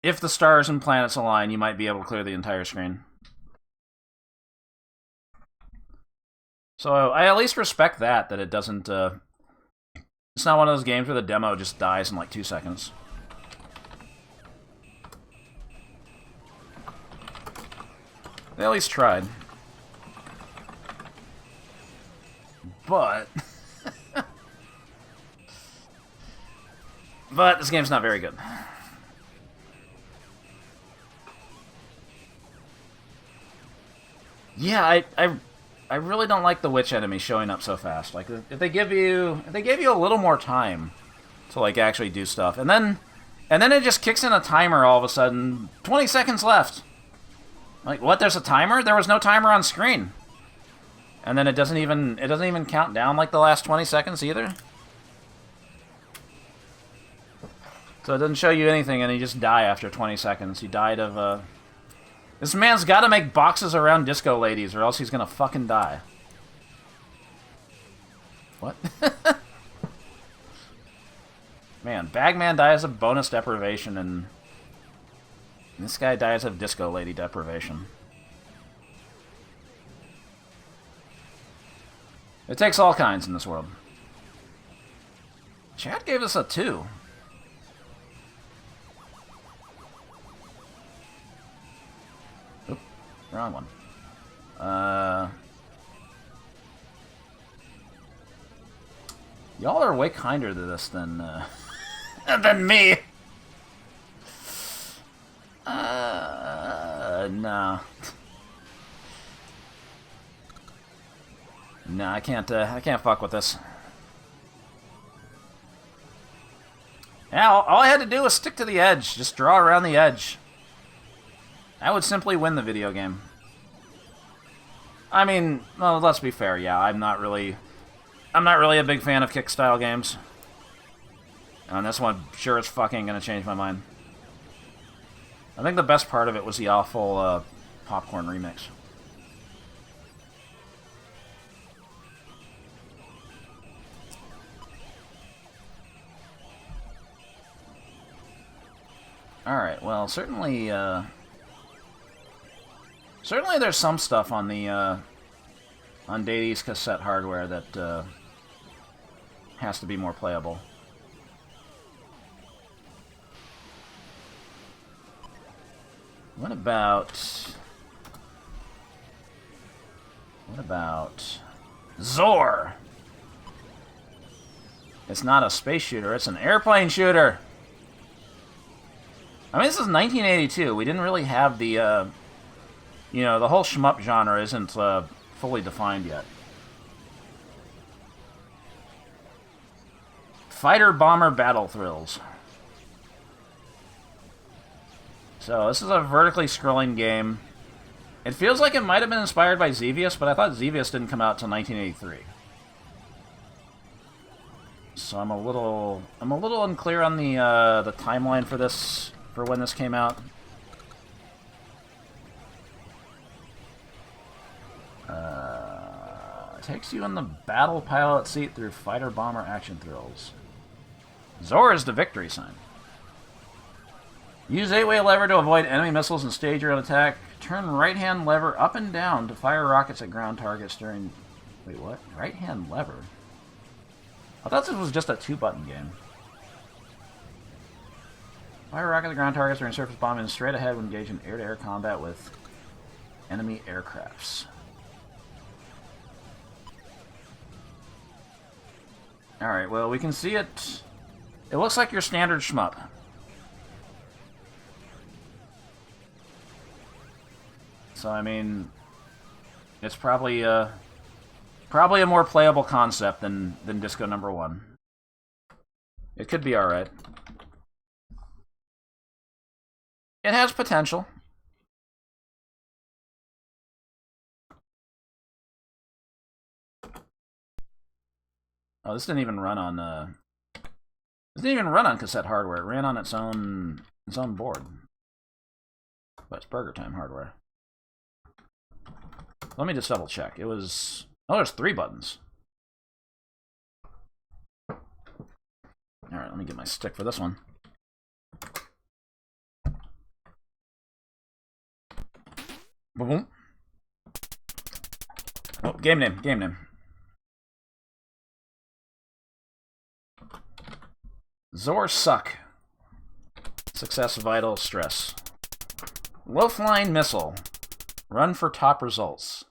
if the stars and planets align, you might be able to clear the entire screen. So I at least respect that it doesn't, it's not one of those games where the demo just dies in like 2 seconds. They at least tried. But... but this game's not very good. Yeah, I really don't like the witch enemy showing up so fast. Like, if they give you a little more time to like actually do stuff, and then it just kicks in a timer all of a sudden. 20 seconds left. Like, what? There's a timer? There was no timer on screen. And then it doesn't even count down like the last 20 seconds either. So it doesn't show you anything, and you just die after 20 seconds. He died of This man's got to make boxes around disco ladies, or else he's gonna fucking die. What? Man, Bagman dies of bonus deprivation, and this guy dies of Disco Lady deprivation. It takes all kinds in this world. Chad gave us a 2. Oop, wrong one. Y'all are way kinder to this than me. No. No, I can't fuck with this. Yeah, all I had to do was stick to the edge. Just draw around the edge. I would simply win the video game. I mean, well, let's be fair, yeah, I'm not really a big fan of kick-style games. And this one sure is fucking gonna change my mind. I think the best part of it was the awful popcorn remix. Alright, well, certainly there's some stuff on the, on Deity's cassette hardware that, has to be more playable. What about Zoar? It's not a space shooter, it's an airplane shooter. I mean, this is 1982. We didn't really have the, you know, the whole shmup genre isn't fully defined yet. Fighter Bomber Battle Thrills. So, this is a vertically scrolling game. It feels like it might have been inspired by Xevious, but I thought Xevious didn't come out until 1983. So I'm a little unclear on the timeline for this, for when this came out. Takes you in the battle pilot seat through fighter bomber action thrills. Zoar is the victory sign. Use 8-way lever to avoid enemy missiles and stage your own attack. Turn right-hand lever up and down to fire rockets at ground targets during... Wait, what? Right-hand lever? I thought this was just a 2-button game. Fire rocket at ground targets during surface bombing straight ahead when engaged in air-to-air combat with enemy aircrafts. Alright, well, we can see it. It looks like your standard shmup. So, I mean, it's probably a more playable concept than Disco number 1. It could be alright. It has potential. Oh, this didn't even run on cassette hardware. It ran on its own board. But it's Burger Time hardware. Let me just double check. It was... Oh, there's 3 buttons. Alright, let me get my stick for this one. Boom. Oh, game name. Zoar suck. Success vital stress. Low flying missile. Run for top results.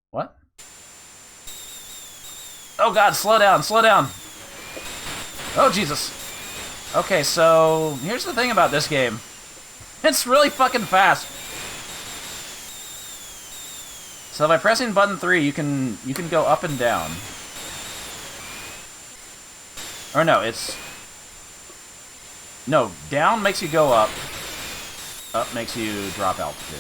What? Oh god, slow down. Oh Jesus. Okay, so here's the thing about this game. It's really fucking fast. So by pressing button 3, you can go up and down. Or no, it's... No, down makes you go up. Up makes you drop altitude.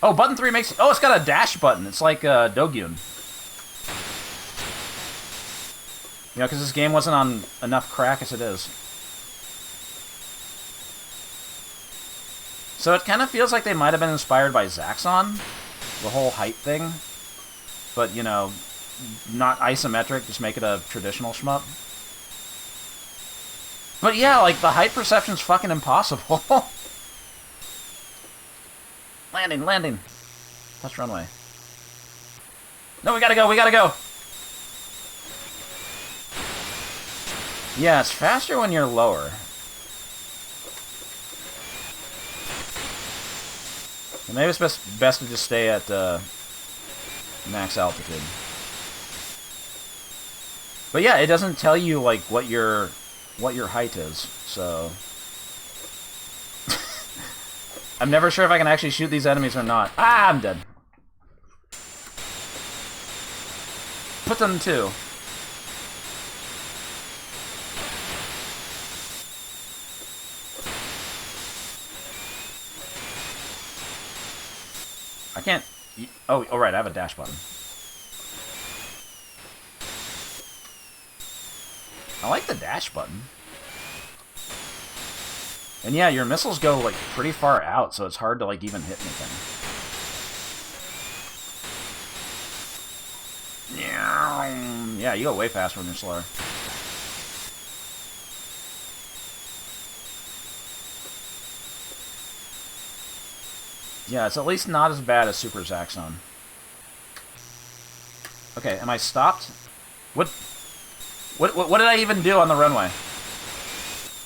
Oh, button 3 makes... Oh, it's got a dash button. It's like Dogyun. You know, because this game wasn't on enough crack as it is. So it kind of feels like they might have been inspired by Zaxxon. The whole height thing. But, you know, not isometric, just make it a traditional shmup. But yeah, like, the height perception's fucking impossible. Landing, landing. Touch runway. No, we gotta go, we gotta go! Yeah, it's faster when you're lower. And maybe it's best to just stay at max altitude. But yeah, it doesn't tell you like what your height is, so I'm never sure if I can actually shoot these enemies or not. Ah, I'm dead. Put them too. I can't... Oh, right, I have a dash button. I like the dash button. And yeah, your missiles go, like, pretty far out, so it's hard to, like, even hit anything. Yeah, you go way faster when you're slower. Yeah, it's at least not as bad as Super Zaxxon. Okay, am I stopped? What did I even do on the runway?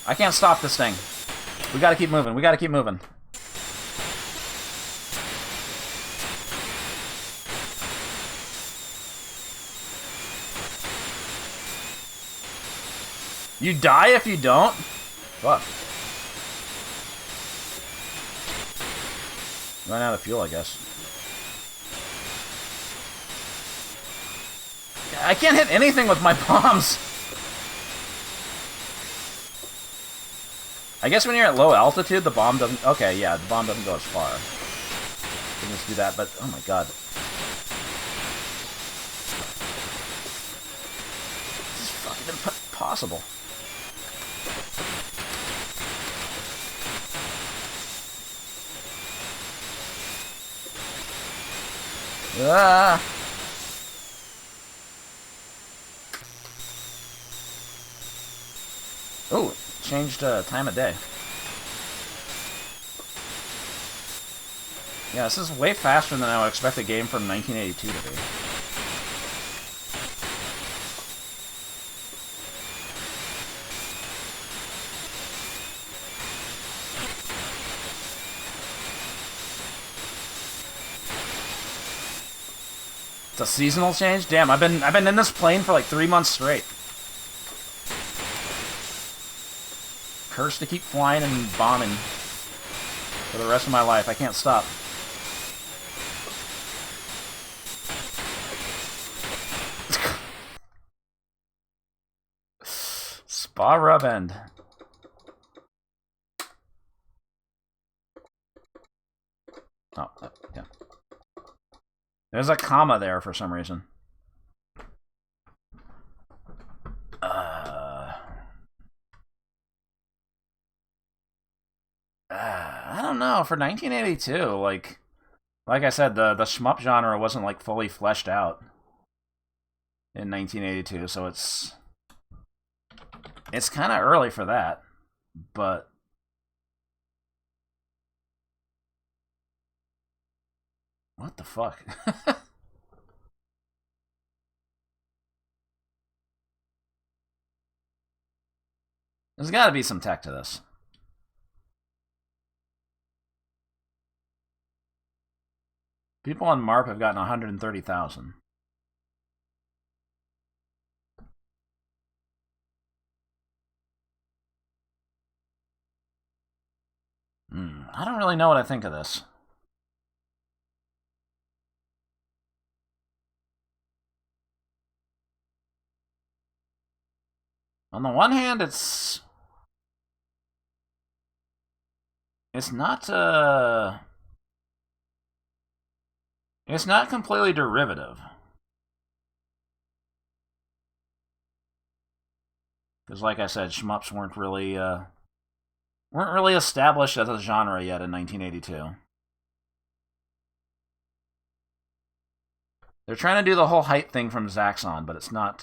I can't stop this thing. We gotta keep moving, we gotta keep moving. You die if you don't? Fuck. Run out of fuel, I guess. I can't hit anything with my bombs. I guess when you're at low altitude, the bomb doesn't... Okay, yeah, the bomb doesn't go as far. You can just do that, but... Oh my god. This is fucking impossible. Ah! Oh, changed time of day. Yeah, this is way faster than I would expect a game from 1982 to be. It's a seasonal change? Damn, I've been in this plane for like 3 months straight. Cursed to keep flying and bombing for the rest of my life. I can't stop. Spa rub end. Oh, yeah. There's a comma there for some reason. I don't know. For 1982, like I said, the shmup genre wasn't like fully fleshed out in 1982, so it's kind of early for that. But what the fuck? There's got to be some tech to this. People on MARP have gotten 130,000. I don't really know what I think of this. On the one hand, it's not completely derivative. Because like I said, shmups weren't really established as a genre yet in 1982. They're trying to do the whole height thing from Zaxxon, but it's not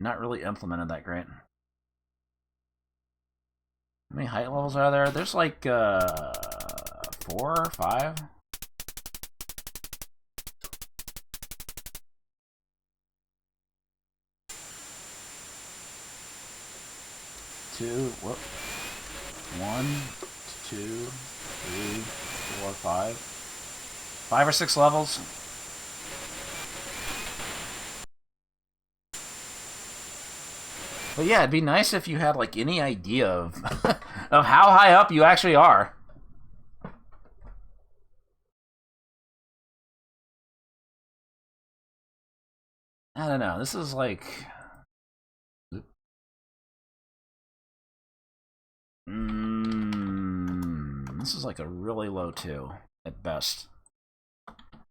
really implemented that great. How many height levels are there? There's like 4 or 5. Two, whoop. 1, 2, 3, 4, 5. 5 or 6 levels. But yeah, it'd be nice if you had like any idea of of how high up you actually are. I don't know. This is like this is like a really low 2 at best.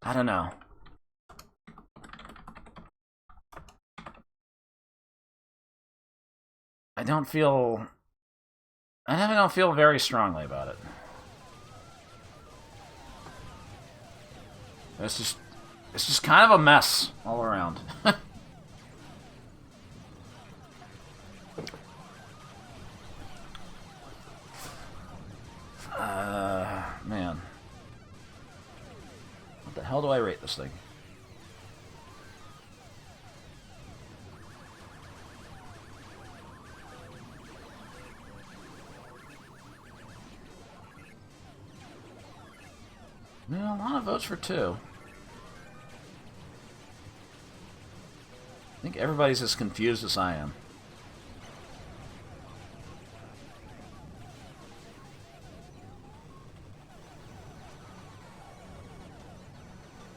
I don't know. I don't feel very strongly about it. It's just kind of a mess all around. Man. What the hell do I rate this thing? Yeah, a lot of votes for 2. I think everybody's as confused as I am.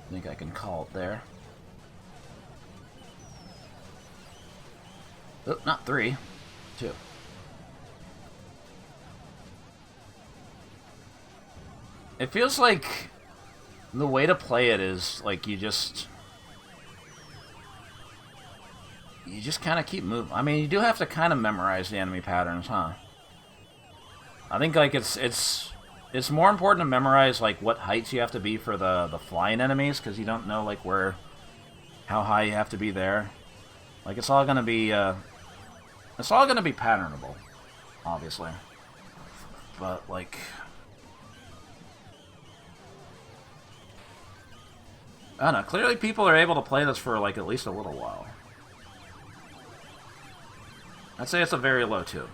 I think I can call it there. Oh, not 3. 2. It feels like the way to play it is like you just kind of keep moving. I mean, you do have to kind of memorize the enemy patterns, huh? I think like it's more important to memorize like what heights you have to be for the flying enemies, because you don't know like how high you have to be there. Like it's all gonna be patternable, obviously. But like, I don't know. Clearly, people are able to play this for like at least a little while. I'd say it's a very low 2.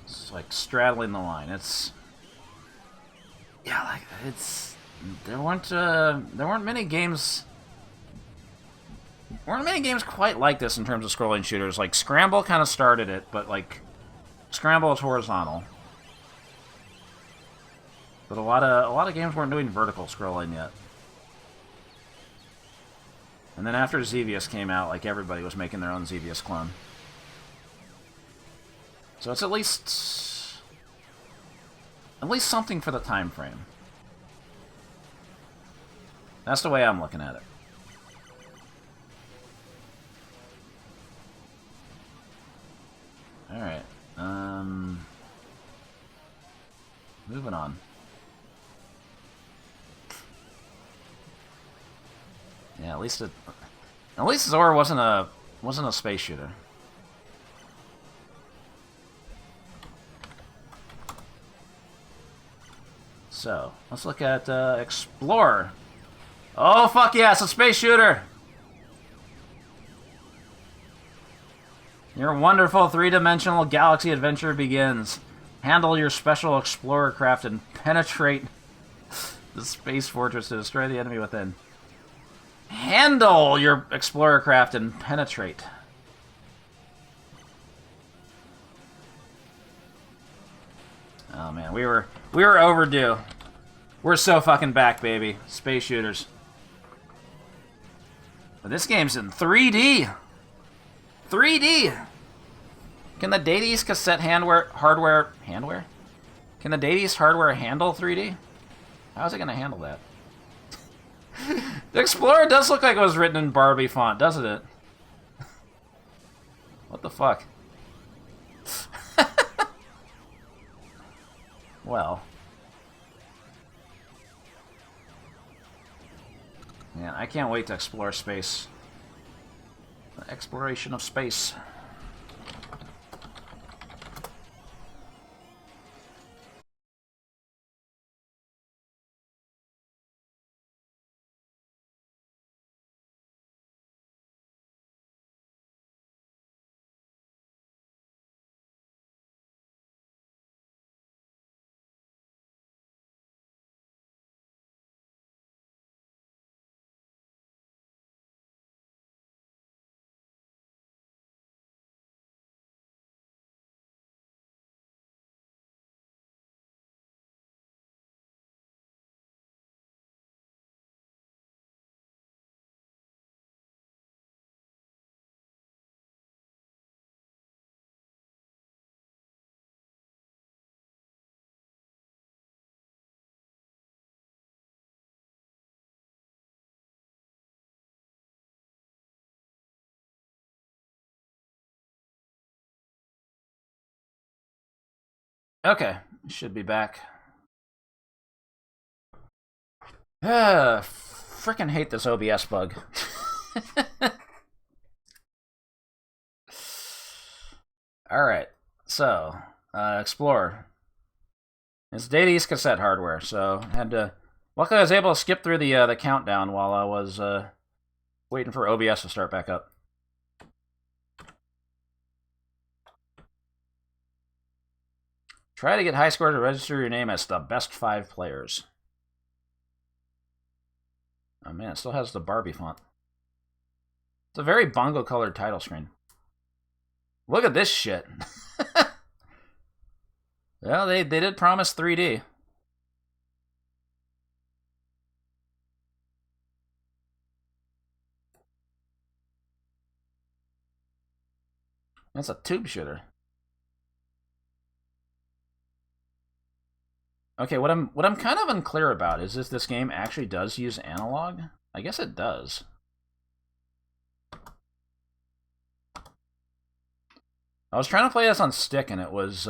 It's like straddling the line. There weren't many games quite like this in terms of scrolling shooters. Like Scramble kind of started it, but like Scramble is horizontal. But a lot of games weren't doing vertical scrolling yet. And then after Xevious came out, like everybody was making their own Xevious clone. So it's at least something for the time frame. That's the way I'm looking at it. All right. Moving on. Yeah, at least Zoar wasn't a space shooter. So let's look at Explorer. Oh fuck yeah, it's a space shooter. Your wonderful three-dimensional galaxy adventure begins. Handle your special explorer craft and penetrate the space fortress to destroy the enemy within. Handle your explorer craft and penetrate. Oh man, we were overdue. We're so fucking back, baby. Space shooters. But this game's in 3D. 3D. Can the Dades cassette hardware? Can the Dades hardware handle 3D? How is it gonna handle that? The Explorer does look like it was written in Barbie font, doesn't it? What the fuck? Well. Man, I can't wait to explore space. The exploration of space. Okay, should be back. Frickin' hate this OBS bug. Alright, so, Explore. It's Data East cassette hardware, so had to... Luckily I was able to skip through the countdown while I was waiting for OBS to start back up. Try to get high score to register your name as the best 5 players. Oh man, it still has the Barbie font. It's a very bongo-colored title screen. Look at this shit. Well, they did promise 3D. That's a tube shooter. Okay, what I'm kind of unclear about is if this game actually does use analog. I guess it does. I was trying to play this on stick and it was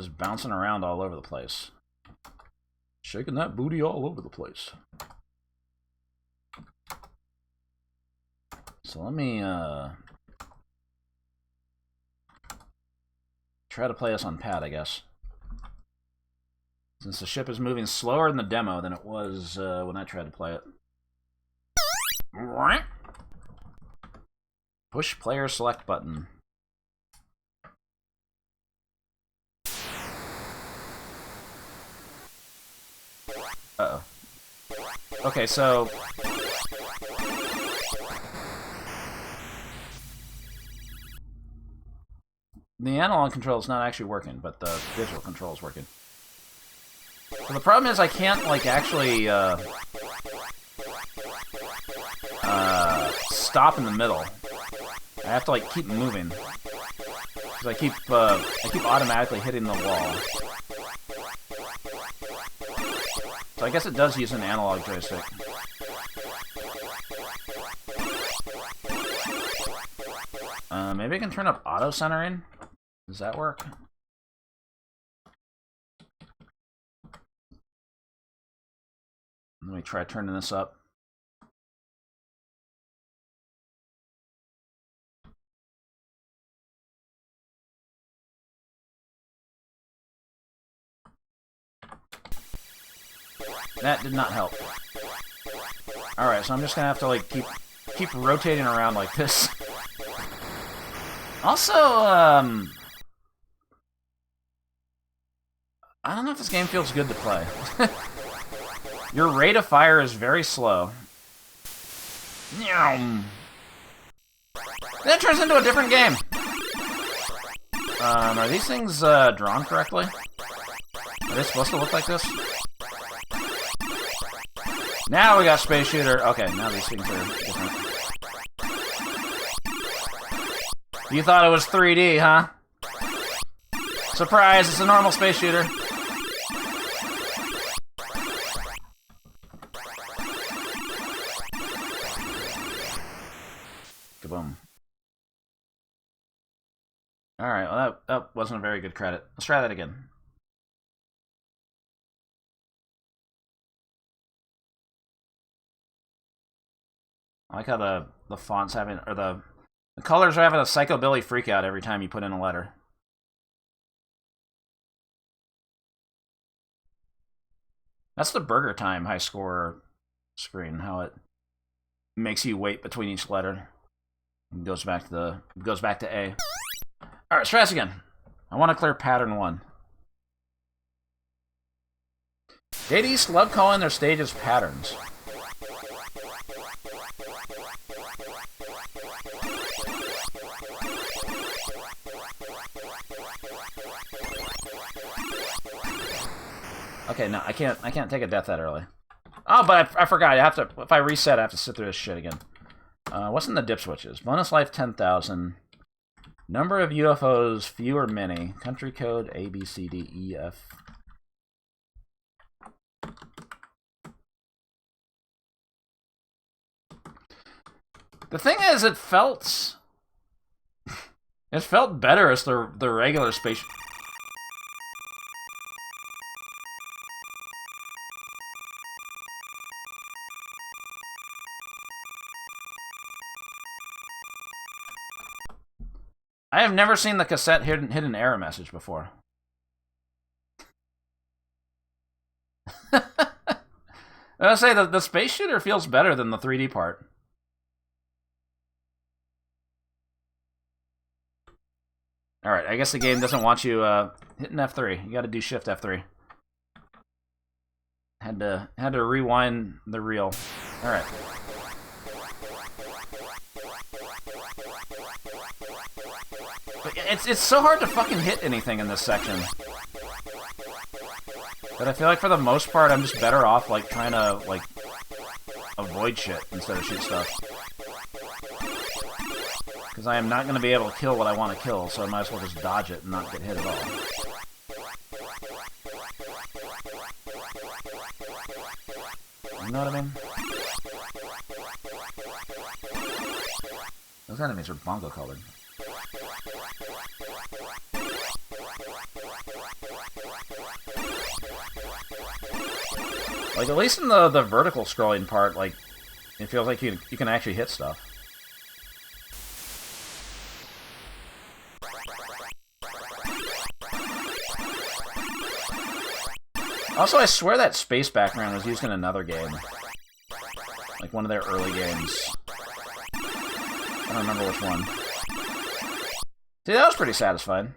bouncing around all over the place. Shaking that booty all over the place. So let me try to play this on pad, I guess. Since the ship is moving slower in the demo than it was when I tried to play it. Push player select button. Uh-oh. Okay, so... the analog control is not actually working, but the digital control is working. So the problem is I can't, like, actually, stop in the middle. I have to, like, keep moving. Because I keep automatically hitting the wall. So I guess it does use an analog joystick. Maybe I can turn up auto centering? Does that work? Let me try turning this up. That did not help. Alright, so I'm just gonna have to like keep rotating around like this. Also, I don't know if this game feels good to play. Your rate of fire is very slow. Then it turns into a different game. Are these things drawn correctly? Are they supposed to look like this? Now we got Space Shooter. Okay, now these things are different. You thought it was 3D, huh? Surprise, it's a normal Space Shooter. Kaboom. Alright, well that wasn't a very good credit. Let's try that again. I like how the font's having, or the colors are having a psychobilly freak out every time you put in a letter. That's the Burger Time high score screen, how it makes you wait between each letter. It goes back to A. Alright, let's try this again. I want to clear pattern 1. Data East love calling their stages patterns. Okay, no, I can't take a death that early. Oh, but I forgot. I have to. If I reset, I have to sit through this shit again. What's in the dip switches? Bonus life 10,000. Number of UFOs, few or many. Country code A B C D E F. The thing is, it felt better as the regular space. I have never seen the cassette hidden error message before. I say the space shooter feels better than the 3D part. Alright, I guess the game doesn't want you hitting F3. You gotta do Shift F3. Had to rewind the reel. Alright. It's so hard to fucking hit anything in this section. But I feel like for the most part I'm just better off like trying to like avoid shit instead of shoot stuff. Because I am not going to be able to kill what I want to kill, so I might as well just dodge it and not get hit at all. You know what I mean? Those enemies are bongo colored. Like, at least in the vertical scrolling part, like, it feels like you can actually hit stuff. Also, I swear that space background was used in another game. Like one of their early games. I don't remember which one. See, that was pretty satisfying.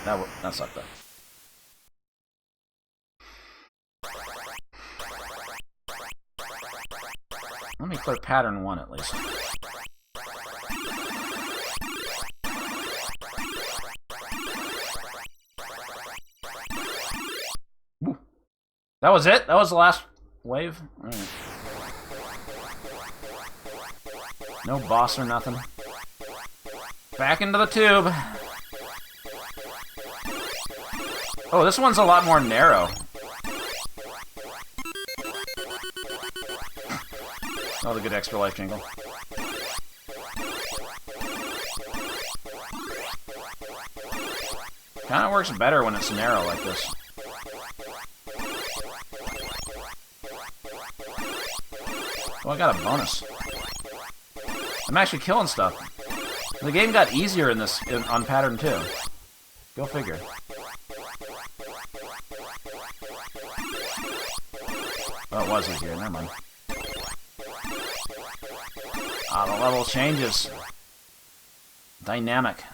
That sucked though. Let me clear pattern 1 at least. Woo. That was it? That was the last wave? Alright. No boss or nothing. Back into the tube. Oh, this one's a lot more narrow. Oh, the good extra life jingle. Kinda works better when it's narrow like this. Oh, I got a bonus. I'm actually killing stuff. The game got easier in this on pattern 2. Go figure. Oh, it was easier. Never mind. Ah, the level changes. Dynamic.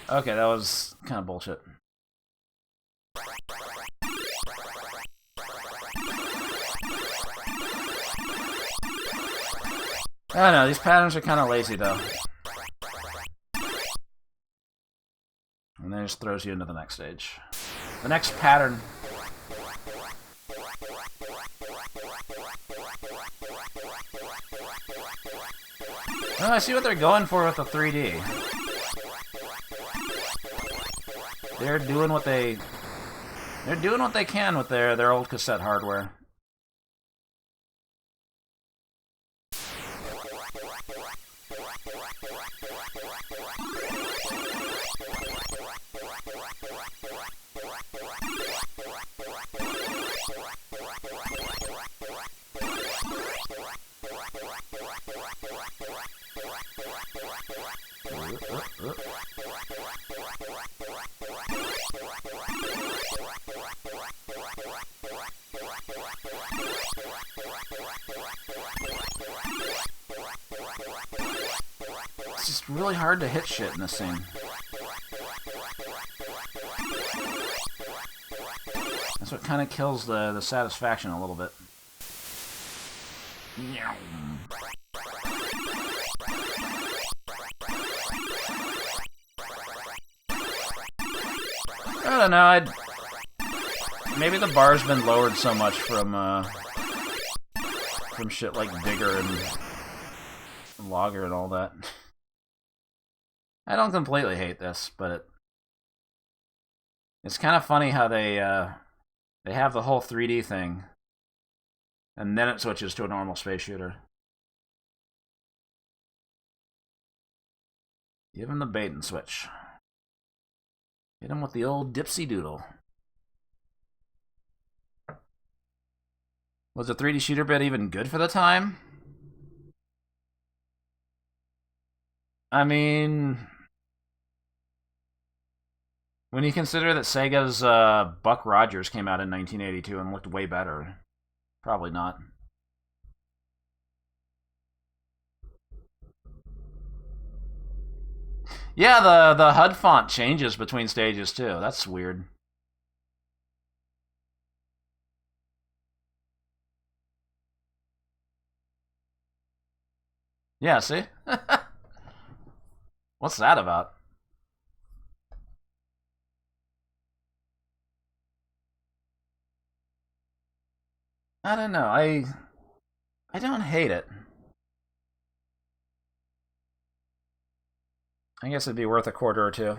Okay, that was kind of bullshit. I don't know, these patterns are kind of lazy though. And then it just throws you into the next stage. The next pattern. Oh, I see what they're going for with the 3D. They're doing what they can with their old cassette hardware. It's just really hard to hit shit in this thing. That's what kind of kills the satisfaction a little bit. I don't know, maybe the bar's been lowered so much from shit like Digger and Logger and all that. I don't completely hate this, but it's kind of funny how they have the whole 3D thing, and then it switches to a normal space shooter. Give him the bait and switch. Hit him with the old dipsy doodle. Was the 3D shooter bit even good for the time? I mean, when you consider that Sega's Buck Rogers came out in 1982 and looked way better, probably not. Yeah, the HUD font changes between stages too. That's weird. Yeah, see? What's that about? I don't know. I don't hate it. I guess it'd be worth a quarter or two.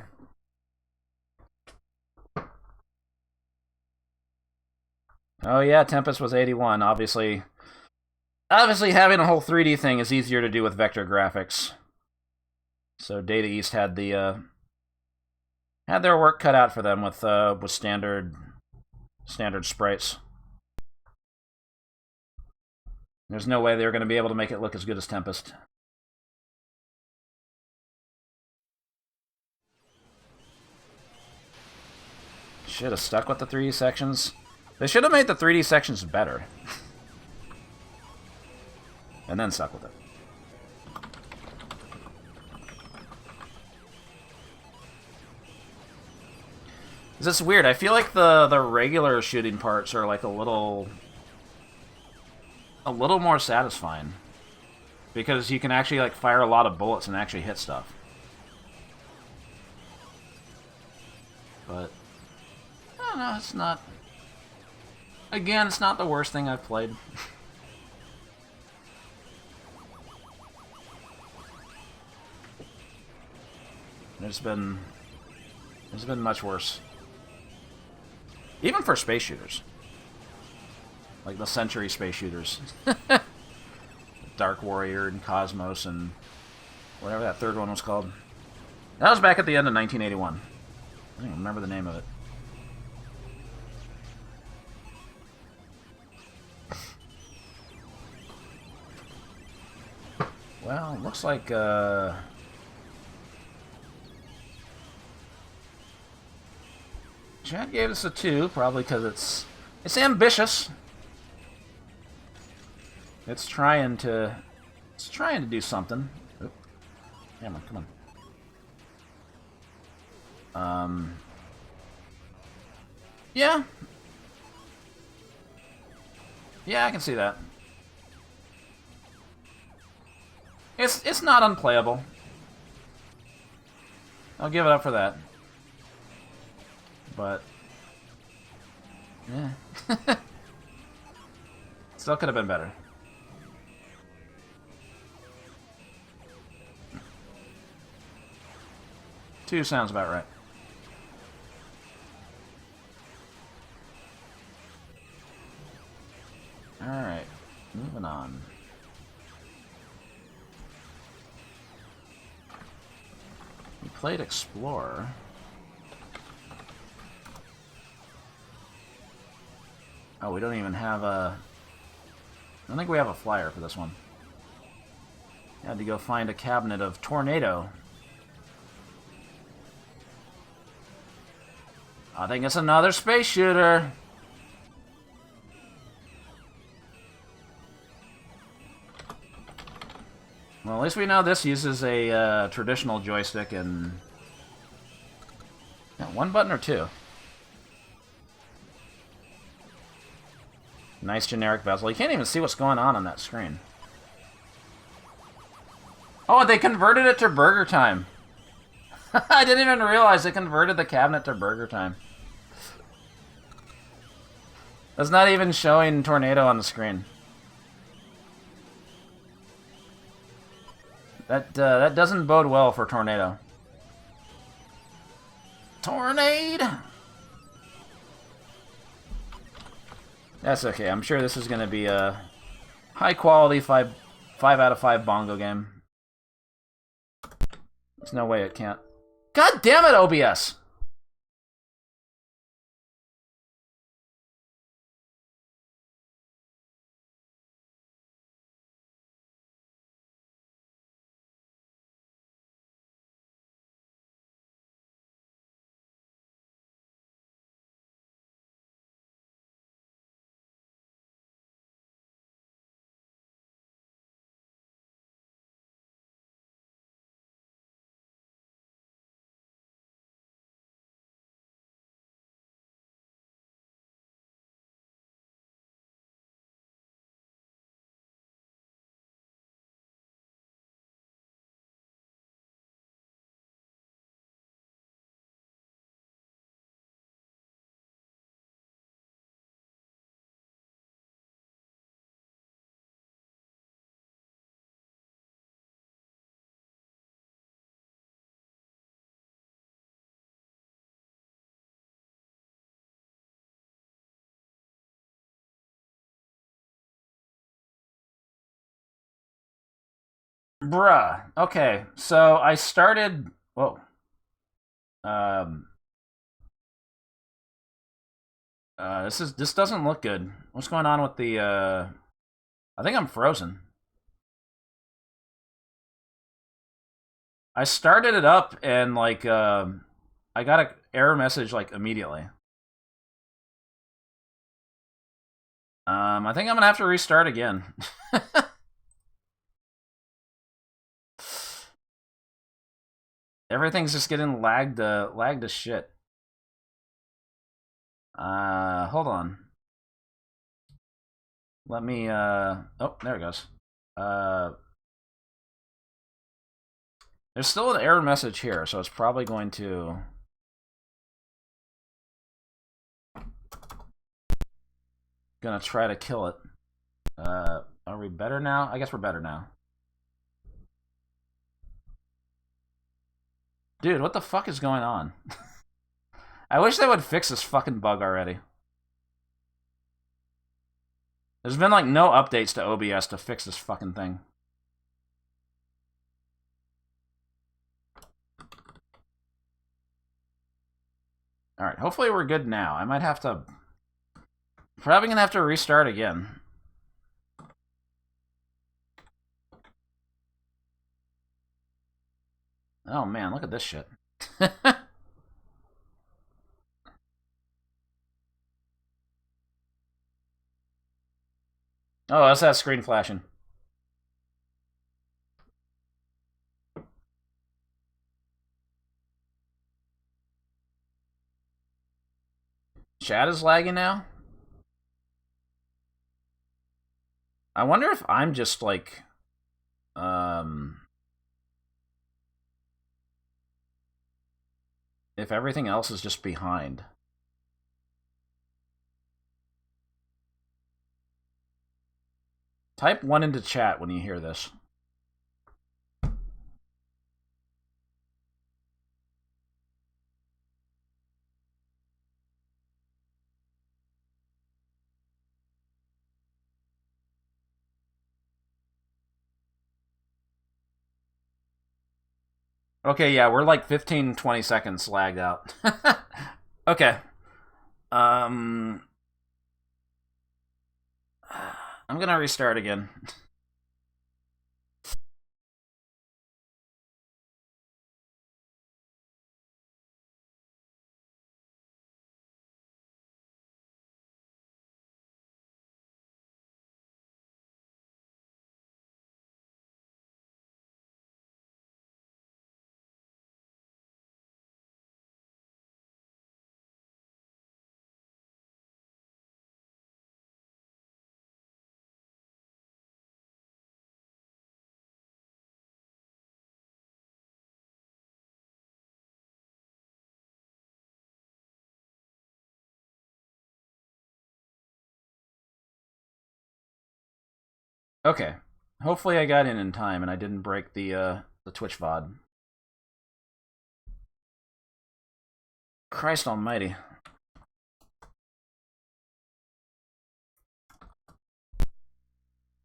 Oh yeah, Tempest was 81. Obviously having a whole 3D thing is easier to do with vector graphics. So Data East had their work cut out for them with standard sprites. There's no way they're going to be able to make it look as good as Tempest. Should have stuck with the 3D sections. They should have made the 3D sections better. And then stuck with it. This is weird. I feel like the regular shooting parts are like a little more satisfying. Because you can actually like fire a lot of bullets and actually hit stuff. But I don't know, it's not... Again, it's not the worst thing I've played. There's been much worse. Even for space shooters. Like the Century space shooters. Dark Warrior and Cosmos and whatever that third one was called. That was back at the end of 1981. I don't even remember the name of it. Well, looks like Chad gave us a 2, probably because it's ambitious. It's trying to do something. Oop. Come on. Yeah. Yeah, I can see that. It's not unplayable. I'll give it up for that. But yeah. Still could have been better. Two sounds about right. Alright, moving on. We played Explorer. Oh, we don't even have a... I don't think we have a flyer for this one. Had to go find a cabinet of Tornado. I think it's another space shooter. Well, at least we know this uses a traditional joystick and... Yeah, one button or two. Nice generic bezel. You can't even see what's going on that screen. Oh, they converted it to Burger Time. I didn't even realize they converted the cabinet to Burger Time. That's not even showing Tornado on the screen. That doesn't bode well for Tornado. Tornado! That's okay. I'm sure this is going to be a high-quality 5 out of 5 bongo game. There's no way it can't. God damn it, OBS! Bruh. Okay, so I started... Whoa. This doesn't look good. What's going on with the, I think I'm frozen. I started it up and, like, I got an error message, like, immediately. I think I'm gonna have to restart again. Everything's just getting lagged to shit. Hold on. Let me, oh, there it goes. There's still an error message here, so it's probably going to... Gonna try to kill it. Are we better now? I guess we're better now. Dude, what the fuck is going on? I wish they would fix this fucking bug already. There's been, like, no updates to OBS to fix this fucking thing. Alright, hopefully we're good now. I might have to... Probably gonna have to restart again. Oh man, look at this shit. Oh, that's that screen flashing. Chat is lagging now? I wonder if I'm just, like... If everything else is just behind. Type 1 into chat when you hear this. Okay, yeah, we're like 15, 20 seconds lagged out. Okay. I'm gonna restart again. Okay. Hopefully I got in time and I didn't break the Twitch VOD. Christ almighty.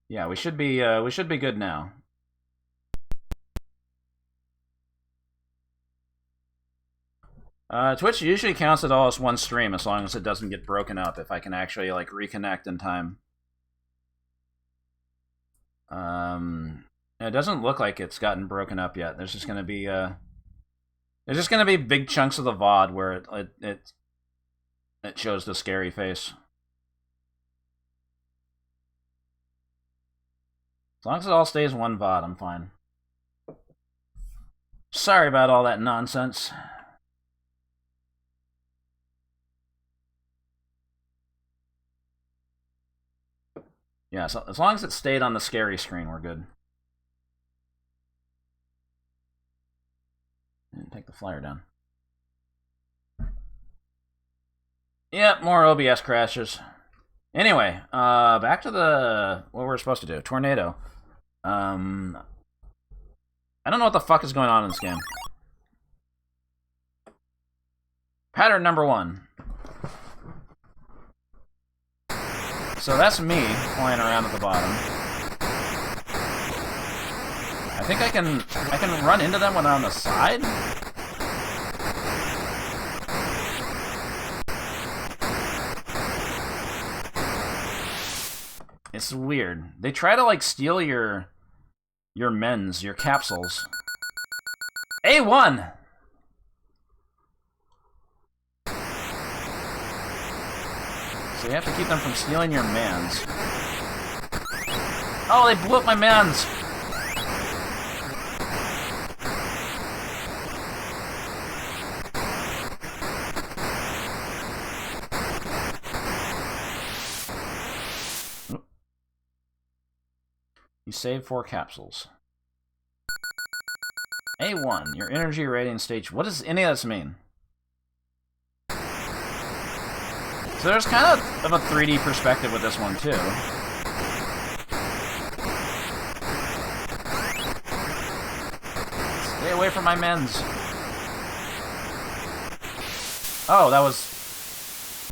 Yeah, we should be good now. Twitch usually counts it all as one stream as long as it doesn't get broken up, if I can actually like reconnect in time. It doesn't look like it's gotten broken up yet. There's just gonna be big chunks of the VOD where it shows the scary face. As long as it all stays one VOD, I'm fine. Sorry about all that nonsense. Yeah, so as long as it stayed on the scary screen, we're good. And take the flyer down. Yep, more OBS crashes. Anyway, back to what we're supposed to do. Tornado. I don't know what the fuck is going on in this game. Pattern number 1. So that's me flying around at the bottom. I think I can run into them when they're on the side. It's weird. They try to like steal your mens, your capsules. A1. So you have to keep them from stealing your mans. Oh, they blew up my mans! You save 4 capsules. A1, your energy rating stage. What does any of this mean? So there's kind of a 3D perspective with this one, too. Stay away from my mens. Oh, that was...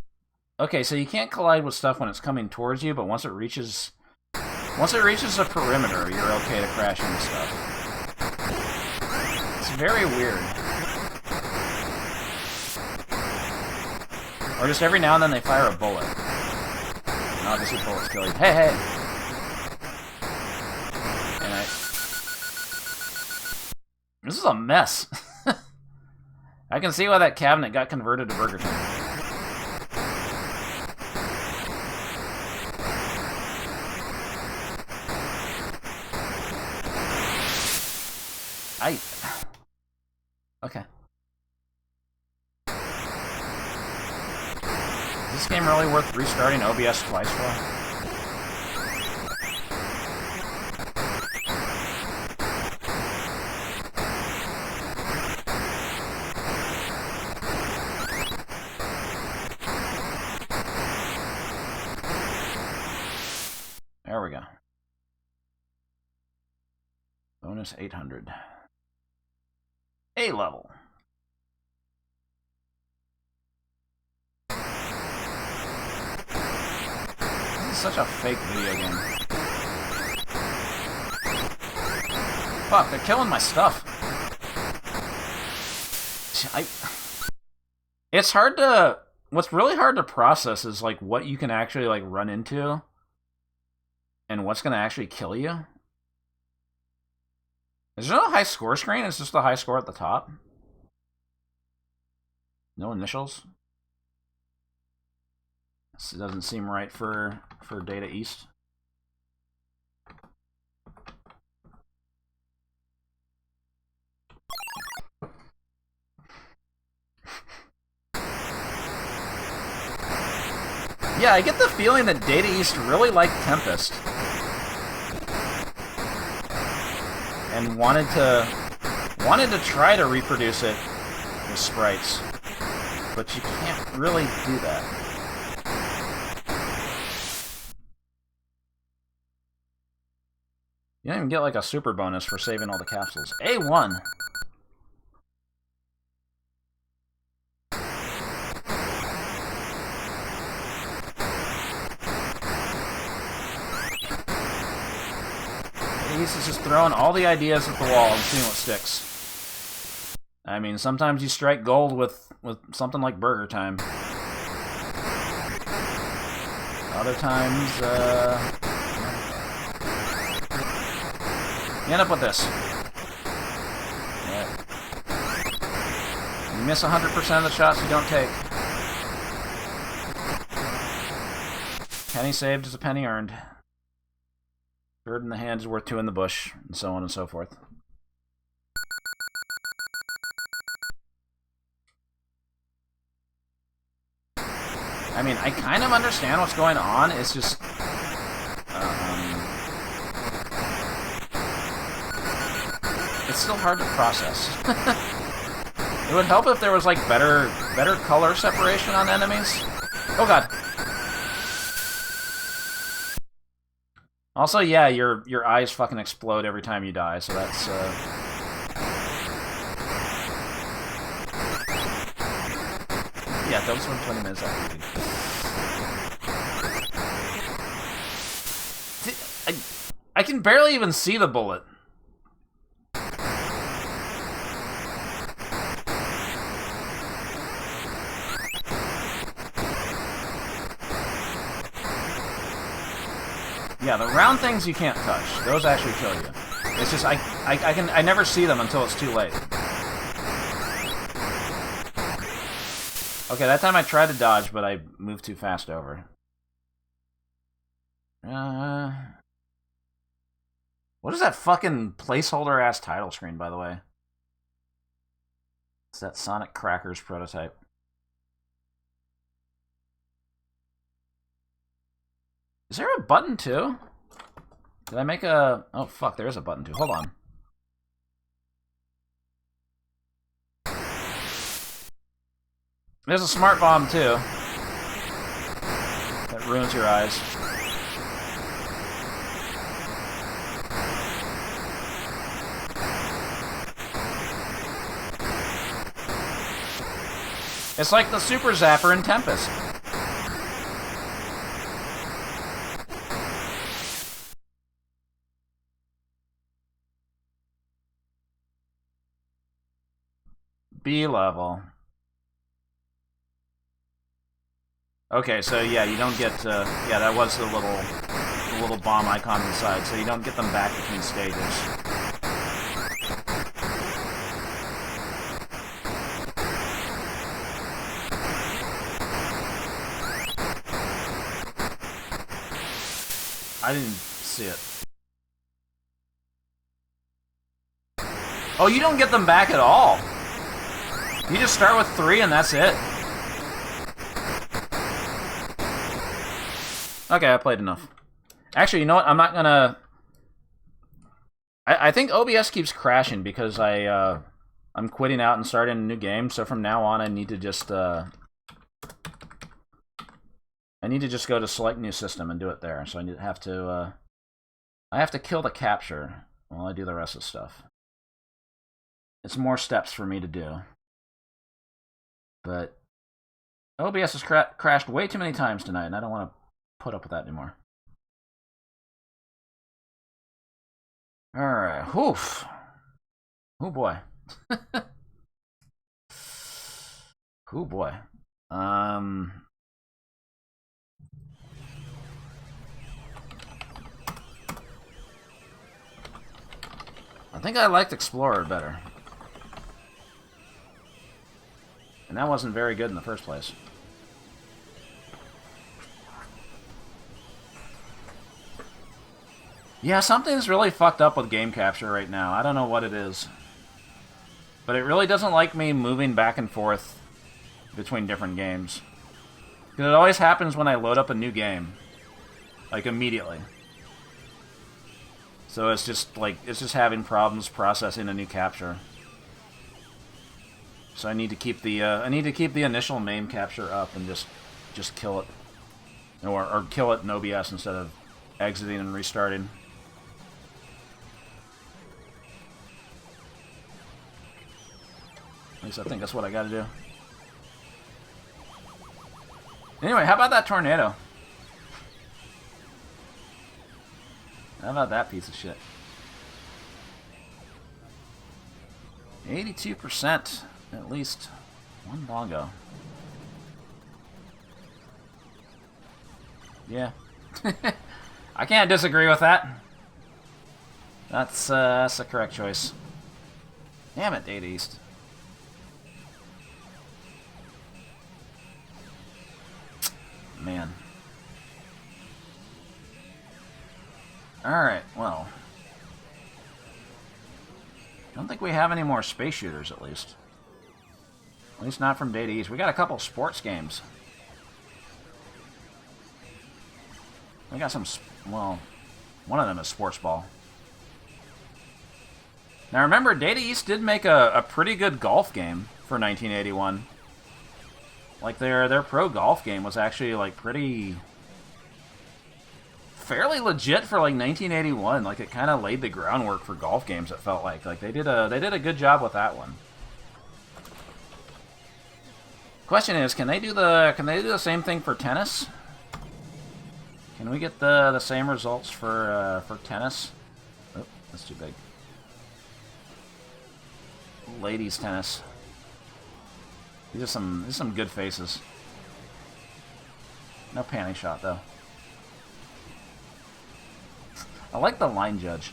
Okay, so you can't collide with stuff when it's coming towards you, but once it reaches a perimeter, you're okay to crash into stuff. It's very weird. Or just every now and then they fire a bullet. And obviously bullets kill you. Hey, hey! And this is a mess. I can see why that cabinet got converted to Burger King. Okay. Is this game really worth restarting OBS twice for? There we go. Bonus 800. A level. This is such a fake video game. Fuck, they're killing my stuff. It's hard to... What's really hard to process is, like, what you can actually, like, run into and what's going to actually kill you. Is there no high score screen? It's just a high score at the top. No initials. This doesn't seem right for Data East. Yeah, I get the feeling that Data East really liked Tempest. And wanted to try to reproduce it with sprites. But you can't really do that. You don't even get like a super bonus for saving all the capsules. A1! He's just throwing all the ideas at the wall and seeing what sticks. I mean, sometimes you strike gold with something like Burger Time. Other times, you end up with this. Yeah. You miss 100% of the shots you don't take. Penny saved is a penny earned. Bird in the hand is worth two in the bush, and so on and so forth. I mean, I kind of understand what's going on. It's just... it's still hard to process. It would help if there was, like, better color separation on enemies. Oh, God. Also, yeah, your eyes fucking explode every time you die, so that's, yeah, don't swim 20 minutes after eating. I can barely even see the bullet. Yeah, the round things you can't touch. Those actually kill you. It's just I never see them until it's too late. Okay, that time I tried to dodge, but I moved too fast over. What is that fucking placeholder ass title screen, by the way? It's that Sonic Crackers prototype. Is there a button, too? Did I make a... Oh, fuck, there is a button, too. Hold on. There's a smart bomb, too. That ruins your eyes. It's like the Super Zapper in Tempest. B level. Okay, so yeah, you don't get, yeah, that was the little bomb icon inside, so you don't get them back between stages. I didn't see it. Oh, you don't get them back at all. You just start with 3 and that's it. Okay, I played enough. Actually, you know what? I'm not gonna... I think OBS keeps crashing because I'm quitting out and starting a new game, so from now on I need to just go to select new system and do it there. So I have to kill the capture while I do the rest of the stuff. It's more steps for me to do. But OBS has crashed way too many times tonight, and I don't want to put up with that anymore. Alright, oof. Oh boy. Oh boy. I think I liked Explorer better. And that wasn't very good in the first place. Yeah, something's really fucked up with game capture right now. I don't know what it is. But it really doesn't like me moving back and forth between different games. Because it always happens when I load up a new game. Like, immediately. So it's just, like, it's just having problems processing a new capture. So I need to keep the, initial name capture up and just kill it. Or kill it in OBS instead of exiting and restarting. At least I think that's what I gotta do. Anyway, how about that tornado? How about that piece of shit? 82%, at least one bongo. Yeah. I can't disagree with that. That's the correct choice. Damn it, Data East. Man. Alright, well. I don't think we have any more space shooters, at least. At least not from Data East. We got a couple sports games. We got some, well, one of them is Sports Ball. Now remember, Data East did make a pretty good golf game for 1981. Like, their pro golf game was actually, like, fairly legit for, like, 1981. Like, it kind of laid the groundwork for golf games, it felt like. Like, they did a good job with that one. Question is, can they do the same thing for tennis? Can we get the same results for tennis? Oh, that's too big. Ladies tennis. These are some good faces. No panty shot though. I like the line judge.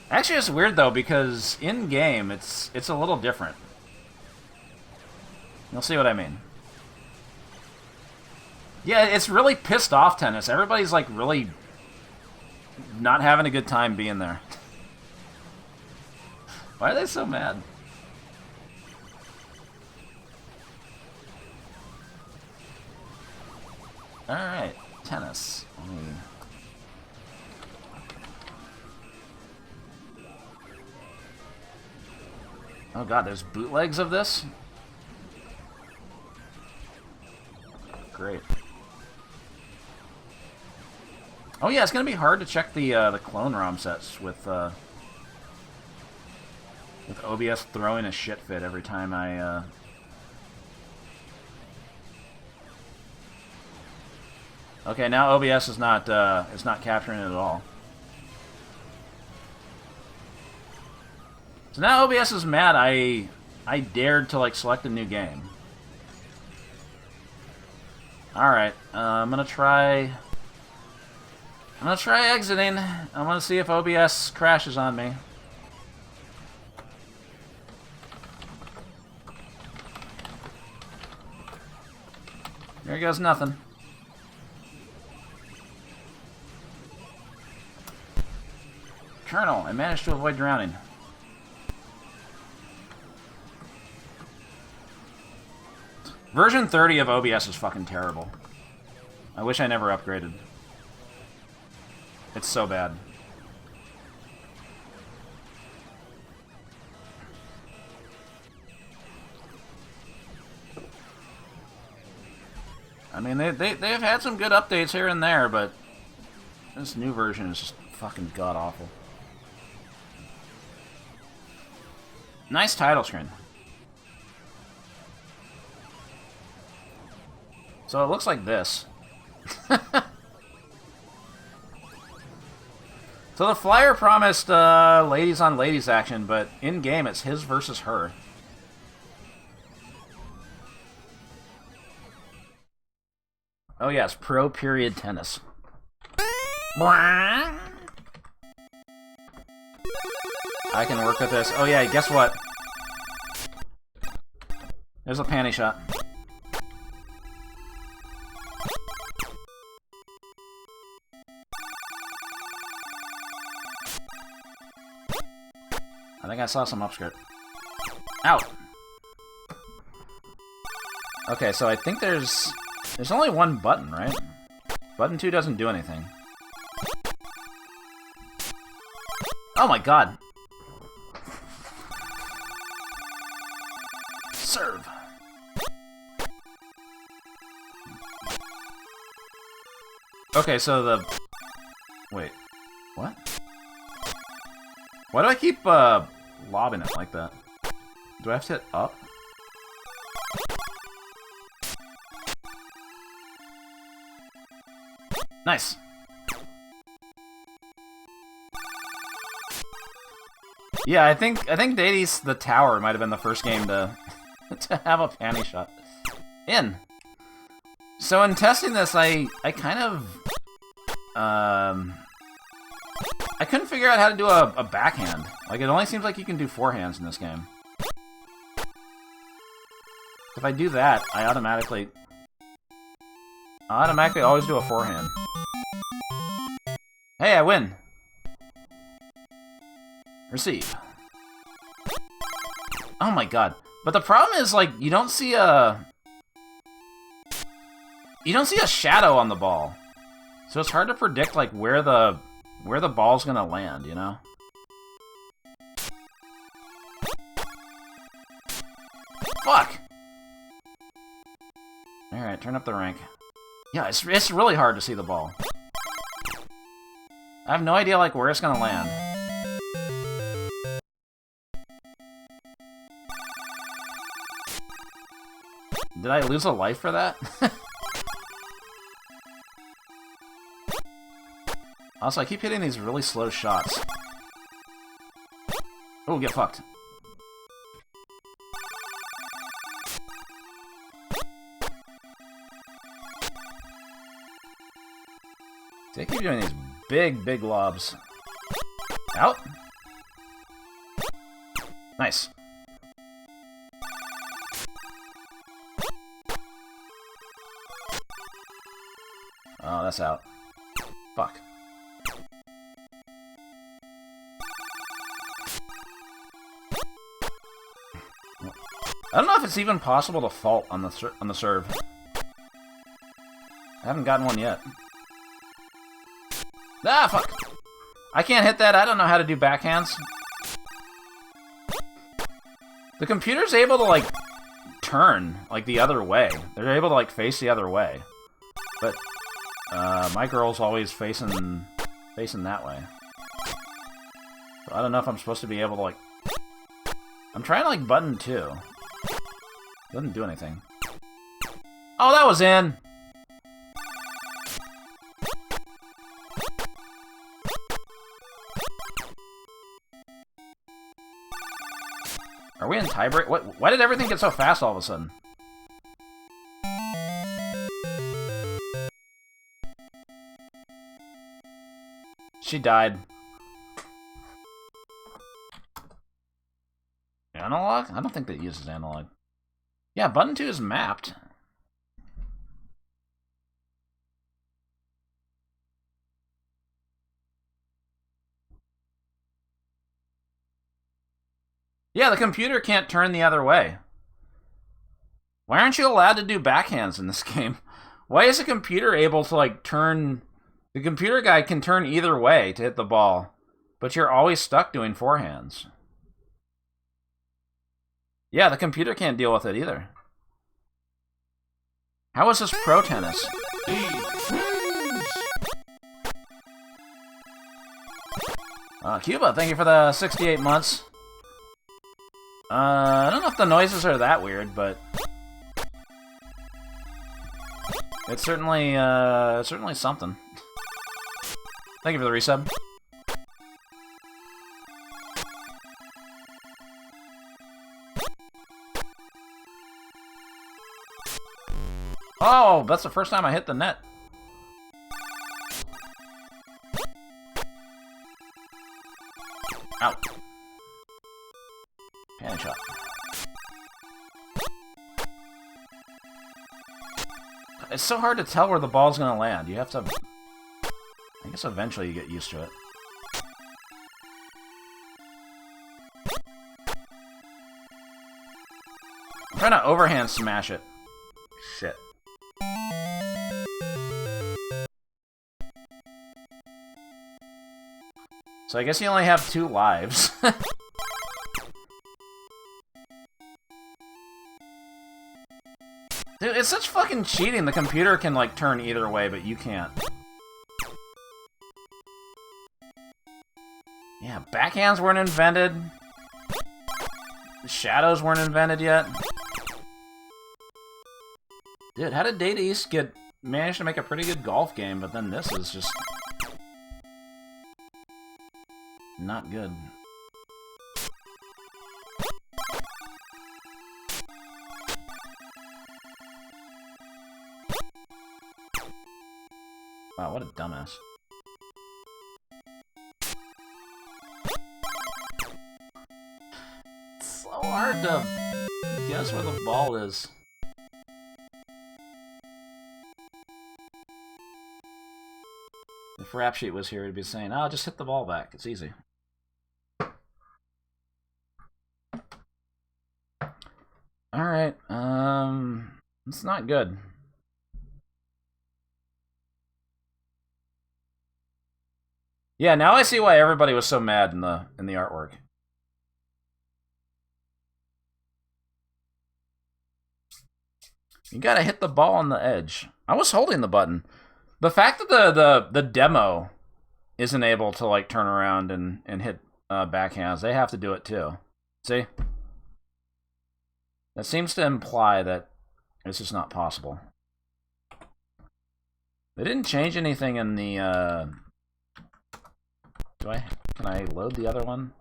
Actually, it's weird though because in game it's a little different. You'll see what I mean. Yeah, it's really pissed off tennis. Everybody's like really not having a good time being there. Why are they so mad? Alright, tennis. Oh god, there's bootlegs of this? Great. Oh yeah, it's gonna be hard to check the clone ROM sets with OBS throwing a shit fit every time I Okay, now OBS is not capturing it at all. So now OBS is mad I dared to like select a new game. Alright, I'm gonna try exiting. I'm gonna see if OBS crashes on me. There goes nothing. Colonel, I managed to avoid drowning. Version 30 of OBS is fucking terrible. I wish I never upgraded. It's so bad. I mean, they've had some good updates here and there, but this new version is just fucking god-awful. Nice title screen. So it looks like this. So the flyer promised ladies on ladies action, but in game it's his versus her. Oh yes, pro period tennis. I can work with this. Oh yeah, guess what? There's a panty shot. I think I saw some upskirt. Out! Okay, so I think there's only one button, right? Button 2 doesn't do anything. Oh my god! Serve! Okay, so the... Wait. What? Why do I keep, lobbing it like that? Do I have to hit up? Nice! Yeah, I think Dades the Tower might have been the first game to to have a panty shot. In! So in testing this, I kind of... I couldn't figure out how to do a backhand. Like, it only seems like you can do forehands in this game. If I do that, I automatically always do a forehand. Hey, I win! Receive. Oh my god. But the problem is, like, you don't see a shadow on the ball. So it's hard to predict, like, where the ball's gonna land, you know? Fuck! Alright, turn up the rank. Yeah, it's really hard to see the ball. I have no idea, like, where it's gonna land. Did I lose a life for that? Also, I keep hitting these really slow shots. Oh, get fucked. See, I keep doing these big lobs. Out. Nice. Oh, that's out. Fuck. I don't know if it's even possible to fault on the serve. I haven't gotten one yet. Ah, fuck! I can't hit that. I don't know how to do backhands. The computer's able to, like, turn, like, the other way. They're able to, like, face the other way. But, my girl's always facing that way. So I don't know if I'm supposed to be able to, like... I'm trying, like, button 2. Doesn't do anything. Oh, that was in! Are we in tiebreak? What? Why did everything get so fast all of a sudden? She died. Analog? I don't think that uses analog. Yeah, button 2 is mapped. Yeah, the computer can't turn the other way. Why aren't you allowed to do backhands in this game? Why is the computer able to, like, turn... The computer guy can turn either way to hit the ball, but you're always stuck doing forehands. Yeah, the computer can't deal with it either. How is this pro tennis? Cuba, thank you for the 68 months. I don't know if the noises are that weird, but... It's certainly something. Thank you for the resub. Oh, that's the first time I hit the net. Out. Panic shot. It's so hard to tell where the ball's gonna land. You have to... I guess eventually you get used to it. I'm trying to overhand smash it. Shit. So I guess you only have 2 lives. Dude, it's such fucking cheating. The computer can, like, turn either way, but you can't. Yeah, backhands weren't invented. The shadows weren't invented yet. Dude, how did Data East manage to make a pretty good golf game, but then this is just... not good. Wow, what a dumbass. It's so hard to guess where the ball is. If Rap Sheet was here, he'd be saying, oh, just hit the ball back. It's easy. Alright, it's not good. Yeah, now I see why everybody was so mad in the artwork. You gotta hit the ball on the edge. I was holding the button. The fact that the demo isn't able to, like, turn around and hit backhands, they have to do it too. See? That seems to imply that it's just not possible. They didn't change anything in the, can I load the other one?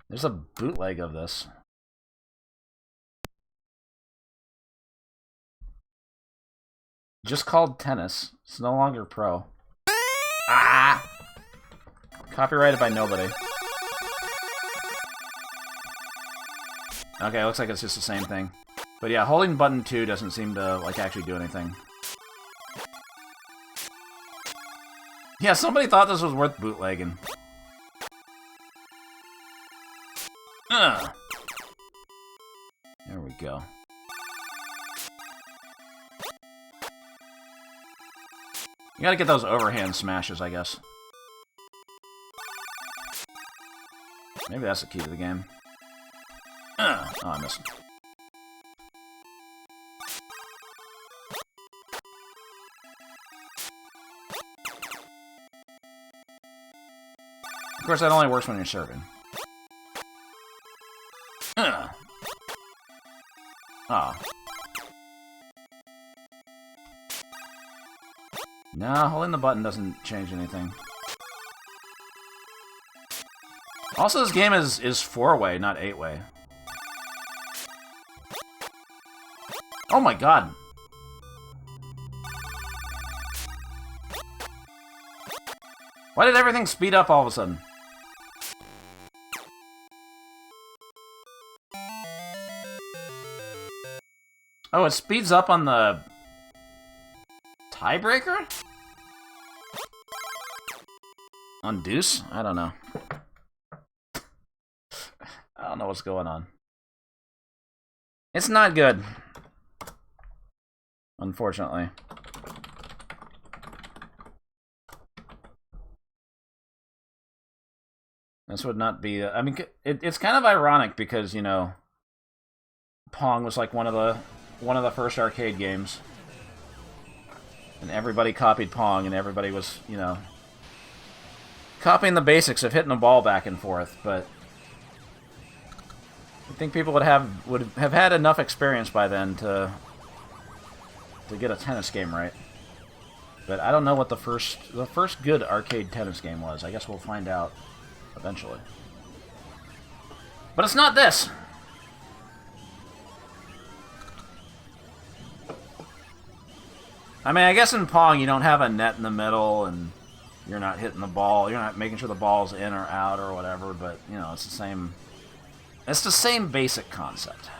There's a bootleg of this. Just called Tennis. It's no longer pro. Ah! Copyrighted by nobody. Okay, looks like it's just the same thing. But yeah, holding button 2 doesn't seem to, like, actually do anything. Yeah, somebody thought this was worth bootlegging. Ugh. There we go. You gotta get those overhand smashes, I guess. Maybe that's the key to the game. Oh, I missed. Of course, that only works when you're serving. Oh. Nah, holding the button doesn't change anything. Also, this game is 4-way, not 8-way. Oh my god! Why did everything speed up all of a sudden? Oh, it speeds up on the tiebreaker? On Deuce? I don't know. I don't know what's going on. It's not good. Unfortunately. This would not be... I mean, it's kind of ironic because, you know, Pong was like one of the first arcade games. And everybody copied Pong, and everybody was, you know, copying the basics of hitting the ball back and forth, but I think people would have had enough experience by then to get a tennis game right. But I don't know what the first good arcade tennis game was. I guess we'll find out eventually. But it's not this. I mean, I guess in Pong you don't have a net in the middle, and you're not hitting the ball. You're not making sure the ball's in or out or whatever. But you know, it's the same. It's the same basic concept.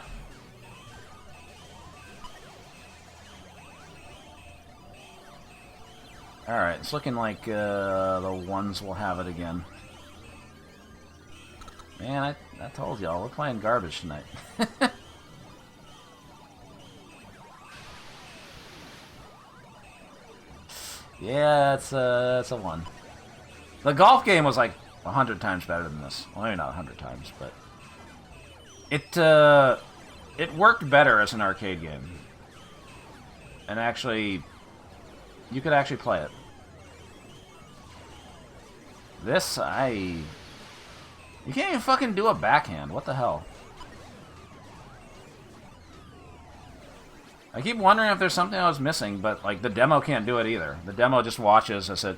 All right, it's looking like the ones will have it again. Man, I told y'all we're playing garbage tonight. Yeah, that's a 1. The golf game was like 100 times better than this. Well, maybe not 100 times, but it worked better as an arcade game. And actually, you could actually play it. This, you can't even fucking do a backhand. What the hell? I keep wondering if there's something I was missing, but like the demo can't do it either. The demo just watches as it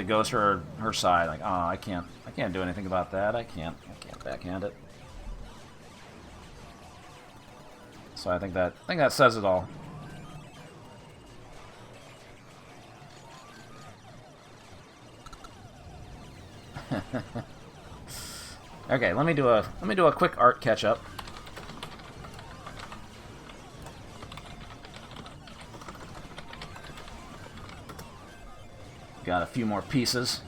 goes to her side. Like, oh, I can't do anything about that. I can't backhand it. So I think that says it all. Okay, let me do a quick art catch up. Got a few more pieces.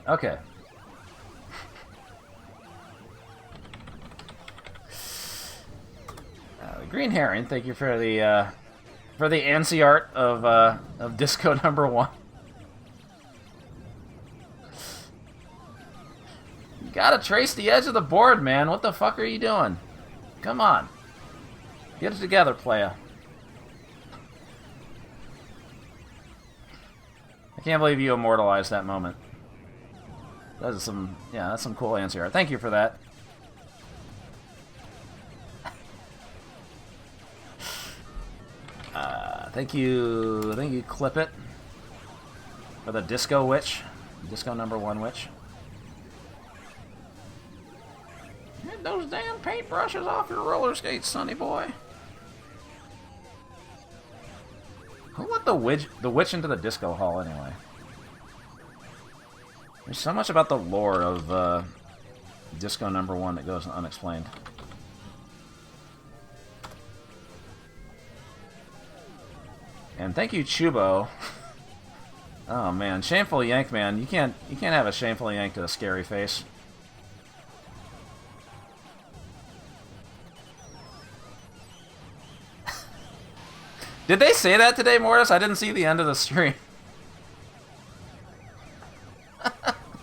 Okay. Green Herring, thank you for the ANSI art of Disco #1. You gotta trace the edge of the board, man. What the fuck are you doing? Come on, get it together, playa. I can't believe you immortalized that moment. That's some cool ANSI art. Thank you for that. Thank you, Clip It, for the Disco Witch, Disco #1 Witch. Get those damn paintbrushes off your roller skates, sonny boy. Who let the witch into the disco hall anyway? There's so much about the lore of Disco #1 that goes unexplained. And thank you, Chubo. Oh man, shameful yank, man. You can't have a shameful yank to a scary face. Did they say that today, Mortis? I didn't see the end of the stream.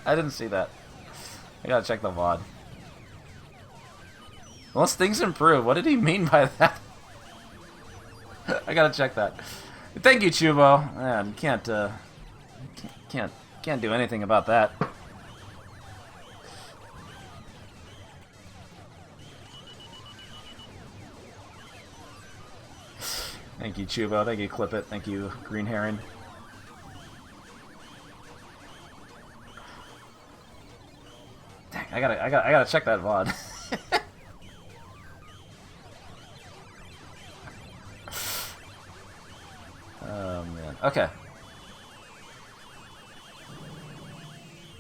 I didn't see that. I gotta check the VOD. Unless things improve. What did he mean by that? I gotta check that. Thank you, Chubo. Man, can't do anything about that. Thank you, Chubo. Thank you, Clip It. Thank you, Green Herring. Dang, I gotta check that VOD. Oh man. Okay.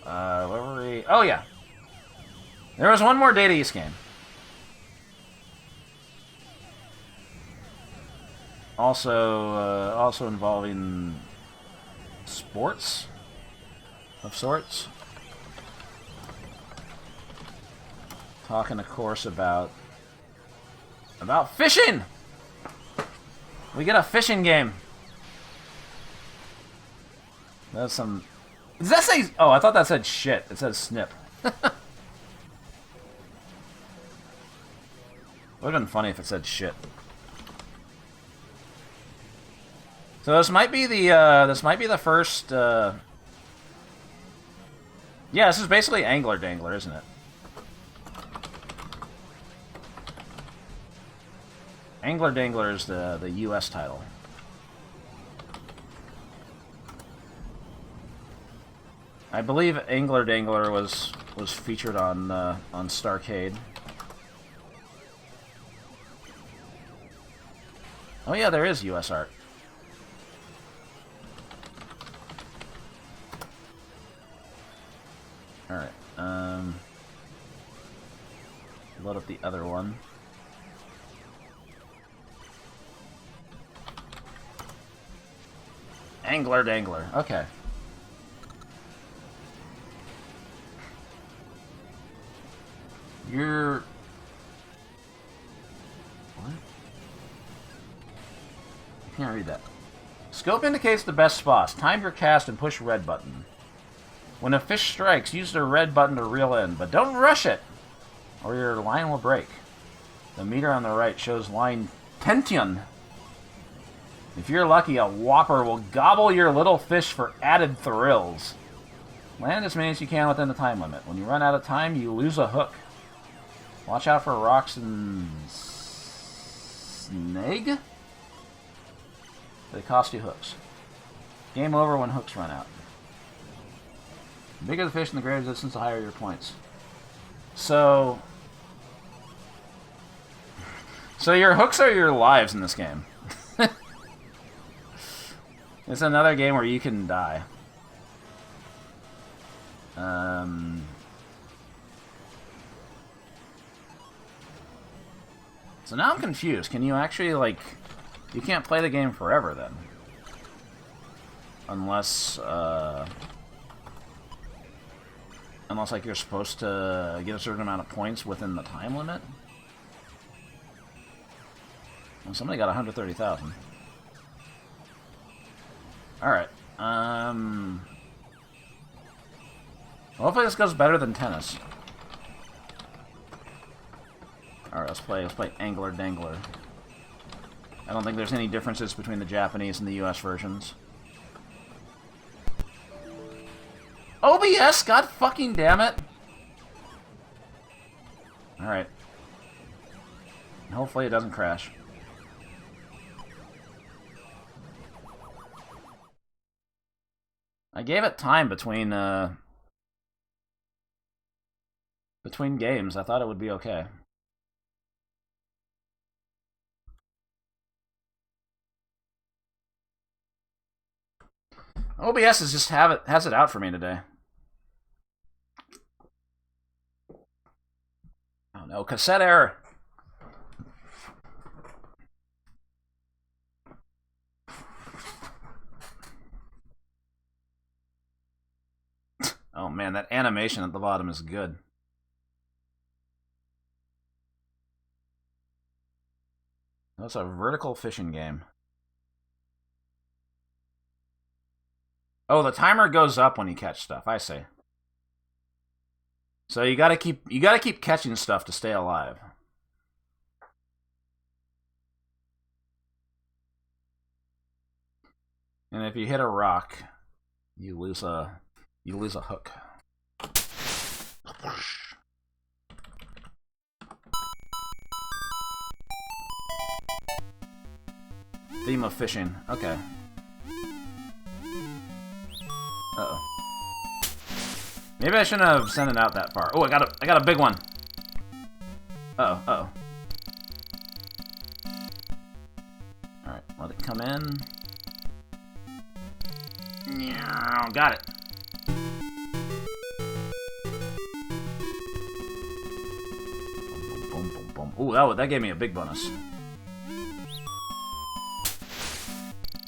Where were we? Oh yeah. There was one more Data East game. Also involving sports of sorts. Talking, of course, about fishing. We get a fishing game. That's some. Does that say? Oh, I thought that said shit. It says snip. Would have been funny if it said shit. So this might be the first. Yeah, this is basically Angler Dangler, isn't it? Angler Dangler is the U.S. title. I believe Angler Dangler was featured on Starcade. Oh yeah, there is U.S. art. All right. Load up the other one. Angler Dangler. Okay. You're... What? I can't read that. Scope indicates the best spots. Time your cast and push red button. When a fish strikes, use the red button to reel in, but don't rush it, or your line will break. The meter on the right shows line tension. If you're lucky, a whopper will gobble your little fish for added thrills. Land as many as you can within the time limit. When you run out of time, you lose a hook. Watch out for rocks and snag. They cost you hooks. Game over when hooks run out. The bigger the fish and the greater the distance, the higher your points. So your hooks are your lives in this game. It's another game where you can die. So now I'm confused. Can you actually, like... You can't play the game forever, then. Unless, Unless, like, you're supposed to get a certain amount of points within the time limit? Well, somebody got 130,000. Alright. Hopefully this goes better than tennis. Alright, let's play Angler Dangler. I don't think there's any differences between the Japanese and the US versions. OBS? God fucking damn it! Alright. Hopefully it doesn't crash. I gave it time between games. I thought it would be okay. OBS is just has it out for me today. Oh no, cassette error. Oh man, that animation at the bottom is good. That's a vertical fishing game. Oh, the timer goes up when you catch stuff. I see. So you gotta keep catching stuff to stay alive. And if you hit a rock, you lose a hook. Theme of fishing. Okay. Uh-oh. Maybe I shouldn't have sent it out that far. Oh, I got a big one. Uh-oh, uh-oh. Alright, let it come in. Yeah, got it. Boom, boom, boom, boom. Ooh, that gave me a big bonus.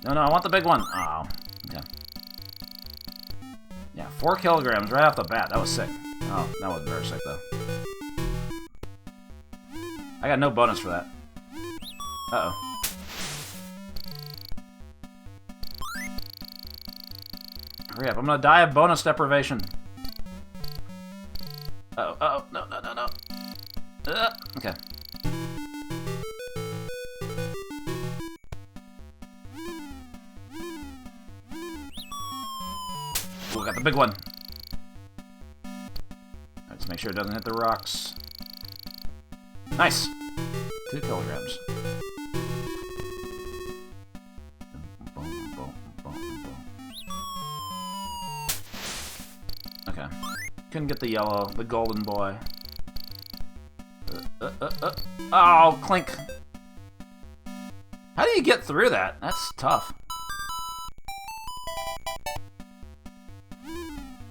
No, I want the big one. Oh, okay. Yeah, 4 kilograms right off the bat. That was sick. Oh, that was very sick, though. I got no bonus for that. Uh-oh. Hurry up, I'm gonna die of bonus deprivation. Uh-oh, no. Okay. Ooh, got the big one. Let's make sure it doesn't hit the rocks. Nice! 2 kilograms. Couldn't get the yellow, the golden boy. Oh, clink. How do you get through that? That's tough.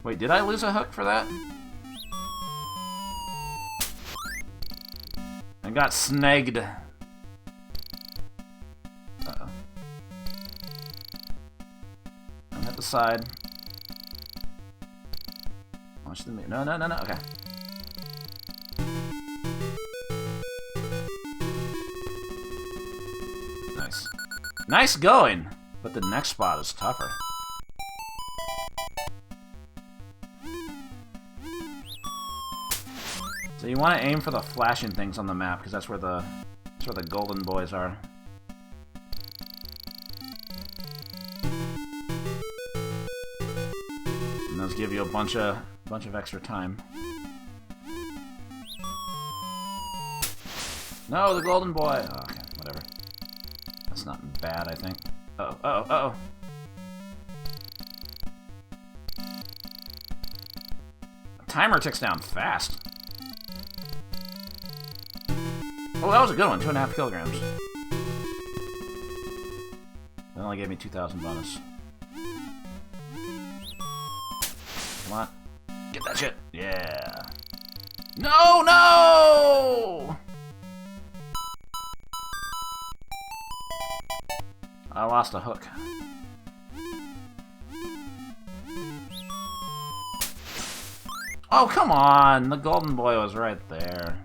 Wait, did I lose a hook for that? I got snagged. Uh-oh. I'm at the side. Watch the mirror. No, okay. Nice. Nice going! But the next spot is tougher. So you want to aim for the flashing things on the map, because that's where the golden boys are. And those give you a bunch of extra time. No, the golden boy! Oh, okay, whatever. That's not bad, I think. Uh-oh, uh-oh, uh-oh. The timer ticks down fast. Oh, that was a good one. 2.5 kilograms. That only gave me 2,000 bonus. Come on. Get that shit. Yeah. No, no! I lost a hook. Oh, come on! The golden boy was right there.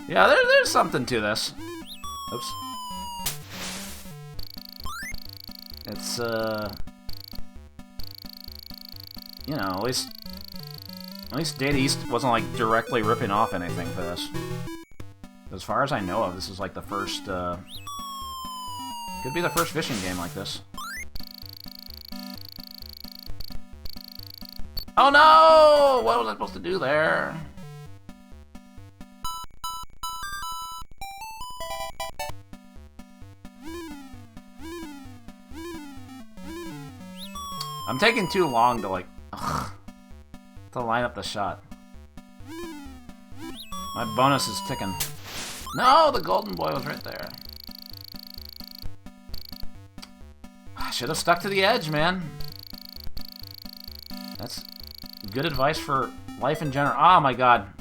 Yeah, there's something to this. Oops. It's, you know, at least Data East wasn't, like, directly ripping off anything for this. As far as I know of, this is, like, the first, could be the first fishing game like this. Oh no! What was I supposed to do there? I'm taking too long to, like, to line up the shot. My bonus is ticking. No, the golden boy was right there. I should have stuck to the edge, man. That's good advice for life in general. Oh my god.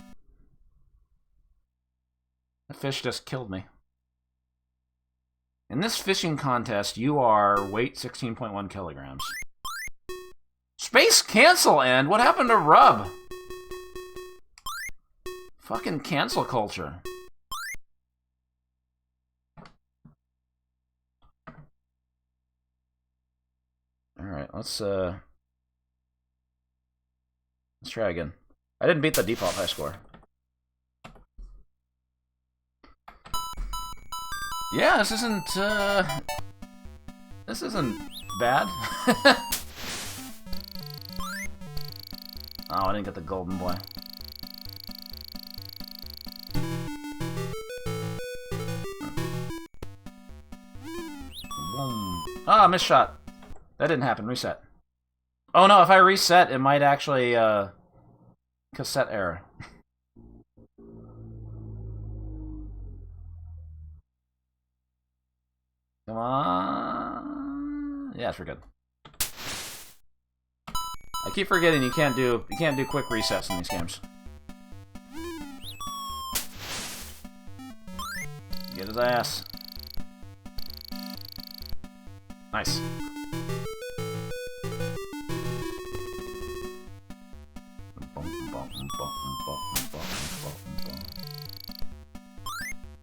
That fish just killed me. In this fishing contest, you are weight 16.1 kilograms. Space cancel end? What happened to Rub? Fucking cancel culture. Alright, let's try again. I didn't beat the default high score. Yeah, this isn't bad. Oh, I didn't get the golden boy. Ah, missed shot. That didn't happen. Reset. Oh no, if I reset, it might actually, cassette error. Come on. Yes, we're good. I keep forgetting you can't do quick resets in these games. Get his ass. Nice.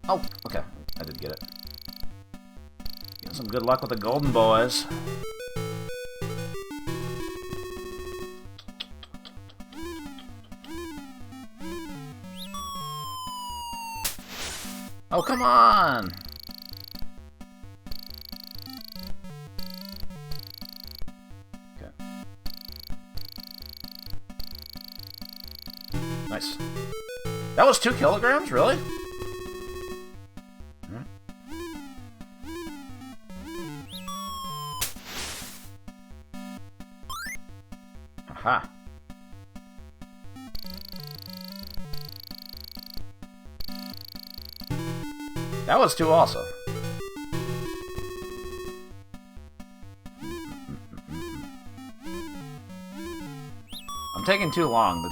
Oh, okay. I did get it. Get some good luck with the golden boys. Oh, come on! Okay. Nice. That was 2 kilograms? Really? Ha. That was 2 also. I'm taking too long. The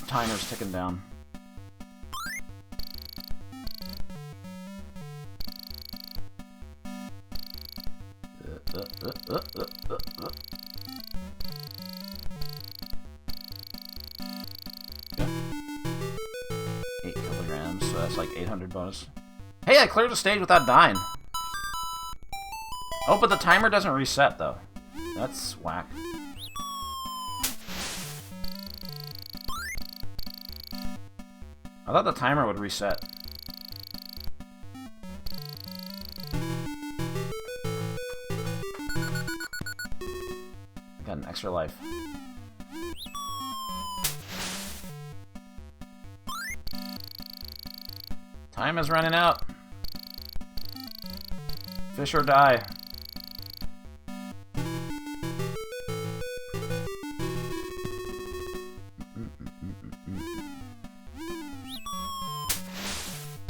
timer's ticking down. Yeah. 8 kilograms, so that's like 800 bonus. Hey, I cleared the stage without dying. Oh, but the timer doesn't reset, though. That's whack. I thought the timer would reset. I got an extra life. Time is running out. Fish or die.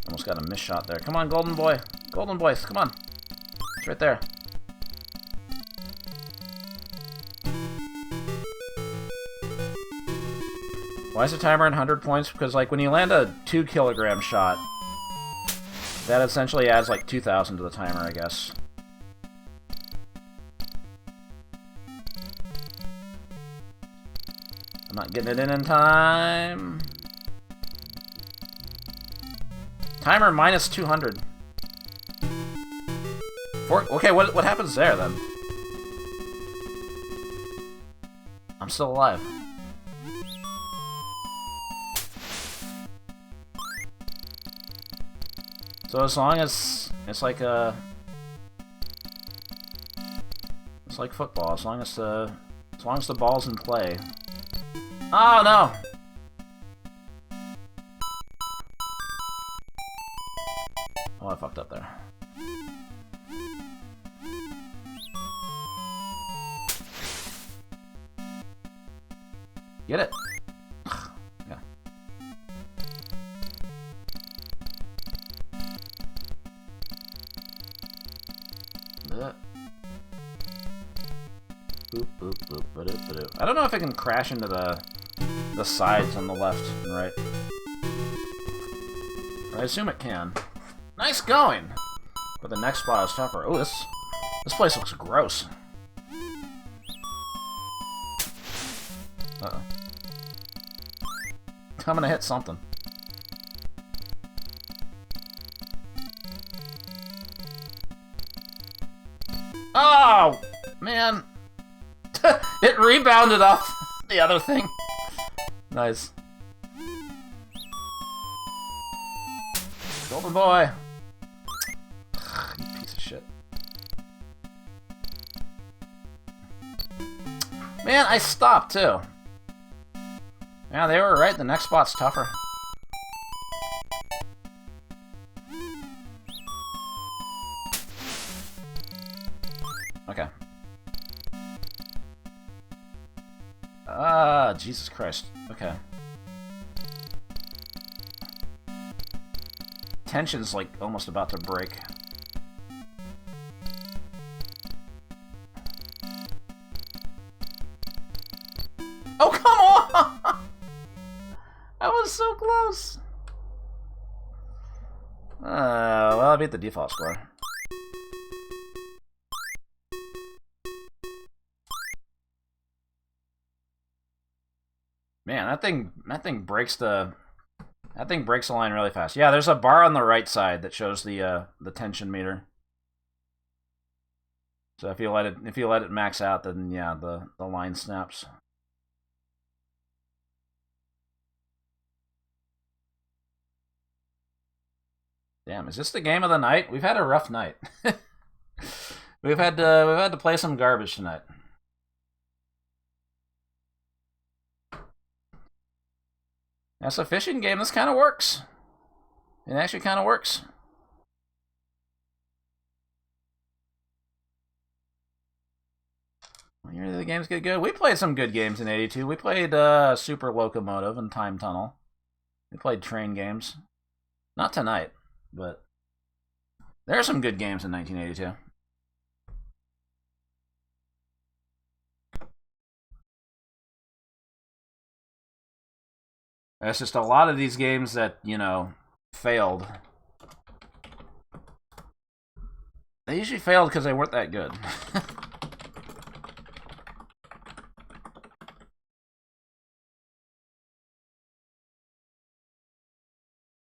Almost got a miss shot there. Come on, golden boy. Golden boys, come on. It's right there. Why is the timer at 100 points? Because, like, when you land a 2 kilogram shot, that essentially adds, like, 2,000 to the timer, I guess. I'm not getting it in time. Timer minus 200. Okay, what happens there, then? I'm still alive. So as long as it's like it's like football. As long as the ball's in play. Oh no! Oh, I fucked up there. Get it? Yeah. Boop, boop, boop, ba-doop, ba-doop. I don't know if I can crash into the sides on the left and right. I assume it can. Nice going! But the next spot is tougher. Oh, this place looks gross. Uh-oh. I'm gonna hit something. Oh! Man! It rebounded off the other thing. Nice. Golden boy! You piece of shit. Man, I stopped too. Yeah, they were right. The next spot's tougher. Okay. Ah, Jesus Christ. Okay. Tension's like almost about to break. Oh, come on! That was so close! Well, I beat the default score. Man, that thing breaks the line really fast. Yeah, there's a bar on the right side that shows the tension meter. So if you let it max out, then yeah, the line snaps. Damn, is this the game of the night? We've had a rough night. we've had to play some garbage tonight. That's a fishing game. This kind of works. It actually kind of works. Usually the games get good. We played some good games in 82. We played Super Locomotive and Time Tunnel. We played train games. Not tonight, but there are some good games in 1982. It's just a lot of these games that, you know, failed. They usually failed because they weren't that good.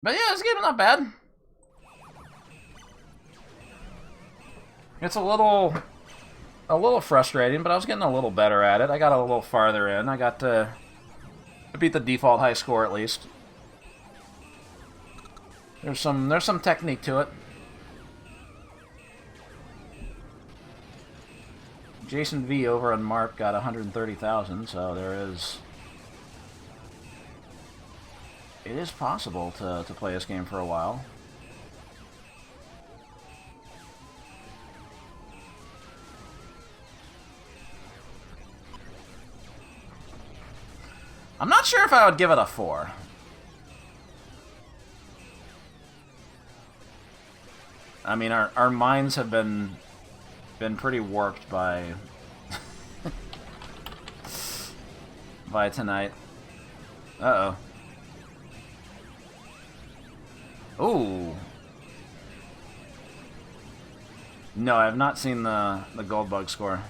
But yeah, this game's not bad. It's a little frustrating, but I was getting a little better at it. I got a little farther in. I got to beat the default high score at least. There's some technique to it. Jason V over on Mark got 130,000, so there is. It is possible to play this game for a while. I'm not sure if I would give it a 4. I mean, our minds have been pretty warped by by tonight. Uh-oh. Ooh. No, I have not seen the gold bug score.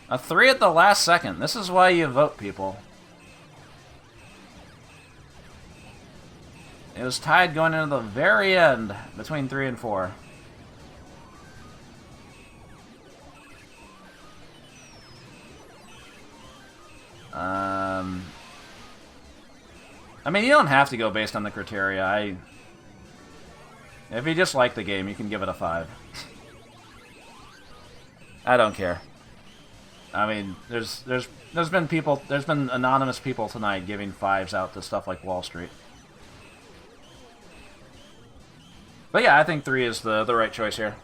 A 3 at the last second. This is why you vote, people. It was tied going into the very end between 3 and 4. I mean, you don't have to go based on the criteria. If you just like the game, you can give it a 5. I don't care. I mean, there's been anonymous people tonight giving 5s out to stuff like Wall Street. But yeah, I think 3 is the right choice here.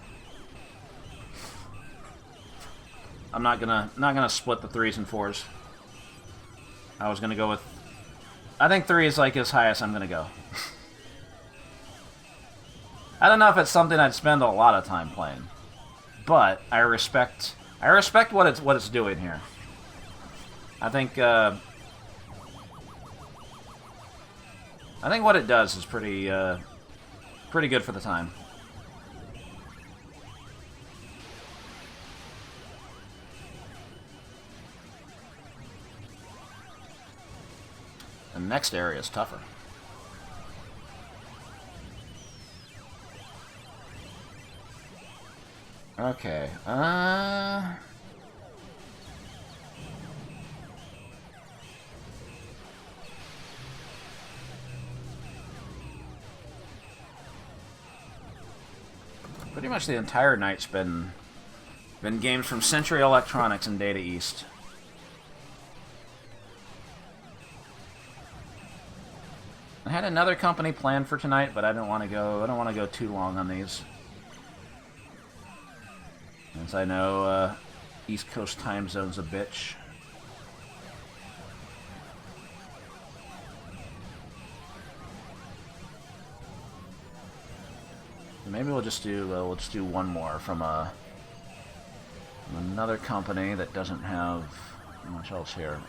I'm not gonna split the 3s and 4s. I was gonna go with. I think 3 is like as high as I'm gonna go. I don't know if it's something I'd spend a lot of time playing, but I respect what it's doing here. I think what it does is pretty good for the time. The next area is tougher. Okay, pretty much the entire night's been games from Century Electronics and Data East. I had another company planned for tonight, but I don't want to go too long on these. Since I know East Coast time zone's a bitch. Maybe we'll just do one more from another company that doesn't have much else here.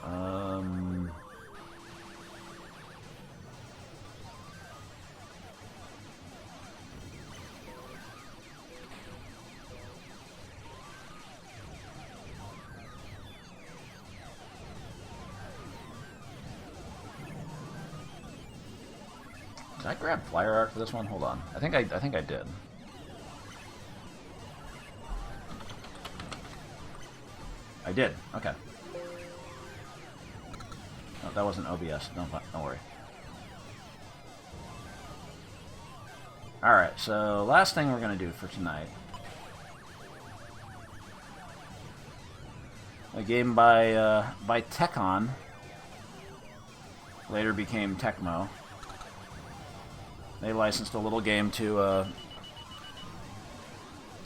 Did I grab Flyer Art for this one? Hold on. I think I did. I did. Okay. Oh, that wasn't OBS. Don't worry. Alright, so last thing we're going to do for tonight. A game by Tekon. Later became Tecmo. They licensed a little game to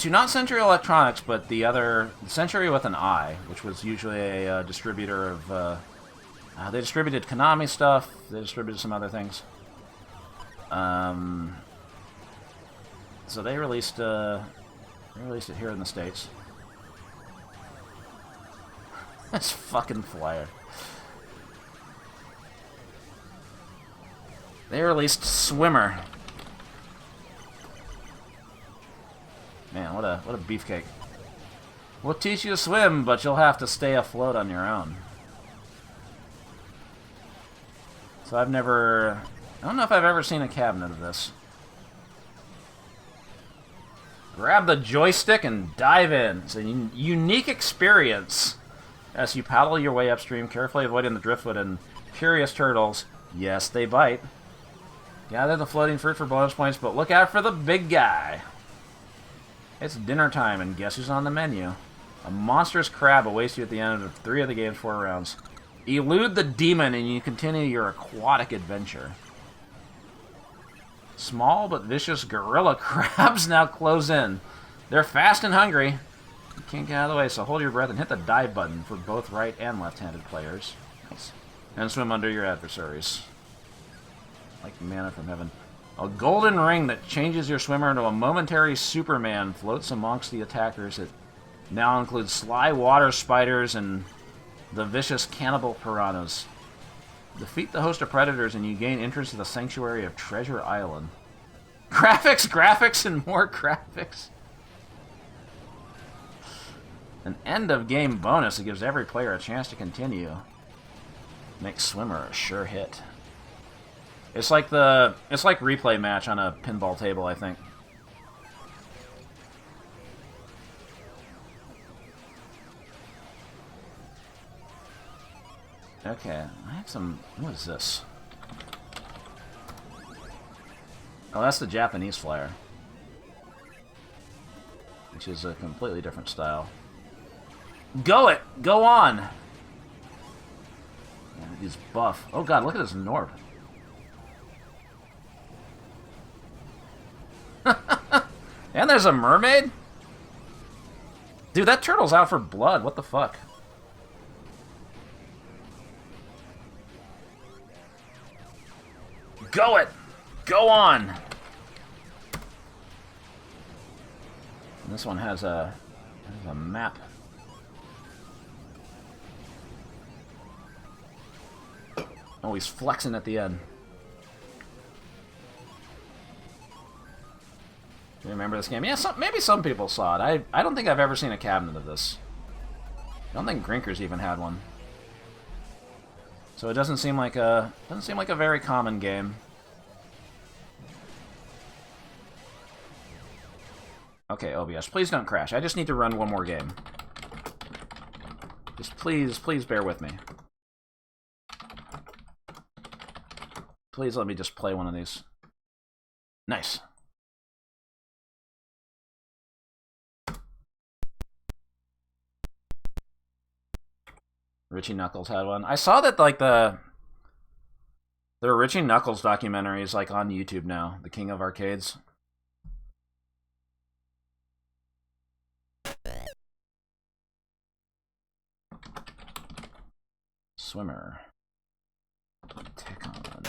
to not Century Electronics, but the other Century with an I, which was usually a distributor of. They distributed Konami stuff. They distributed some other things. So they released it here in the States. This fucking flyer. They released Swimmer. Man, what a beefcake. We'll teach you to swim, but you'll have to stay afloat on your own. So I don't know if I've ever seen a cabinet of this. Grab the joystick and dive in. It's a unique experience as you paddle your way upstream, carefully avoiding the driftwood and curious turtles. Yes, they bite. Gather the floating fruit for bonus points, but look out for the big guy. It's dinner time, and guess who's on the menu? A monstrous crab awaits you at the end of 3 of the game's 4 rounds. Elude the demon, and you continue your aquatic adventure. Small but vicious gorilla crabs now close in. They're fast and hungry. You can't get out of the way, so hold your breath and hit the dive button for both right and left-handed players. Nice. And swim under your adversaries. Like manna from heaven. A golden ring that changes your swimmer into a momentary Superman floats amongst the attackers. It now includes sly water spiders and the vicious cannibal piranhas. Defeat the host of predators and you gain entrance to the sanctuary of Treasure Island. Graphics, and more graphics. An end-of-game bonus that gives every player a chance to continue. Makes Swimmer a sure hit. It's like replay match on a pinball table, I think. Okay, I have some... What is this? Oh, that's the Japanese flyer. Which is a completely different style. Go it! Go on! Yeah, he's buff. Oh god, look at his Norb. And there's a mermaid? Dude, that turtle's out for blood. What the fuck? Go it! Go on! And this one has a map. Oh, he's flexing at the end. You remember this game? Yeah, maybe some people saw it. I don't think I've ever seen a cabinet of this. I don't think Grinkers even had one. So it doesn't seem like a very common game. Okay, OBS, please don't crash. I just need to run one more game. Just please bear with me. Please let me just play one of these. Nice. Richie Knuckles had one. I saw that like the Richie Knuckles documentary is like on YouTube now. The King of Arcades. Swimmer. Tick on.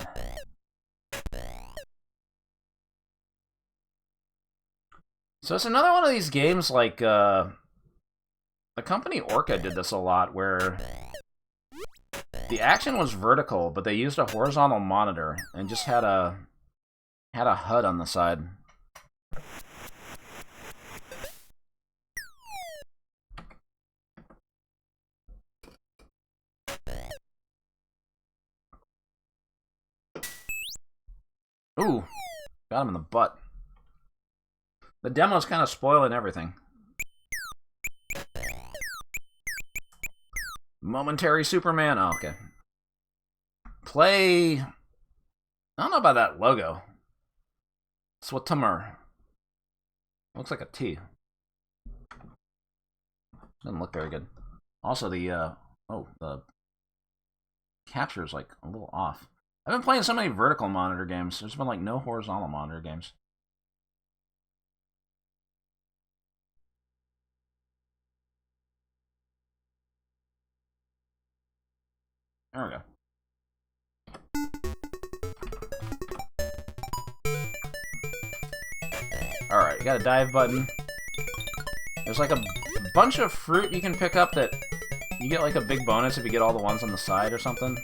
So it's another one of these games like the company Orca did this a lot where the action was vertical, but they used a horizontal monitor and just had a HUD on the side. Ooh, got him in the butt. The demo's kind of spoiling everything. Momentary Superman. Oh, okay. Play. I don't know about that logo. Swatimer. Looks like a T. Doesn't look very good. Also, the capture is like a little off. I've been playing so many vertical monitor games. There's been like no horizontal monitor games. There we go. Alright, you got a dive button. There's like a bunch of fruit you can pick up that you get like a big bonus if you get all the ones on the side or something.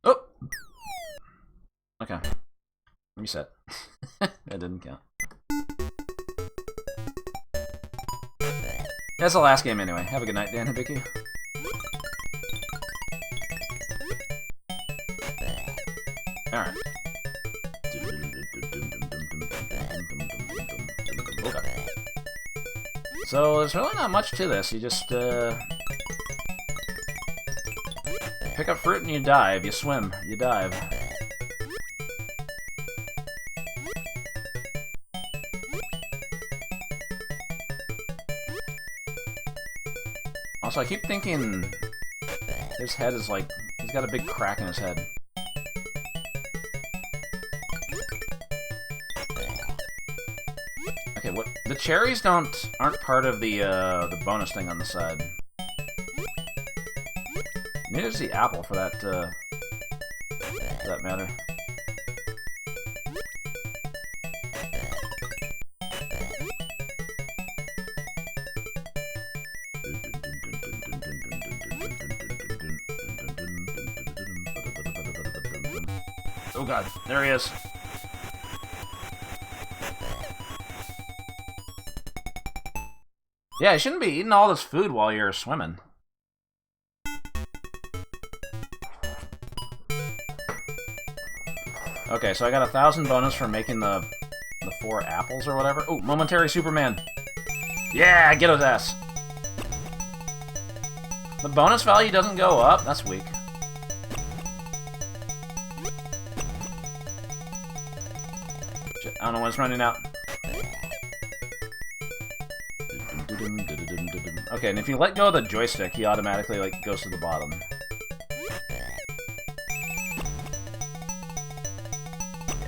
Oh! Okay. Reset. That didn't count. That's the last game anyway. Have a good night, Dan Hibiki. Alright. Okay. So, there's really not much to this. You just, pick up fruit and you dive. You swim. You dive. Also, I keep thinking his head is like... He's got a big crack in his head. Okay, what... The cherries aren't part of the bonus thing on the side. Neither is the apple, for that matter. Oh god, there he is. Yeah, you shouldn't be eating all this food while you're swimming. Okay, so I got 1,000 bonus for making the 4 apples or whatever. Oh, momentary Superman. Yeah, get his ass. The bonus value doesn't go up? That's weak. Shit, I don't know when it's running out. Okay, and if you let go of the joystick, he automatically, like, goes to the bottom. Yeah,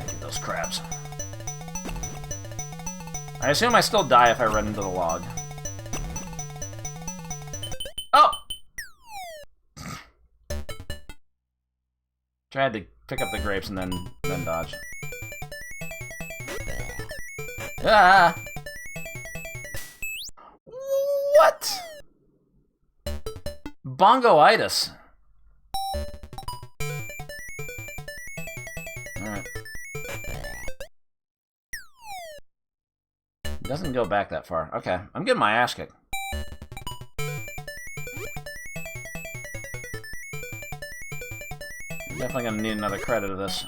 get those crabs. I assume I still die if I run into the log. Oh! Tried to pick up the grapes and then dodge. Ah! What? Bongoitis. Alright. Doesn't go back that far. Okay, I'm getting my ass kicked. I'm definitely gonna need another credit of this.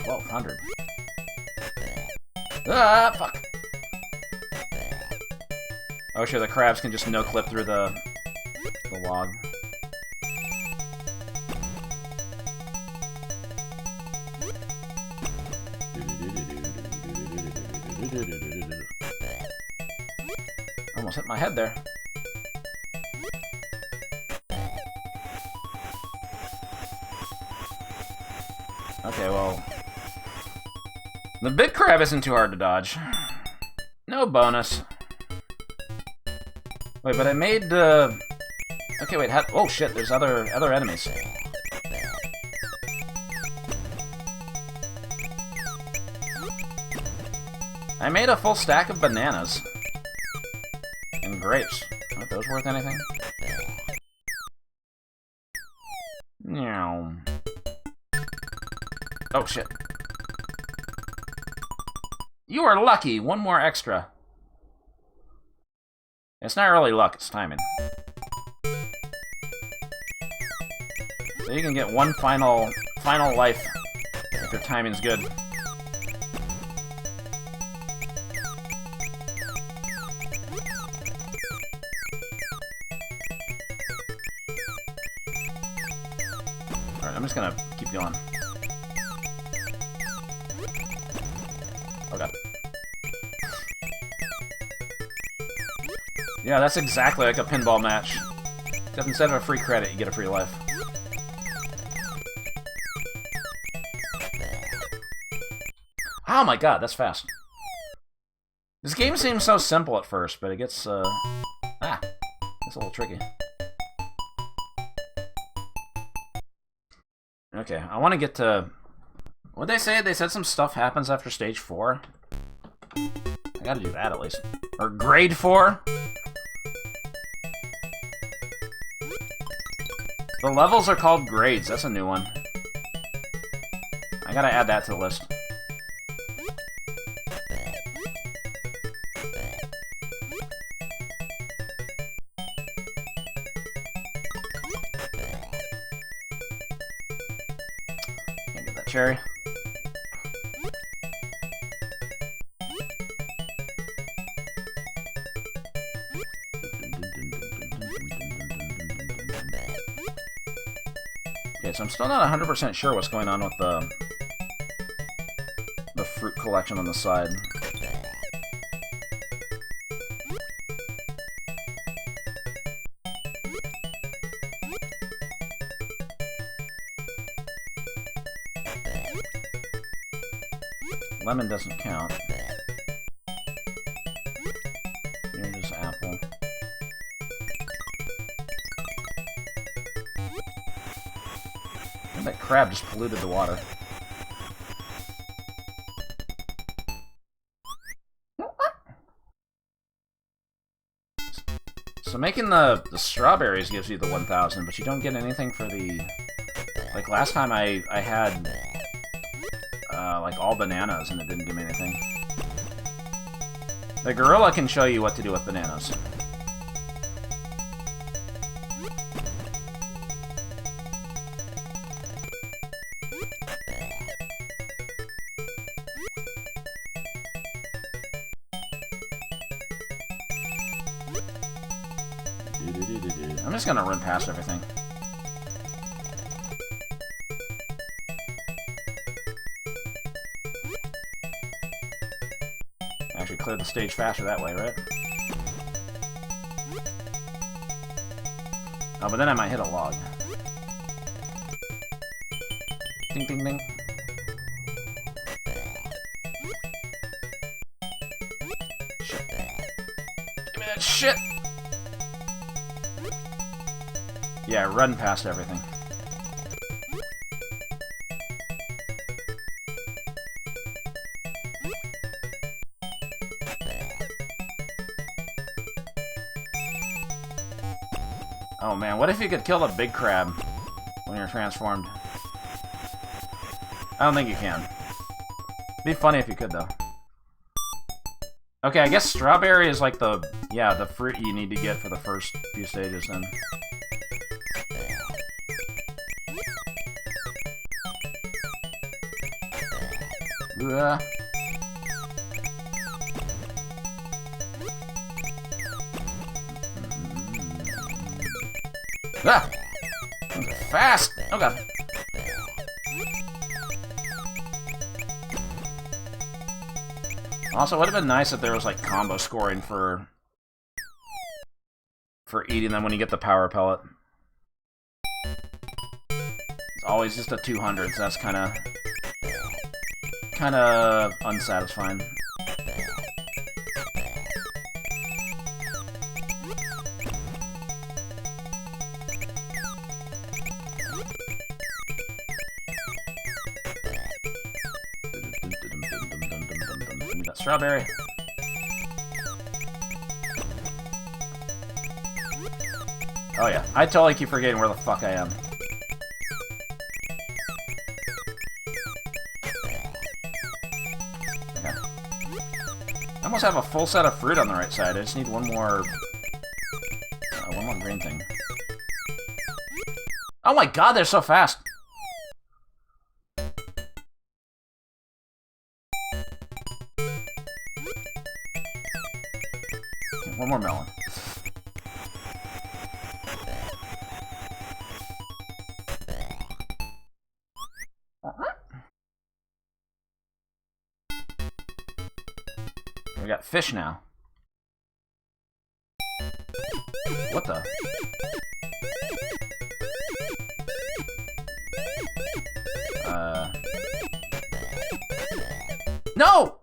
$1,200. Ah, fuck. Oh, sure, the crabs can just no-clip through the log. Almost hit my head there. Okay, well... The big crab isn't too hard to dodge. No bonus. Wait, but I made, Okay, wait, oh shit, there's other enemies. I made a full stack of bananas. And grapes. Aren't those worth anything? Meow. Oh shit. You are lucky! One more extra. It's not really luck, it's timing. So you can get one final life if your timing's good. Alright, I'm just gonna keep going. Oh god. Yeah, that's exactly like a pinball match. Except instead of a free credit, you get a free life. Oh my god, that's fast. This game seems so simple at first, but it gets, it's a little tricky. Okay, I want to get to... What'd they say? They said some stuff happens after stage 4? I gotta do that at least. Or grade 4? The levels are called grades, that's a new one. I gotta add that to the list. Can't get that cherry. Okay, so I'm still not 100% sure what's going on with the fruit collection on the side. Lemon doesn't count. Here's just apple. And that crab just polluted the water. So making the strawberries gives you the 1,000, but you don't get anything for the... Like last time I had like all bananas and it didn't give me anything. The gorilla can show you what to do with bananas. I'm just gonna run past everything. Actually clear the stage faster that way, right? Oh, but then I might hit a log. Ding, ding, ding. Shit. Give me that shit! Yeah, run past everything. Oh man, what if you could kill the big crab when you're transformed? I don't think you can. It'd be funny if you could, though. Okay, I guess strawberry is like the fruit you need to get for the first few stages then. Ah! Fast! Oh god. Also, it would have been nice if there was like combo scoring for eating them when you get the power pellet. It's always just a 200, so that's kind of unsatisfying. That strawberry. Oh yeah, I totally keep forgetting where the fuck I am. Okay. I almost have a full set of fruit on the right side. I just need one more green thing. Oh my god, they're so fast! Okay, one more melon. We got fish now. What the? No!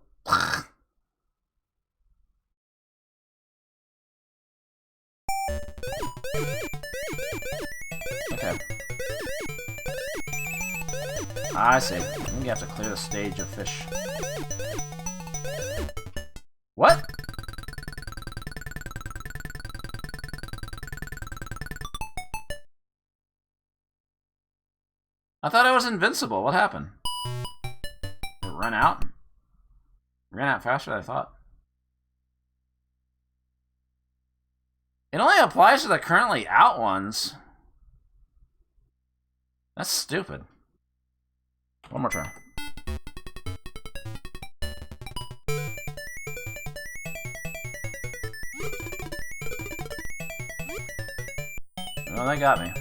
Okay. I see. I think you have to clear the stage of fish. What? I thought I was invincible. What happened? It ran out? It ran out faster than I thought. It only applies to the currently out ones. That's stupid. One more try. Well, they got me.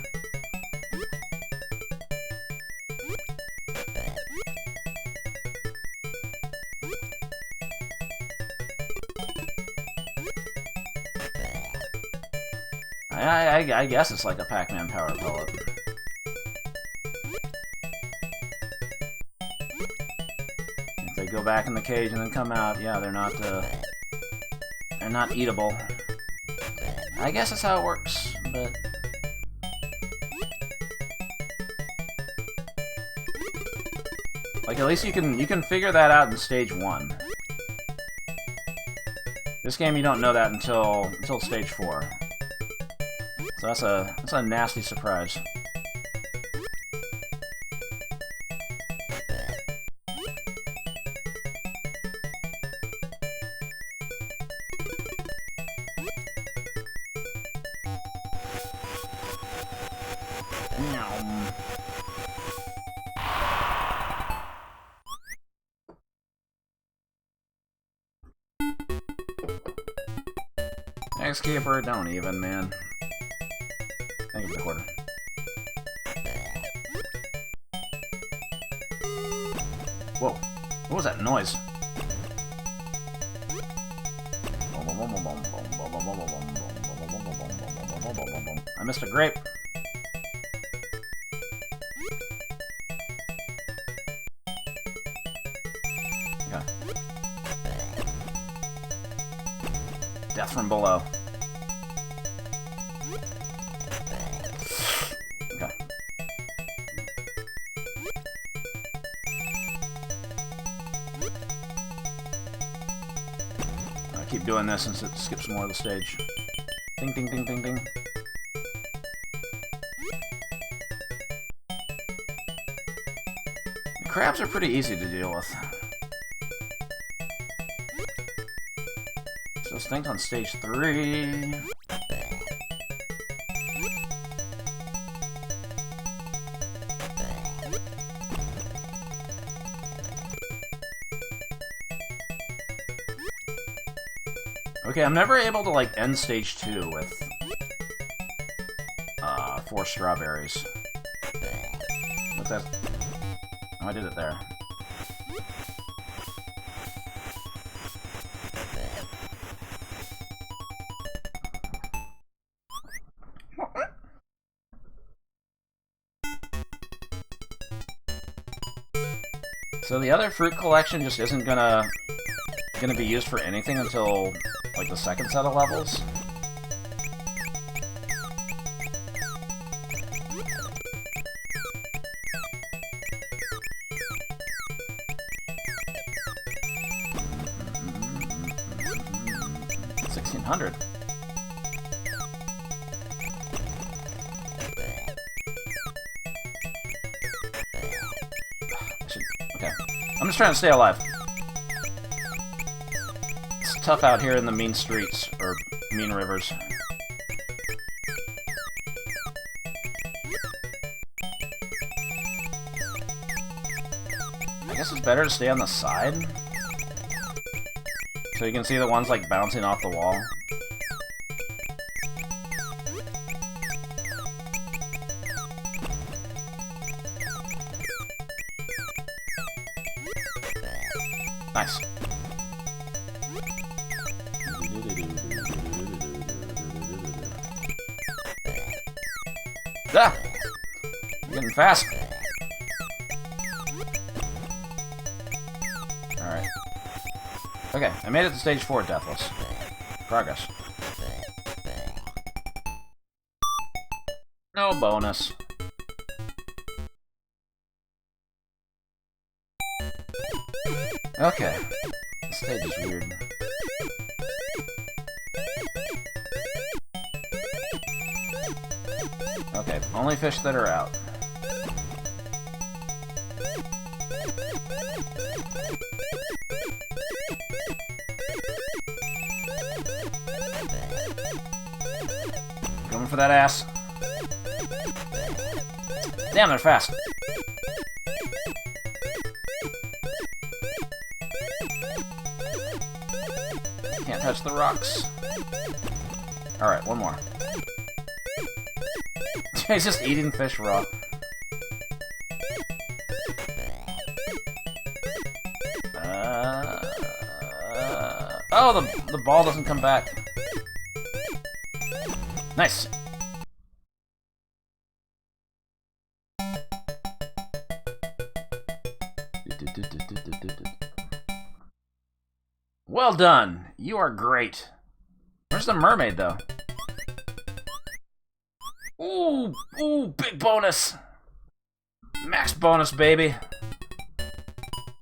I guess it's like a Pac-Man power pellet. If they go back in the cage and then come out, yeah, they're not eatable. I guess that's how it works, but like at least you can figure that out in stage 1. This game you don't know that until stage 4. So that's a nasty surprise. X-Keeper, don't even, man. Thank you for the quarter. Whoa. What was that noise? I missed a grape. Okay. Death from below. Okay. I keep doing this since it skips more of the stage. Ding, ding, ding, ding, ding. The crabs are pretty easy to deal with. So Stinked on stage 3. Okay, I'm never able to, like, end stage 2 with 4 strawberries. What's that? Oh, I did it there. So the other fruit collection just isn't gonna be used for anything until like the second set of levels. $1,600. Okay. I'm just trying to stay alive. It's tough out here in the mean streets, or mean rivers. I guess it's better to stay on the side. So you can see the ones like bouncing off the wall. Nice. Ah! You're getting fast. Alright. Okay, I made it to stage 4, Deathless. Progress. No bonus. Okay. This stage is weird. Okay, only fish that are out. Coming for that ass. Damn, they're fast. Can't touch the rocks. Alright, one more. He's just eating fish raw. Oh, the ball doesn't come back. Nice. Well done. You are great. Where's the mermaid, though? Ooh, ooh, big bonus. Max bonus, baby.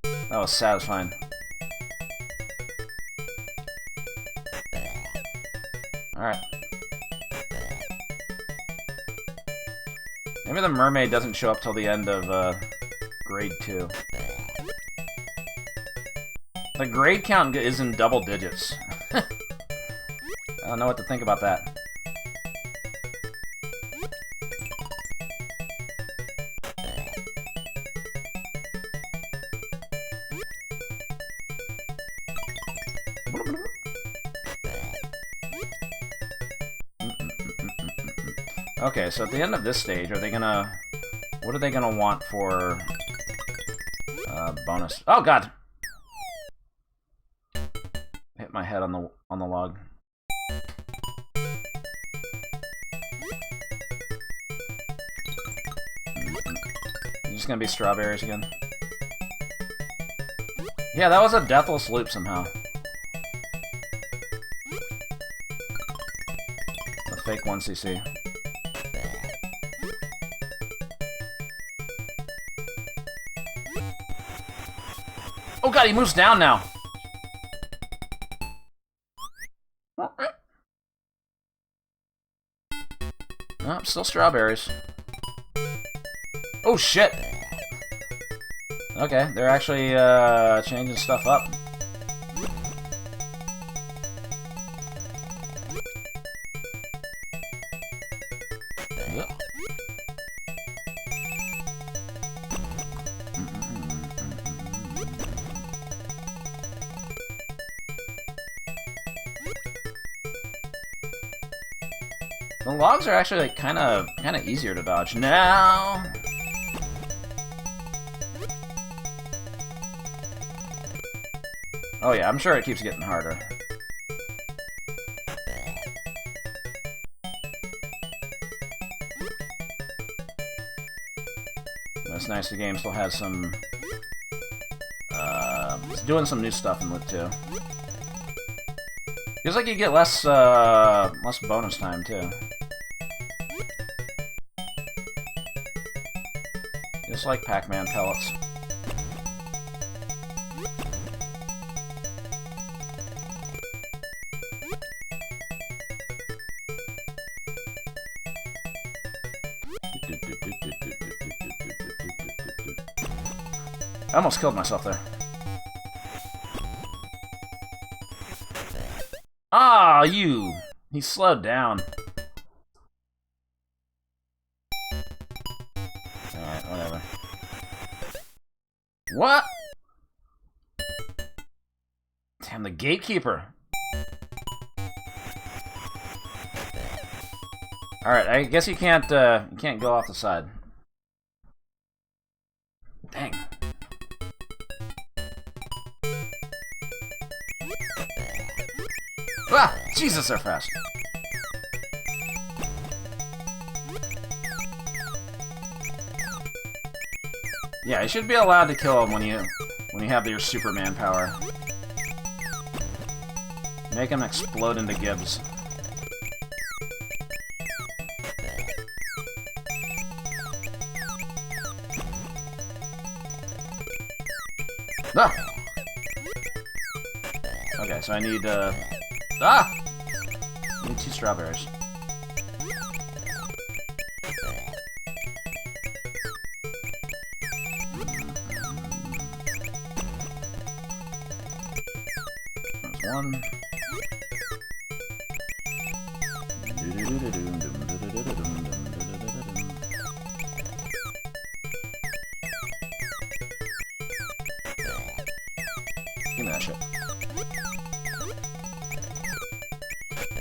That was satisfying. Alright. Maybe the mermaid doesn't show up till the end of, grade 2. The grade count is in double digits. I don't know what to think about that. Okay, so at the end of this stage, are they gonna... What are they gonna want for... bonus? Oh, God! Hit my head on the log. It's just gonna be strawberries again. Yeah, that was a deathless loop somehow. The fake 1cc. Oh God, he moves down now. Oh, still strawberries. Oh shit. Okay, they're actually changing stuff up. The logs are actually like kind of easier to dodge now. Oh yeah, I'm sure it keeps getting harder. It's nice the game still has some... it's doing some new stuff in Loop 2. Feels like you get less bonus time, too. Just like Pac-Man pellets. I almost killed myself there. Ah, you! He slowed down. Alright, whatever. What? Damn, the gatekeeper. Alright, I guess you can't go off the side. Dang. Ah! Jesus, they're fast. Yeah, you should be allowed to kill him when you have your Superman power. Make him explode into Gibbs. Ah! Okay, so I need, I need 2 strawberries. There's 1. Give me that shit.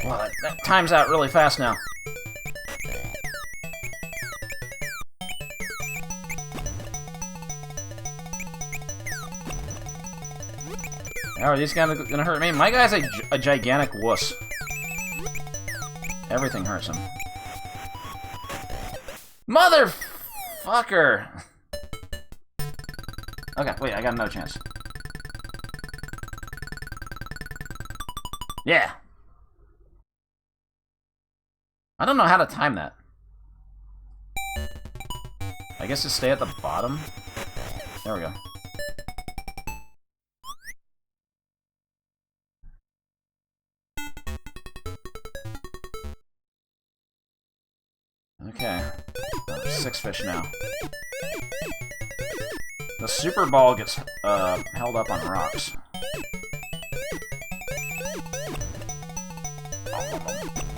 Wow, that times out really fast now. How are these guys gonna hurt me? My guy's a gigantic wuss. Everything hurts him. Motherfucker! Okay, wait, I got another chance. Yeah! I don't know how to time that. I guess just stay at the bottom? There we go. Okay. 6 fish now. The super ball gets held up on rocks.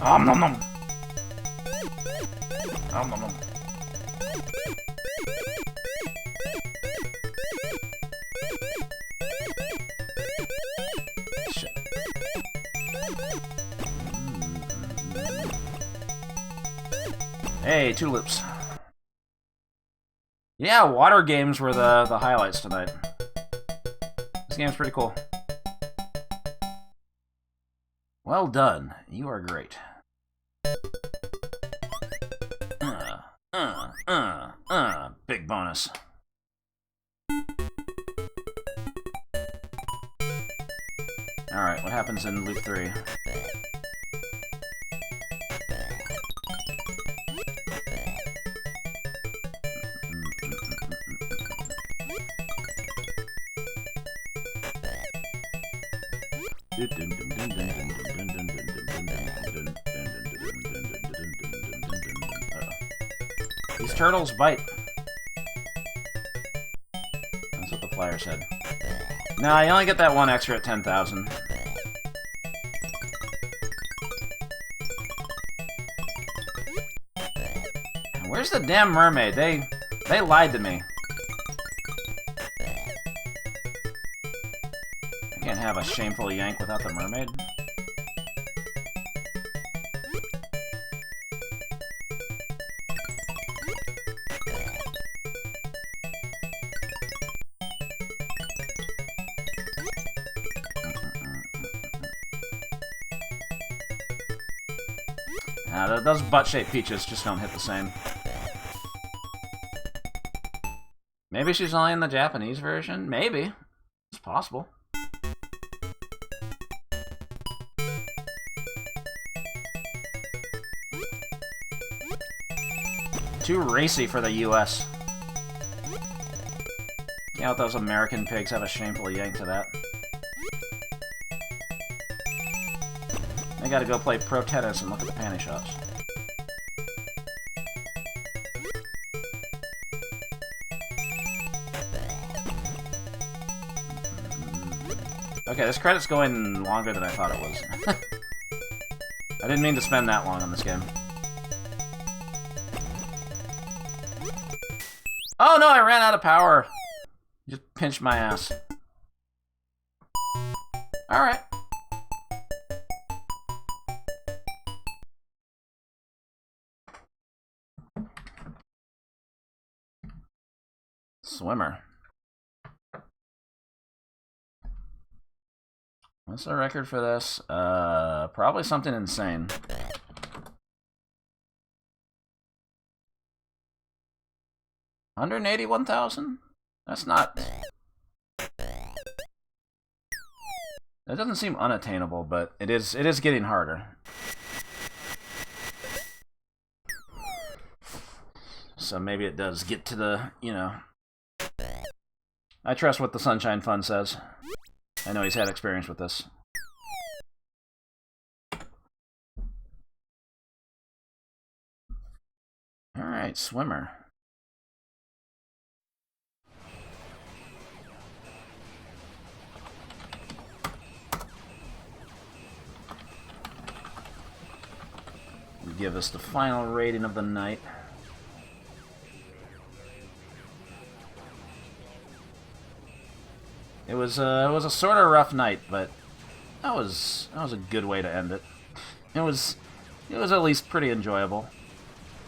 Om nom nom. Om nom nom. Shit. Hey, 2 loops. Yeah, water games were the highlights tonight. This game's pretty cool. Well done. You are great. Big bonus. Alright, what happens in loop 3? These turtles bite. That's what the flyer said. Nah, you only get that 1 extra at 10,000. Where's the damn mermaid? They lied to me. I can't have a shameful yank without the mermaid. Those butt-shaped peaches just don't hit the same. Maybe she's only in the Japanese version? Maybe. It's possible. Too racy for the US. Yeah, those American pigs have a shameful yank to that. I gotta go play pro tennis and look at the panty shops. Okay, this credit's going longer than I thought it was. I didn't mean to spend that long on this game. Oh no, I ran out of power! You just pinched my ass. Alright. Swimmer. What's the record for this? Probably something insane. $181,000? That's not... It doesn't seem unattainable, but it is getting harder. So maybe it does get to the, you know... I trust what the Sunshine Fund says. I know he's had experience with this. Alright, swimmer. Give us the final rating of the night. It was a sort of rough night, but that was a good way to end it. It was at least pretty enjoyable.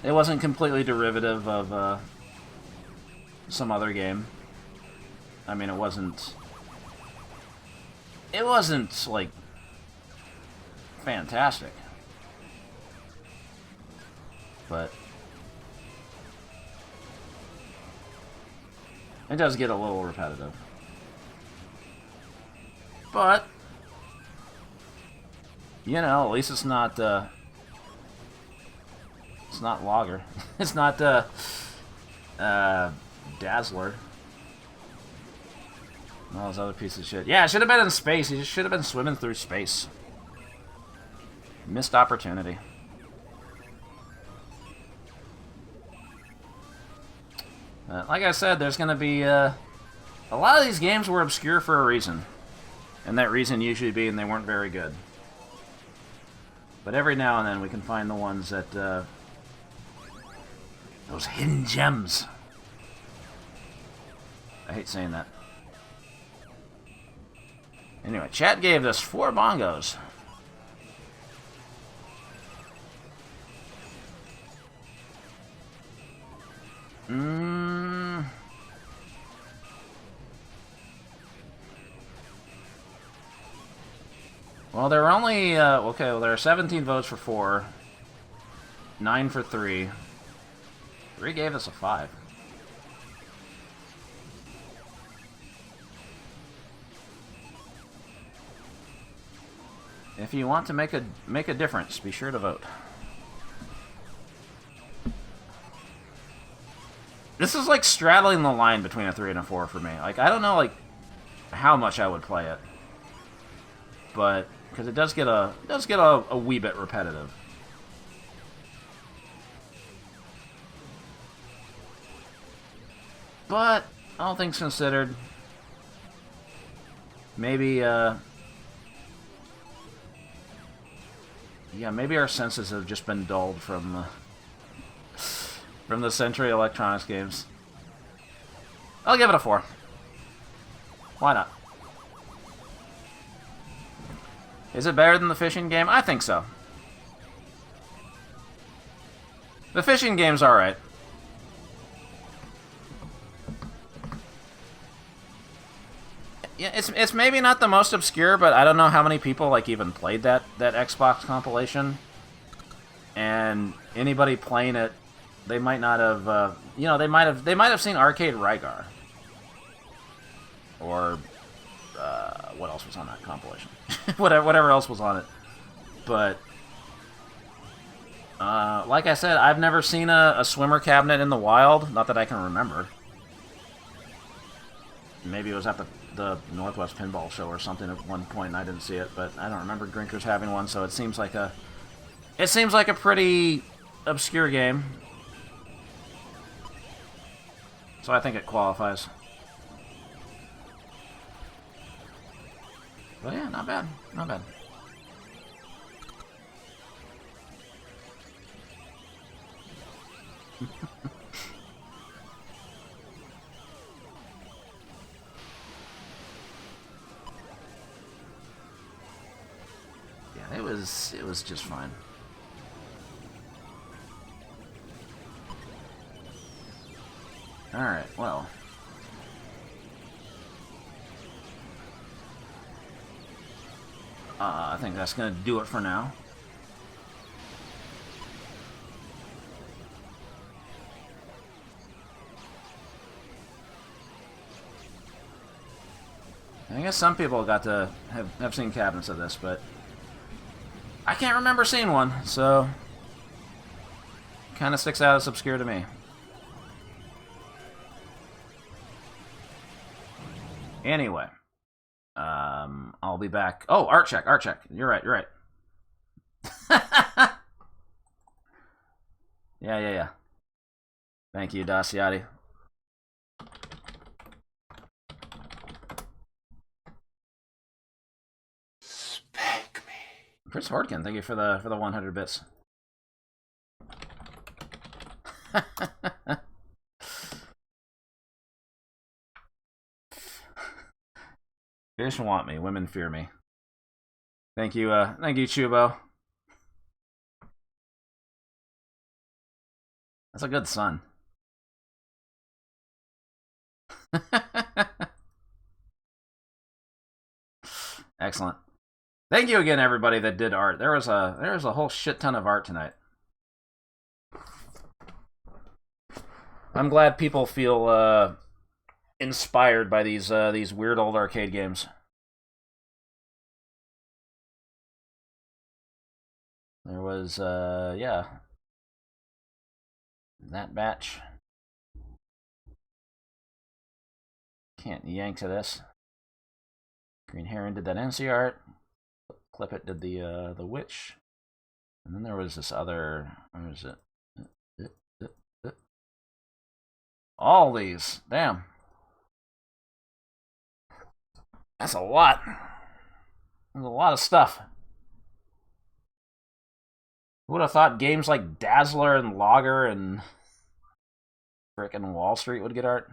It wasn't completely derivative of some other game. I mean, it wasn't like fantastic. But it does get a little repetitive. But, you know, at least it's not Logger. It's not, Dazzler. And all those other pieces of shit. Yeah, it should have been in space. He just should have been swimming through space. Missed opportunity. Like I said, there's going to be... a lot of these games were obscure for a reason. And that reason usually being they weren't very good. But every now and then we can find the ones that... those hidden gems. I hate saying that. Anyway, chat gave us 4 bongos. Well, there were only, okay, well, there are 17 votes for 4, 9 for 3. 3 gave us a 5. If you want to make a difference, be sure to vote. This is like straddling the line between a 3 and a 4 for me. Like, I don't know, like, how much I would play it. But... because it does get a wee bit repetitive. But all things considered, maybe yeah, maybe our senses have just been dulled from the Century Electronics games. I'll give it a 4. Why not? Is it better than the fishing game? I think so. The fishing game's alright. Yeah, it's maybe not the most obscure, but I don't know how many people like even played that Xbox compilation. And anybody playing it, they might not have, you know, they might have seen Arcade Rygar. Or what else was on that compilation? whatever else was on it. But like I said, I've never seen a swimmer cabinet in the wild. Not that I can remember. Maybe it was at the Northwest Pinball Show or something at one point, and I didn't see it. But I don't remember Grinkers having one, so it seems like a pretty obscure game. So I think it qualifies. But yeah, not bad. Not bad. Yeah, it was just fine. Alright, well. I think that's going to do it for now. I guess some people got to have seen cabinets of this, but I can't remember seeing one, so kind of sticks out as obscure to me. Anyway, I'll be back. Oh, art check. You're right. Yeah. Thank you, Daciati. Spank me. Chris Hordkin, thank you for the 100 bits. Fish want me, women fear me. Thank you, Chubo. That's a good son. Excellent. Thank you again, everybody that did art. There was a whole shit ton of art tonight. I'm glad people feel inspired by these weird old arcade games. There was yeah, that batch. Can't yank to this. Green Heron did that NC art. Clip It did the witch, and then there was this other. Where is it? All these, damn. That's a lot. There's a lot of stuff. Who would have thought games like Dazzler and Logger and frickin' Wall Street would get art?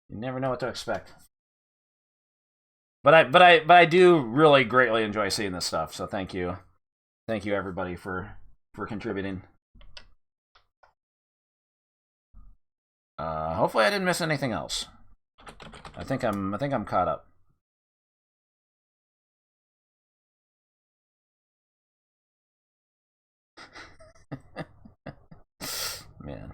You never know what to expect. But I do really greatly enjoy seeing this stuff. So thank you everybody for contributing. Hopefully I didn't miss anything else. I think I'm caught up. Man.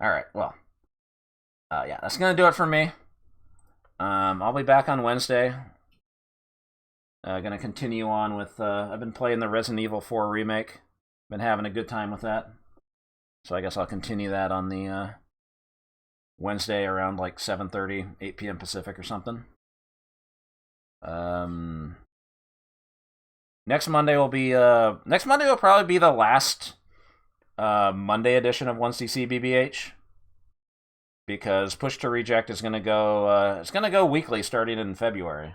Alright, well. Yeah, that's gonna do it for me. I'll be back on Wednesday. Gonna continue on with, I've been playing the Resident Evil 4 remake. Been having a good time with that. So I guess I'll continue that on the Wednesday around like 7:30, 8 p.m. Pacific or something. Next Monday will probably be the last Monday edition of 1cc BBH, because Push to Reject is gonna go weekly starting in February.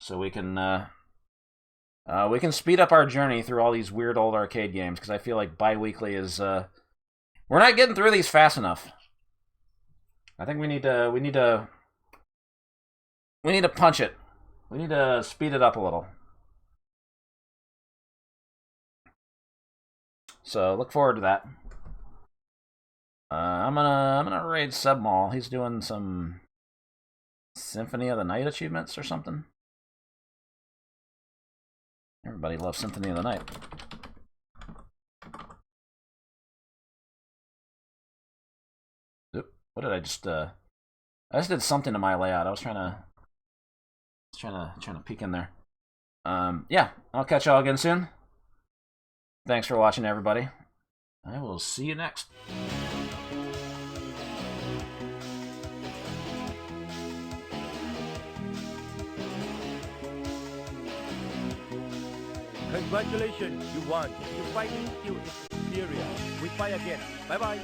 So we can speed up our journey through all these weird old arcade games, because I feel like bi-weekly is we're not getting through these fast enough. I think we need to punch it. We need to speed it up a little. So look forward to that. I'm gonna raid Submall. He's doing some Symphony of the Night achievements or something. Everybody loves Symphony of the Night. Oop, what did I just did something to my layout. I was trying to peek in there. Yeah, I'll catch y'all again soon. Thanks for watching, everybody. I will see you next. Congratulations, you won. You fighting skills. Superior. We fight again. Bye-bye.